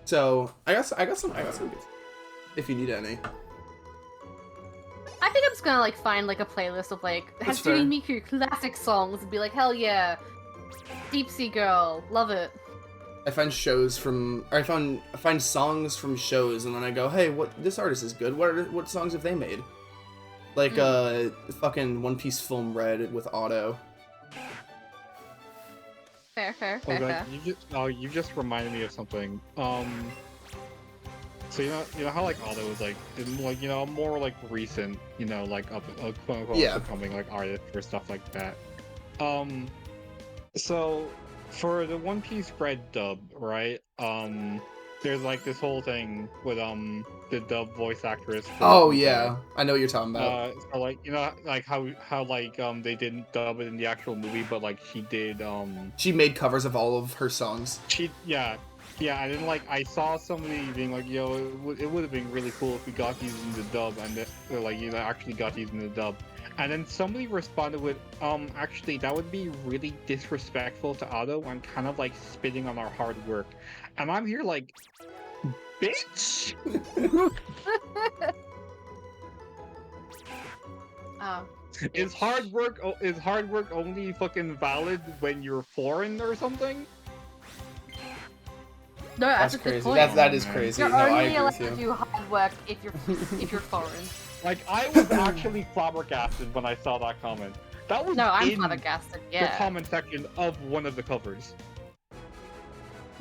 So I got some good. If you need any. I think I'm just gonna like find like a playlist of like Hatsune Miku classic songs and be like, hell yeah, Deep Sea Girl, love it. I find songs from shows, and then I go, hey, this artist is good. What songs have they made? Like fucking One Piece Film Red with Auto. Fair. You just reminded me of something. So you know how like Auto is like more like recent, like quote unquote upcoming like artist or stuff like that. So for the One Piece Red dub, right? There's like this whole thing with the dub voice actress. Oh yeah, I know what you're talking about. So like like how like they didn't dub it in the actual movie, but like she did. She made covers of all of her songs. Yeah, and then like I saw somebody being like, "Yo, it would have been really cool if we got these in the dub," and actually got these in the dub. And then somebody responded with, actually that would be really disrespectful to Auto and kind of like spitting on our hard work. And I'm here like, bitch. Is hard work only fucking valid when you're foreign or something? No, that's a crazy. Good point. That is crazy. You're only allowed to you. do hard work if you're foreign. Like I was actually flabbergasted when I saw that comment. That was I'm flabbergasted. Yeah. The comment section of one of the covers.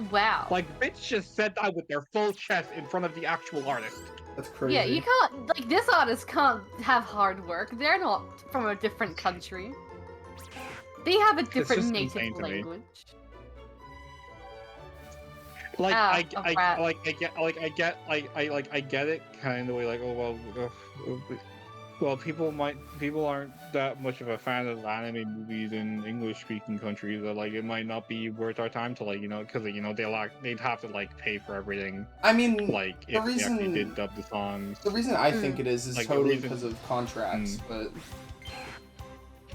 Wow. Like bitch just said that with their full chest in front of the actual artist. That's crazy. Yeah, you can't like this artist can't have hard work. They're not from a different country. They have a different native language. Like I get it kind of the way like well people aren't that much of a fan of anime movies in English speaking countries that like it might not be worth our time to like because they'd have to like pay for everything. I mean like if they actually did dub the songs. The reason I think it is like, totally because of contracts, but.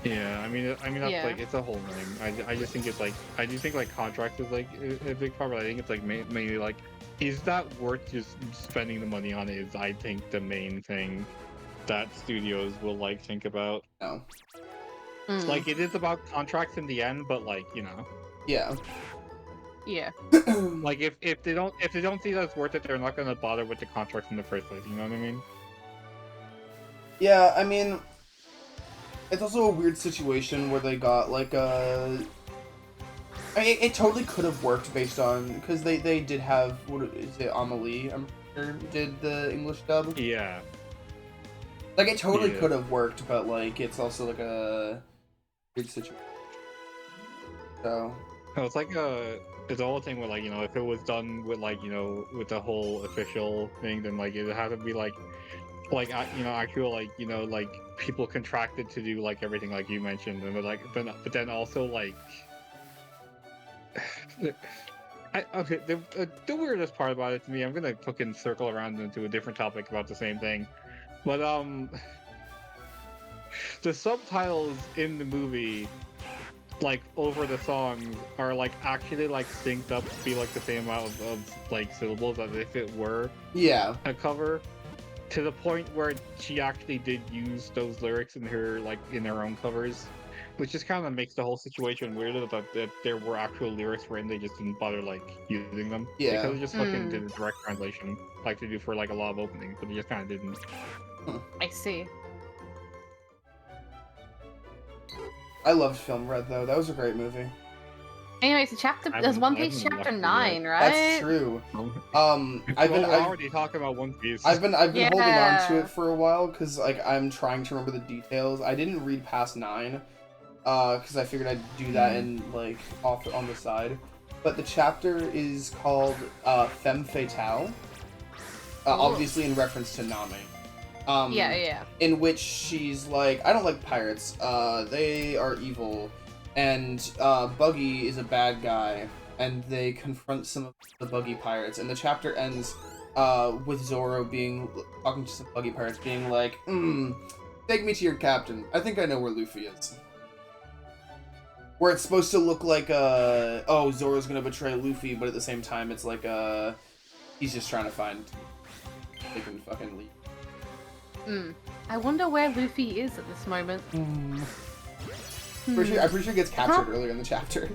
Yeah, I mean that's like it's a whole thing. I just think it's like I do think like contracts is like a big part, but I think it's like mainly like is that worth just spending the money on? Is I think the main thing that studios will like think about. No. Like it is about contracts in the end, but like Yeah. Yeah. Like if they don't see that it's worth it, they're not gonna bother with the contracts in the first place. You know what I mean? Yeah, I mean. It's also a weird situation where they got like I mean, it totally could have worked based on because they did have what is it Amelie I'm sure did the English dub. Yeah. Like it totally could have worked, but like it's also like a weird situation. So. No, it's like it's the whole thing with like if it was done with like with the whole official thing, then like it had to be like actual like people contracted to do like everything like you mentioned, and but then also like the weirdest part about it to me, I'm gonna fucking circle around into a different topic about the same thing, but the subtitles in the movie like over the songs are like actually like synced up to be like the same amount of like syllables as if it were a cover. To the point where she actually did use those lyrics in her own covers, which just kind of makes the whole situation weirder that there were actual lyrics written, they just didn't bother like using them. Yeah. Because they just fucking did a direct translation like they do for like a lot of openings, but they just kind of didn't. I see. I loved Film Red though. That was a great movie. Anyways, there's One Piece chapter 9, right? That's true. I've already talking about One Piece. I've been holding on to it for a while because like I'm trying to remember the details. I didn't read past 9, because I figured I'd do that in like off on the side. but the chapter is called Femme Fatale, obviously in reference to Nami. Yeah. In which she's like, I don't like pirates. They are evil, and Buggy is a bad guy, and they confront some of the Buggy pirates, and the chapter ends with Zoro talking to some Buggy pirates, being like, take me to your captain. I think I know where Luffy is. Where it's supposed to look like, oh, Zoro's gonna betray Luffy, but at the same time, it's like, he's just trying to find... They can fucking leave. I wonder where Luffy is at this moment. I'm pretty sure he gets captured earlier in the chapter.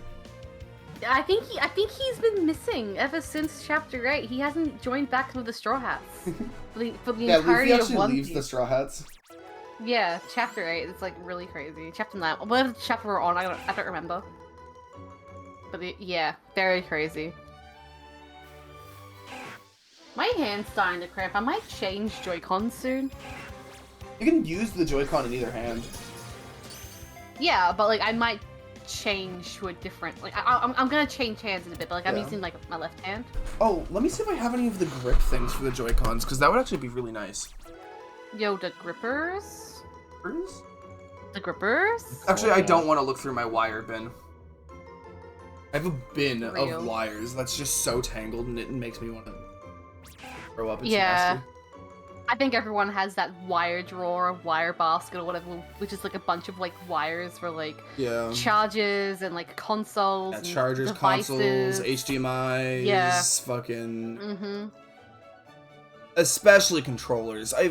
I think he's been missing ever since chapter 8. He hasn't joined back with the Straw Hats for the entirety Luffy of One actually leaves Piece. the Straw Hats. Yeah, chapter 8. It's like really crazy. Chapter 9. Whatever chapter we're on, I don't remember. But yeah, very crazy. My hand's starting to cramp. I might change Joy-Con soon. You can use the Joy-Con in either hand. Yeah, but like I might change to a different. Like I'm gonna change hands in a bit. But like I'm using like my left hand. Oh, let me see if I have any of the grip things for the Joy-Cons, because that would actually be really nice. Yo, the grippers. Grippers? The grippers. Actually, I don't want to look through my wire bin. I have a bin Real. of wires that's just so tangled, and it makes me want to throw up. It's Yeah. nasty. I think everyone has that wire drawer, wire basket, or whatever, which is like a bunch of like wires for like chargers and like consoles. And chargers, devices. consoles, HDMI's, Yeah. fucking. Especially controllers. I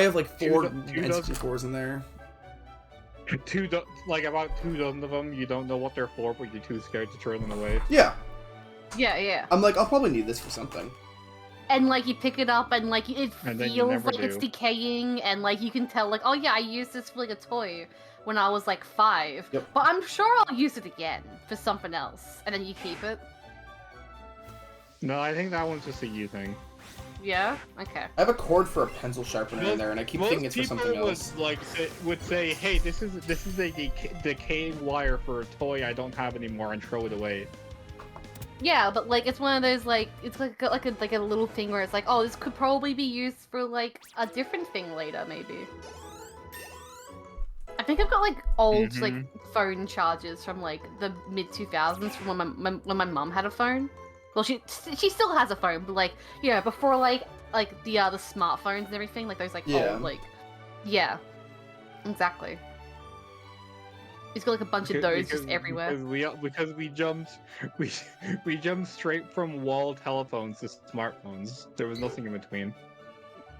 have like four N64s in there. About 2 dozen of them. You don't know what they're for, but you're too scared to turn them away. Yeah. Yeah. I'm like, I'll probably need this for something. And like you pick it up and like it And then you feels never like it's do. decaying, and like you can tell like, oh yeah, I used this for like a toy when I was like 5. Yep. But I'm sure I'll use it again for something else, and then you keep it. No, I think that one's just a you thing. Yeah. Okay. I have a cord for a pencil sharpener in there, and I keep thinking it's for something else. Would say, hey, this is a decaying wire for a toy I don't have anymore, and throw it away. Yeah, but like it's one of those like it's like a little thing where it's like, oh, this could probably be used for like a different thing later, maybe. I think I've got like old like phone chargers from like the mid 2000s from when my mum had a phone. Well, she still has a phone, but like before like the smartphones and everything, like those like old like exactly. He's got like a bunch of those just everywhere. Because we jumped straight from wall telephones to smartphones. There was nothing in between.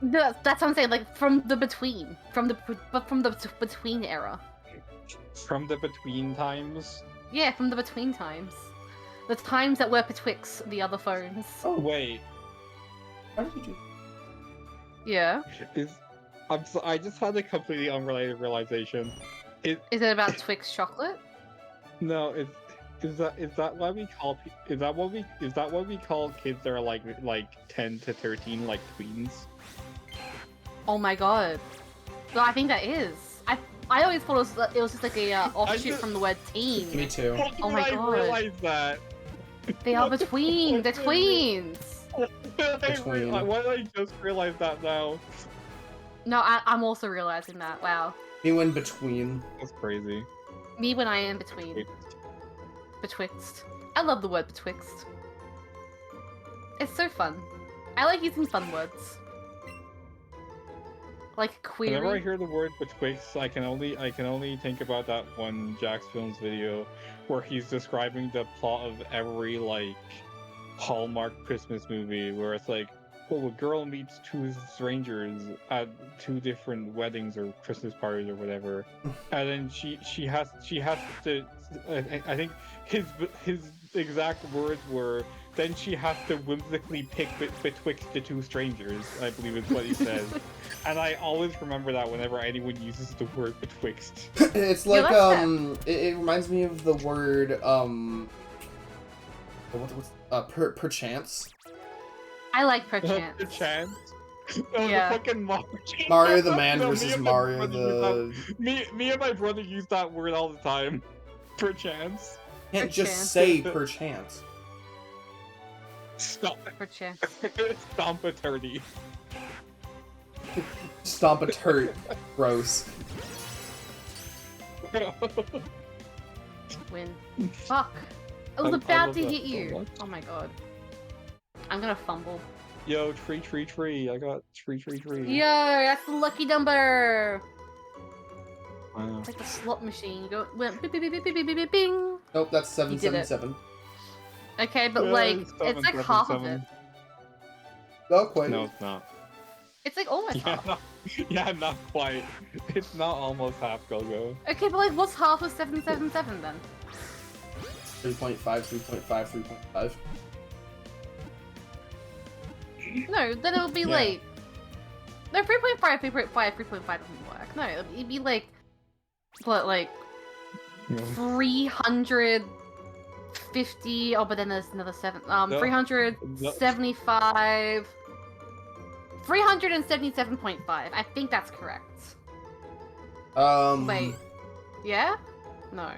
No, that's what I'm saying. Like from the between era. From the between times. Yeah, from the between times. The times that were betwixt the other phones. Oh wait. How did you do? Yeah. I just had a completely unrelated realization. Is it about Twix chocolate? No, is that what we call kids that are like 10 to 13 like tweens? Oh my god. No, I think that is. I always thought it was just like a offshoot from the word teen. Me too. Oh my god. I realized that. They are between. They're tweens. Why did I just realize that now? No, I'm also realizing that. Wow. Me when between. That's crazy. Me when I am between. Betwixt. I love the word betwixt. It's so fun. I like using fun words. Like query. Whenever I hear the word betwixt, I can only think about that one Jax Films video where he's describing the plot of every like Hallmark Christmas movie, where it's like, well, a girl meets 2 strangers at 2 different weddings or Christmas parties or whatever, and then she has to. I think his exact words were, then she has to whimsically pick betwixt the 2 strangers, I believe is what he says. And I always remember that whenever anyone uses the word betwixt. It's like it reminds me of the word perchance. I like perchance. Perchance. Yeah. The fucking Mario the man No, versus Mario the. Me and my brother use that word all the time. Perchance. Can't just Perchance. say perchance. Stop. For chess. Stomp attorney. Stomp a turret. Gross. Win. Fuck. I was I about love to that hit so you. much. Oh my god. I'm gonna fumble. Yo, tree. I got tree. Yo, that's the lucky number. Wow. It's like the slot machine. You go went bing, bing, bing, bing, bing, bing, bing, bing. Nope, that's You did it. 777. Okay, but Yeah, like it's it's like half of it. 777. Oh, quite. No, it's not. It's like almost Yeah, half. not quite. It's not almost half Go-Go. Okay, but like what's half of 777 then? 3.5, 3.5, 3.5. No, then it'll be Yeah. like no 3.5, 3.5, 3.5 doesn't work. No, it'd be like what like Yeah. 350. Oh, but then there's another 375. 377.5. I think that's correct. Wait. Yeah? No.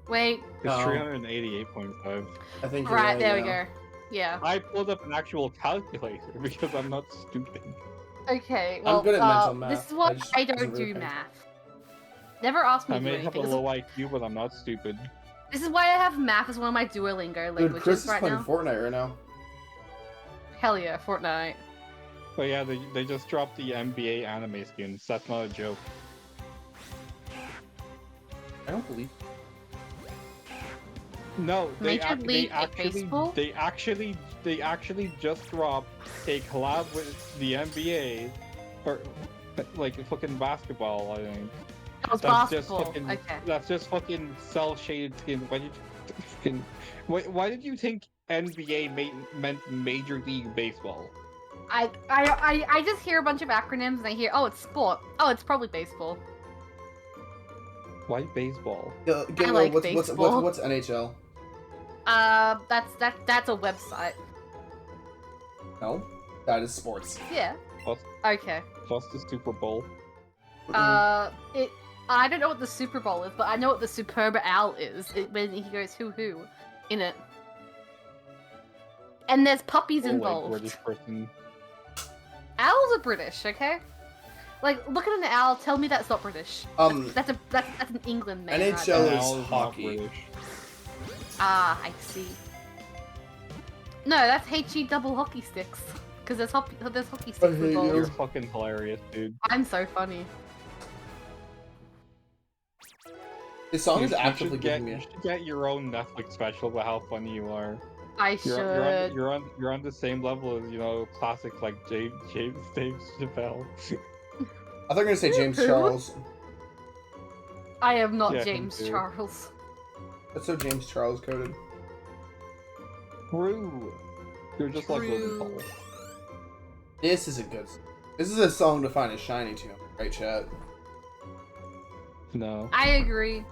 Wait. It's No. 388.5. I think you're Right, there we yeah. go. Yeah. I pulled up an actual calculator because I'm not stupid. Okay, well, good at mental math. this is why I just I wasn't don't really do paying math. Never ask me I to do may have a anything. low IQ, but I'm not stupid. This is why I have math as one of my Duolingo languages Dude, Chris is right playing now. Fortnite right now. Hell yeah, Fortnite. But yeah, they just dropped the NBA anime skins. That's not a joke. I don't believe. No, Major League Baseball? they actually just dropped a collab with the NBA, or like fucking basketball. I think. That was That's just basketball. fucking. Okay. That's just fucking cell shaded skin. Why did you fucking? Why did you think NBA meant Major League Baseball? I just hear a bunch of acronyms and I hear, oh, it's sport. Oh, it's probably baseball. Why baseball? Gilmo, like what's baseball. what's NHL? That's a website. No, that is sports. Yeah. What's Okay. the Super Bowl? I don't know what the Super Bowl is, but I know what the Superb Owl is. When he goes hoo in it. And there's puppies Oh, like involved. British person. Owls are British, okay? Like, look at an owl. Tell me that's not British. That's an England name. NHL Right is Owl not hockey. British. Ah, I see. No, that's HE double hockey sticks. Because there's hockey sticks I hate involved. You're fucking hilarious, dude. I'm so funny. This song is You actively should giving you me. should get your own Netflix special about how funny you are. I should. You're on the same level as classics like Dave Chappelle. I thought you were gonna say James Who? Charles. I am not Yeah, him James too. Charles. That's so James Charles coded. True. You're just like Logan True. Paul. This is a good. This is a song to find a shiny to. Right, chat. No. I agree.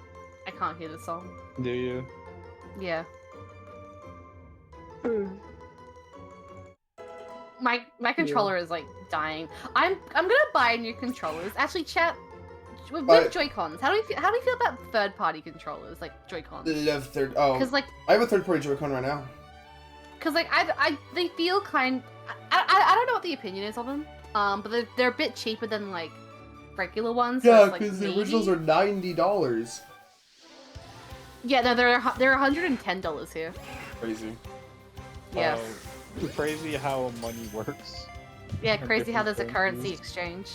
I can't hear the song. Do you? Yeah. My controller is like dying. I'm gonna buy new controllers. Actually, chat with But- Joy-Cons. How do you feel about third-party controllers like Joy-Cons? Love third. Oh, Because like I have a third-party Joy-Con right now. they feel kind. I don't know what the opinion is of them. But they're a bit cheaper than like regular ones. so Yeah, it's, like, because the maybe- originals are $90. Yeah, no, they're $110 here. Crazy. Yeah, Crazy how money works. yeah, and crazy how there's a different currency currencies. exchange.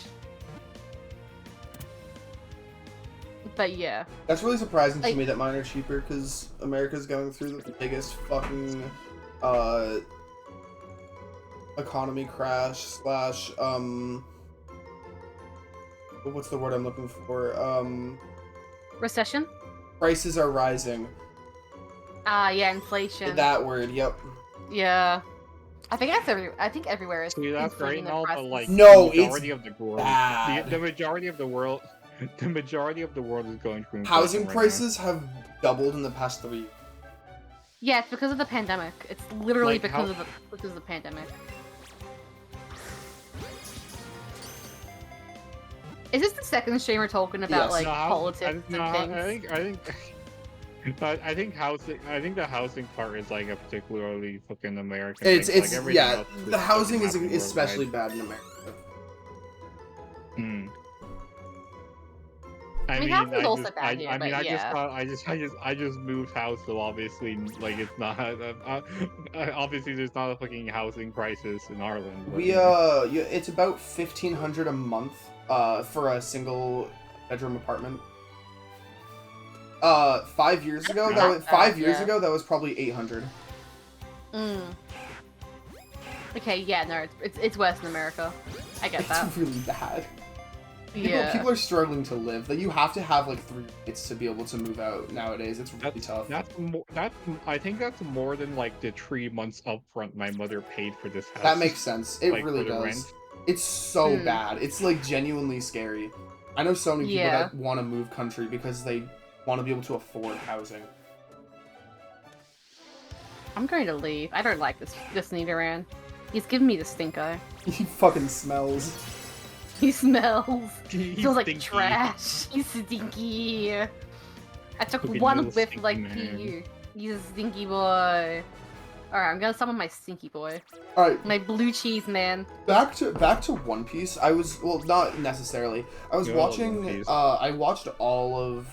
But yeah, That's really surprising to Like- me that mine are cheaper because America's going through the biggest fucking economy crash slash what's the word I'm looking for? recession. Prices are rising. Yeah, inflation. That word, yep. Yeah, I think everywhere is. See, that's great inflating and their all, but prices. like No, the majority of the world, bad. the majority of the world, the majority of the world is going through inflation Housing right prices have doubled in the past 3 years. Yeah, it's because of the pandemic. It's literally Like, because how- of the pandemic. Is this the second stream we're talking about Yes. like No, politics and things? I think I think the housing part is like a particularly fucking American It's thing. Like, everything yeah. else The just housing is doesn't happen especially worldwide. bad in America. Hmm. I mean, housing's also bad here, I mean, but yeah. I just moved house, so obviously, like, it's not. Obviously, there's not a fucking housing crisis in Ireland. But, We you know. yeah, it's about 1,500 a month for a single bedroom apartment. 5 years ago, Not that was 5 years yeah. ago, that was probably 800. Okay, yeah, no, it's worse in America. I get that. It's really bad. Yeah. People are struggling to live. Like, you have to have like 3 kids to be able to move out nowadays. It's really tough. I think that's more than like the 3 months upfront my mother paid for this house. That makes sense. It like, really for the does. rent. It's so bad. It's like genuinely scary. I know so many people that want to move country because they want to be able to afford housing. I'm going to leave. I don't like this Nidoran. He's giving me the stink eye. He fucking smells. He smells. He smells like stinky. trash. He's stinky. I took Fucking one little whiff stinky like man. you. He's a stinky boy. Alright, I'm gonna summon my stinky boy. All right, My blue cheese man. back to One Piece. I was, well, not necessarily. I was Good old watching. One Piece. I watched all of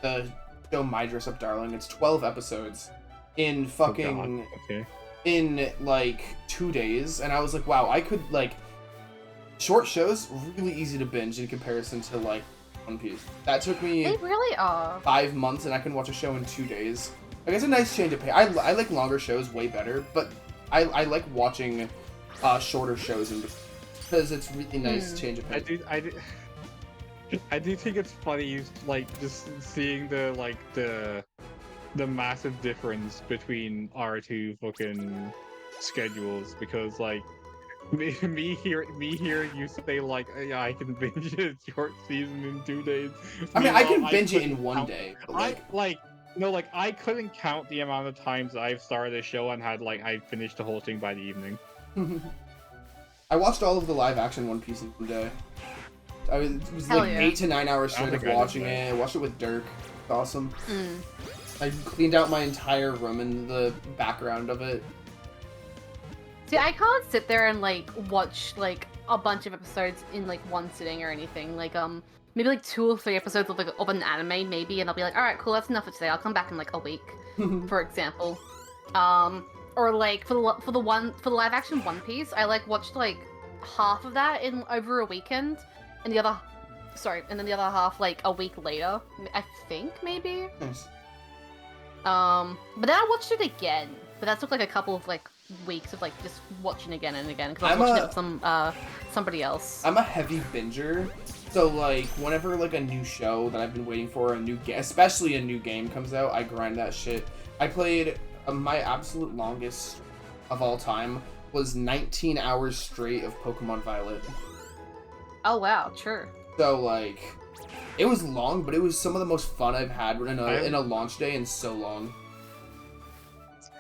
the show My Dress Up Darling. It's 12 episodes in fucking Oh, okay. in like 2 days, and I was like, wow, I could like. Short shows really easy to binge in comparison to like One Piece. That took me They really are. 5 months, and I can watch a show in 2 days. Like, it's a nice change of pace. I like longer shows way better, but I like watching shorter shows because it's really nice change of pace. I do think it's funny, like, just seeing the massive difference between our two fucking schedules, because like me here you say like, yeah, I can binge a short season in 2 days. I mean, I can Meanwhile, binge it in couldn't 1 count- day. But I couldn't count the amount of times I've started a show and had like I finished the whole thing by the evening. I watched all of the live action One Piece in 1 day. It was Hell like yeah. 8 to 9 hours I don't straight of think I did watching that. it. I watched it with Dirk. It's awesome. Mm. I cleaned out my entire room and the background of it. See, I can't sit there and like watch like a bunch of episodes in like one sitting or anything. Like maybe like 2 or 3 episodes of like of an anime maybe, and I'll be like, all right, cool, that's enough for today. I'll come back in like a week, for example. Or like for the live action One Piece, I like watched like half of that in over a weekend, and the other half like a week later, I think maybe. Nice. But then I watched it again. But that took like a couple of like weeks of like just watching again and again because I was watching it with somebody else. I'm a heavy binger, so like whenever like a new show that I've been waiting for, a new game, especially a new game comes out, I grind that shit. I played my absolute longest of all time was 19 hours straight of Pokemon Violet. Oh wow, sure. So like, it was long, but it was some of the most fun I've had in a launch day in so long.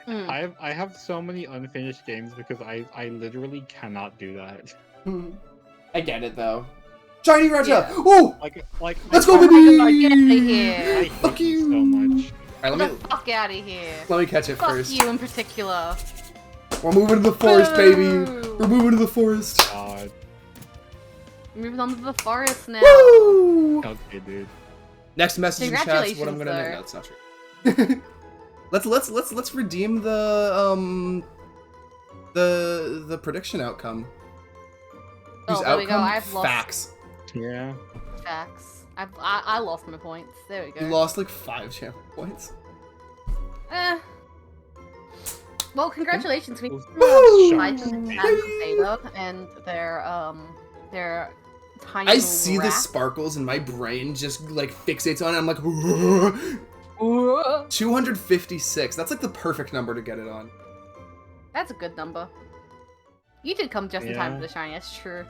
Mm. I have so many unfinished games because I literally cannot do that. I get it though. Shiny Raja! Yeah. Ooh! Like Let's go, Oh baby! my God, get outta I here! hate Fuck you you! so much. Alright, Get the fuck out of here! let me catch it Fuck first. you in particular. We're moving to the forest, baby! Boo! We're moving to the forest! God. Moving on to the forest now. Woo! Okay, dude. Next message in chat's what I'm gonna Congratulations, name. No, it's not true. let's redeem the prediction outcome. Whose Oh, there we go. outcome? I've lost Facts. Yeah. facts. I lost my points. There we go. You lost like 5 champ points. Well, congratulations. We Woo! tried to have beta and their tiny I little see the rat. sparkles and my brain just like fixates on it. I'm like, Ooh. 256. That's like the perfect number to get it on. That's a good number. You did come just in time Yeah. for the shiny, that's true.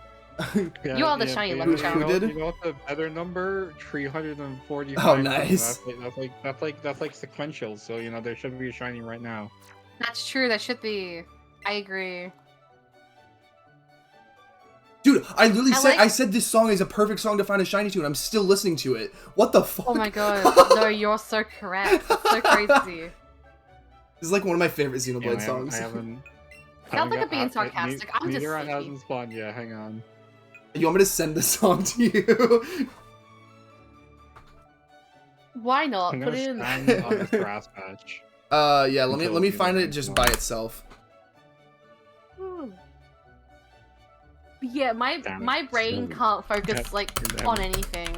Yeah, You are the shiny but lucky Who charm. did? You know what's a better number? 345. Oh, nice. That's like sequential. So you know there should be a shiny right now. That's true, that should be. I agree. Dude, I literally said like... I said this song is a perfect song to find a shiny to, and I'm still listening to it. What the fuck? Oh my god. No, you're so correct. That's so crazy. This is like one of my favorite Xenoblade songs. I haven't. Sounds like I'm being sarcastic. I'm just Meteorite sleepy. hasn't spawned yet. Hang on. You want me to send the song to you? Why not? I'm Put gonna it in. stand on this grass patch. Yeah. Let me find it just by itself. Yeah, my brain can't focus like on anything.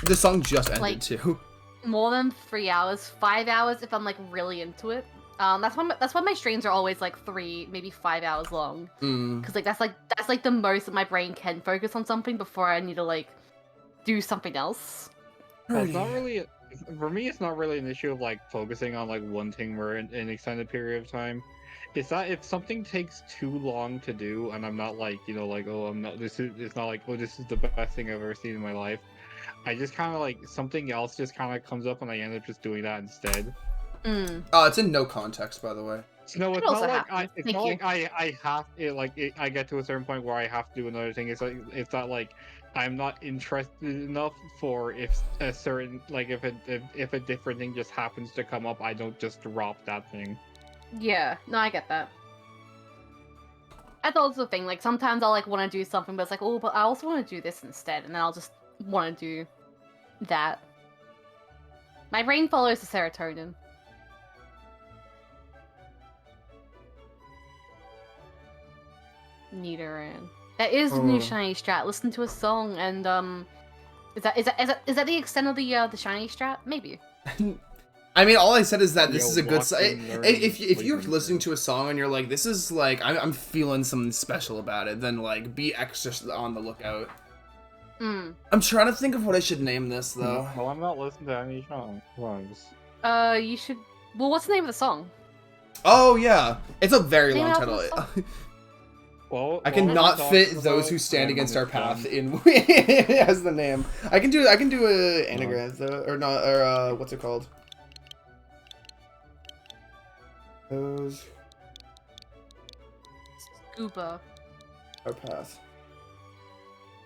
The song just ended like, too. More than 3 hours, 5 hours if I'm like really into it. That's why my streams are always like 3, maybe 5 hours long. Because like that's like the most that my brain can focus on something before I need to like do something else. Well, it's not really for me. It's not really an issue of like focusing on like one thing for an extended period of time. It's that if something takes too long to do, and I'm not like like oh I'm not it's not like oh this is the best thing I've ever seen in my life. I just kind of like something else just kind of comes up and I end up just doing that instead. Oh, it's in no context, by the way. No, it's not like I have it. Like I get to a certain point where I have to do another thing. It's that like I'm not interested enough for if a certain like if a different thing just happens to come up, I don't just drop that thing. Yeah, no, I get that. That's also the thing. Like sometimes I'll like want to do something, but it's like oh, but I also want to do this instead, and then I'll just want to do that. My brain follows the serotonin. Nidoran. That is the new shiny strat. Listen to a song and is that the extent of the shiny strat? Maybe. I mean, all I said is that this is a good song. If you're listening to a song and you're like, this is like, I'm feeling something special about it, then like, be extra on the lookout. I'm trying to think of what I should name this though. Well, I'm not listening to any songs. You should. Well, what's the name of the song? Oh yeah, it's a very long title. Well, I cannot fit those who stand against our path in as the name. I can do a anagram though, or not, or what's it called? Those. Scuba. Our path.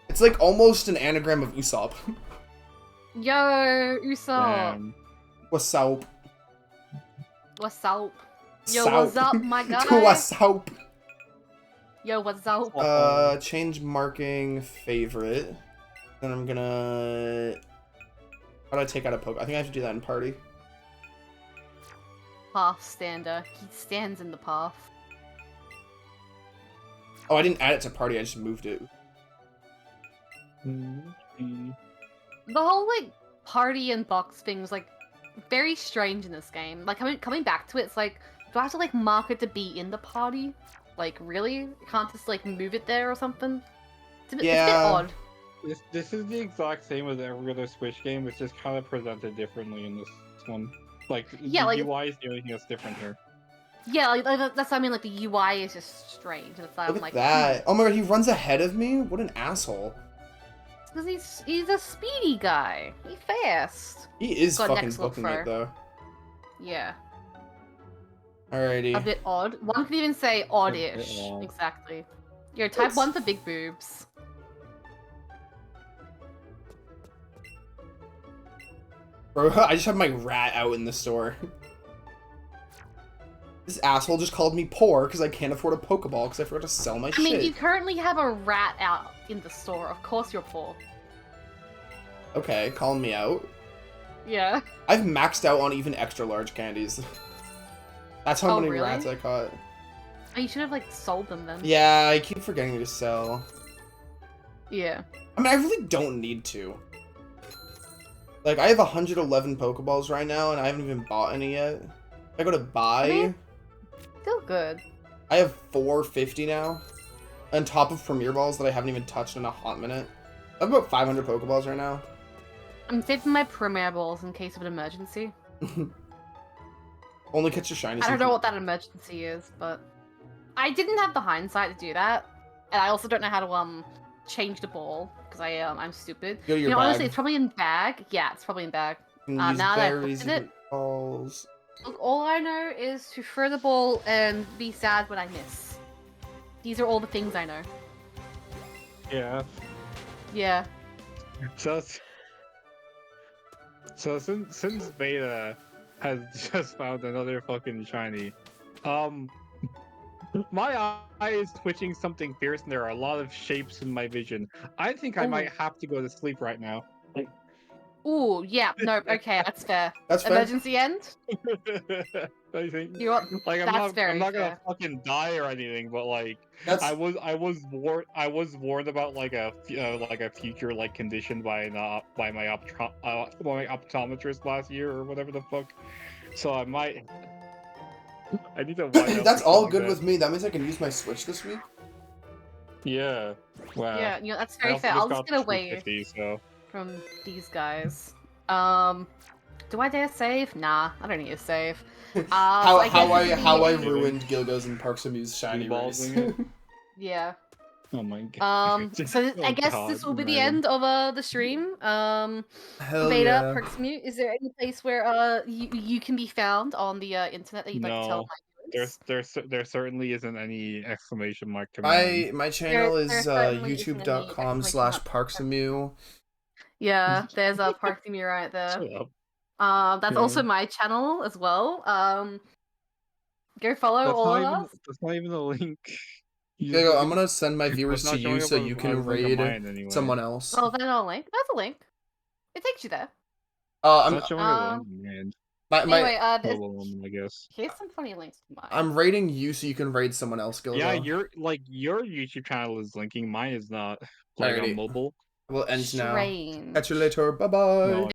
It's like almost an anagram of Usopp. Yo, Usopp. What's up? What's up? Yo, what's up, my guy? What's up? Yo, what's up? Change marking favorite. Then I'm gonna. How do I take out a poke? I think I have to do that in party. Path stander. He stands in the path. Oh, I didn't add it to party. I just moved it. The whole like party and box thing was like very strange in this game. Like coming back to it, it's like do I have to like mark it to be in the party? Like really? You can't just like move it there or something? It's a bit odd. This is the exact same as every other Switch game. It's just kind of presented differently in this one. Like yeah, the UI is the only thing that's different here. Yeah, like that's what I mean. Like the UI is just strange. And it's like, Look I'm at like, that! Oh my god, he runs ahead of me. What an asshole! Because he's a speedy guy. He's fast. He is got fucking booking it though. Yeah. Alrighty. A bit odd. One could even say oddish. Exactly. You're type 1 for big boobs. Bro, I just have my rat out in the store. This asshole just called me poor because I can't afford a Pokeball because I forgot to sell my shit. I mean, you currently have a rat out in the store. Of course you're poor. Okay, calling me out. Yeah. I've maxed out on even extra large candies. That's how many really? rats I caught. Oh, you should have, like, sold them then. Yeah, I keep forgetting to sell. Yeah. I mean, I really don't need to. Like, I have 111 Pokeballs right now, and I haven't even bought any yet. If I go to buy... Still good. I have 450 now. On top of Premier Balls that I haven't even touched in a hot minute. I have about 500 Pokeballs right now. I'm saving my Premier Balls in case of an emergency. Only catch your shinies. I don't know what that emergency is, but... I didn't have the hindsight to do that. And I also don't know how to, change the ball. Because I'm stupid. Go to your bag. Honestly, it's probably in bag. Yeah, it's probably in bag. Now that I've looked at it... Balls. Look, all I know is to throw the ball and be sad when I miss. These are all the things I know. Yeah. Yeah. So since Beta has just found another fucking shiny, my eye is twitching something fierce, and there are a lot of shapes in my vision. I think I might have to go to sleep right now. Ooh, yeah, no, okay, that's fair. That's fair. Emergency end? I think. You want, Like that's very I'm not fair. gonna fucking die or anything, but like That's I was warned about like a future like condition by my optometrist last year or whatever the fuck. So I need to wind up. that's or all something good like with me. That means I can use my Switch this week. that. Yeah. Wow. Yeah, you know, that's I very also fair. just I'll just got get away 350, so. from these guys. Do I dare save? Nah, I don't need to save. how I guess I it'd how I be- ruined Gilgo's and Parks Amused shiny race. Ballsing it. Yeah. Oh my god. So Oh I guess god, this will be the man. end of the stream. Hell Beta, yeah. Perksmute, is there any place where you can be found on the internet that you'd like to tell No. my viewers? There certainly isn't any exclamation mark command. My channel There is certainly isn't any youtube.com/parksamu. Yeah, there's a Parksmute right there. Shut up. That's Yeah. also my channel as well. Go follow all of us. That's not even a link. Gilgo, I'm gonna send my viewers It's to not you showing so up you as can a link on raid mine anyway. someone else. Oh, that's not a link. That's a link. It takes you there. It's I'm not showing as a link on mine. Anyway, I guess. here's some funny links to mine. I'm raiding you so you can raid someone else, Gilgo. Yeah, your YouTube channel is linking. Mine is not. Like Alrighty. on mobile. Well, ends now. Strange. Catch you later. Bye bye. No,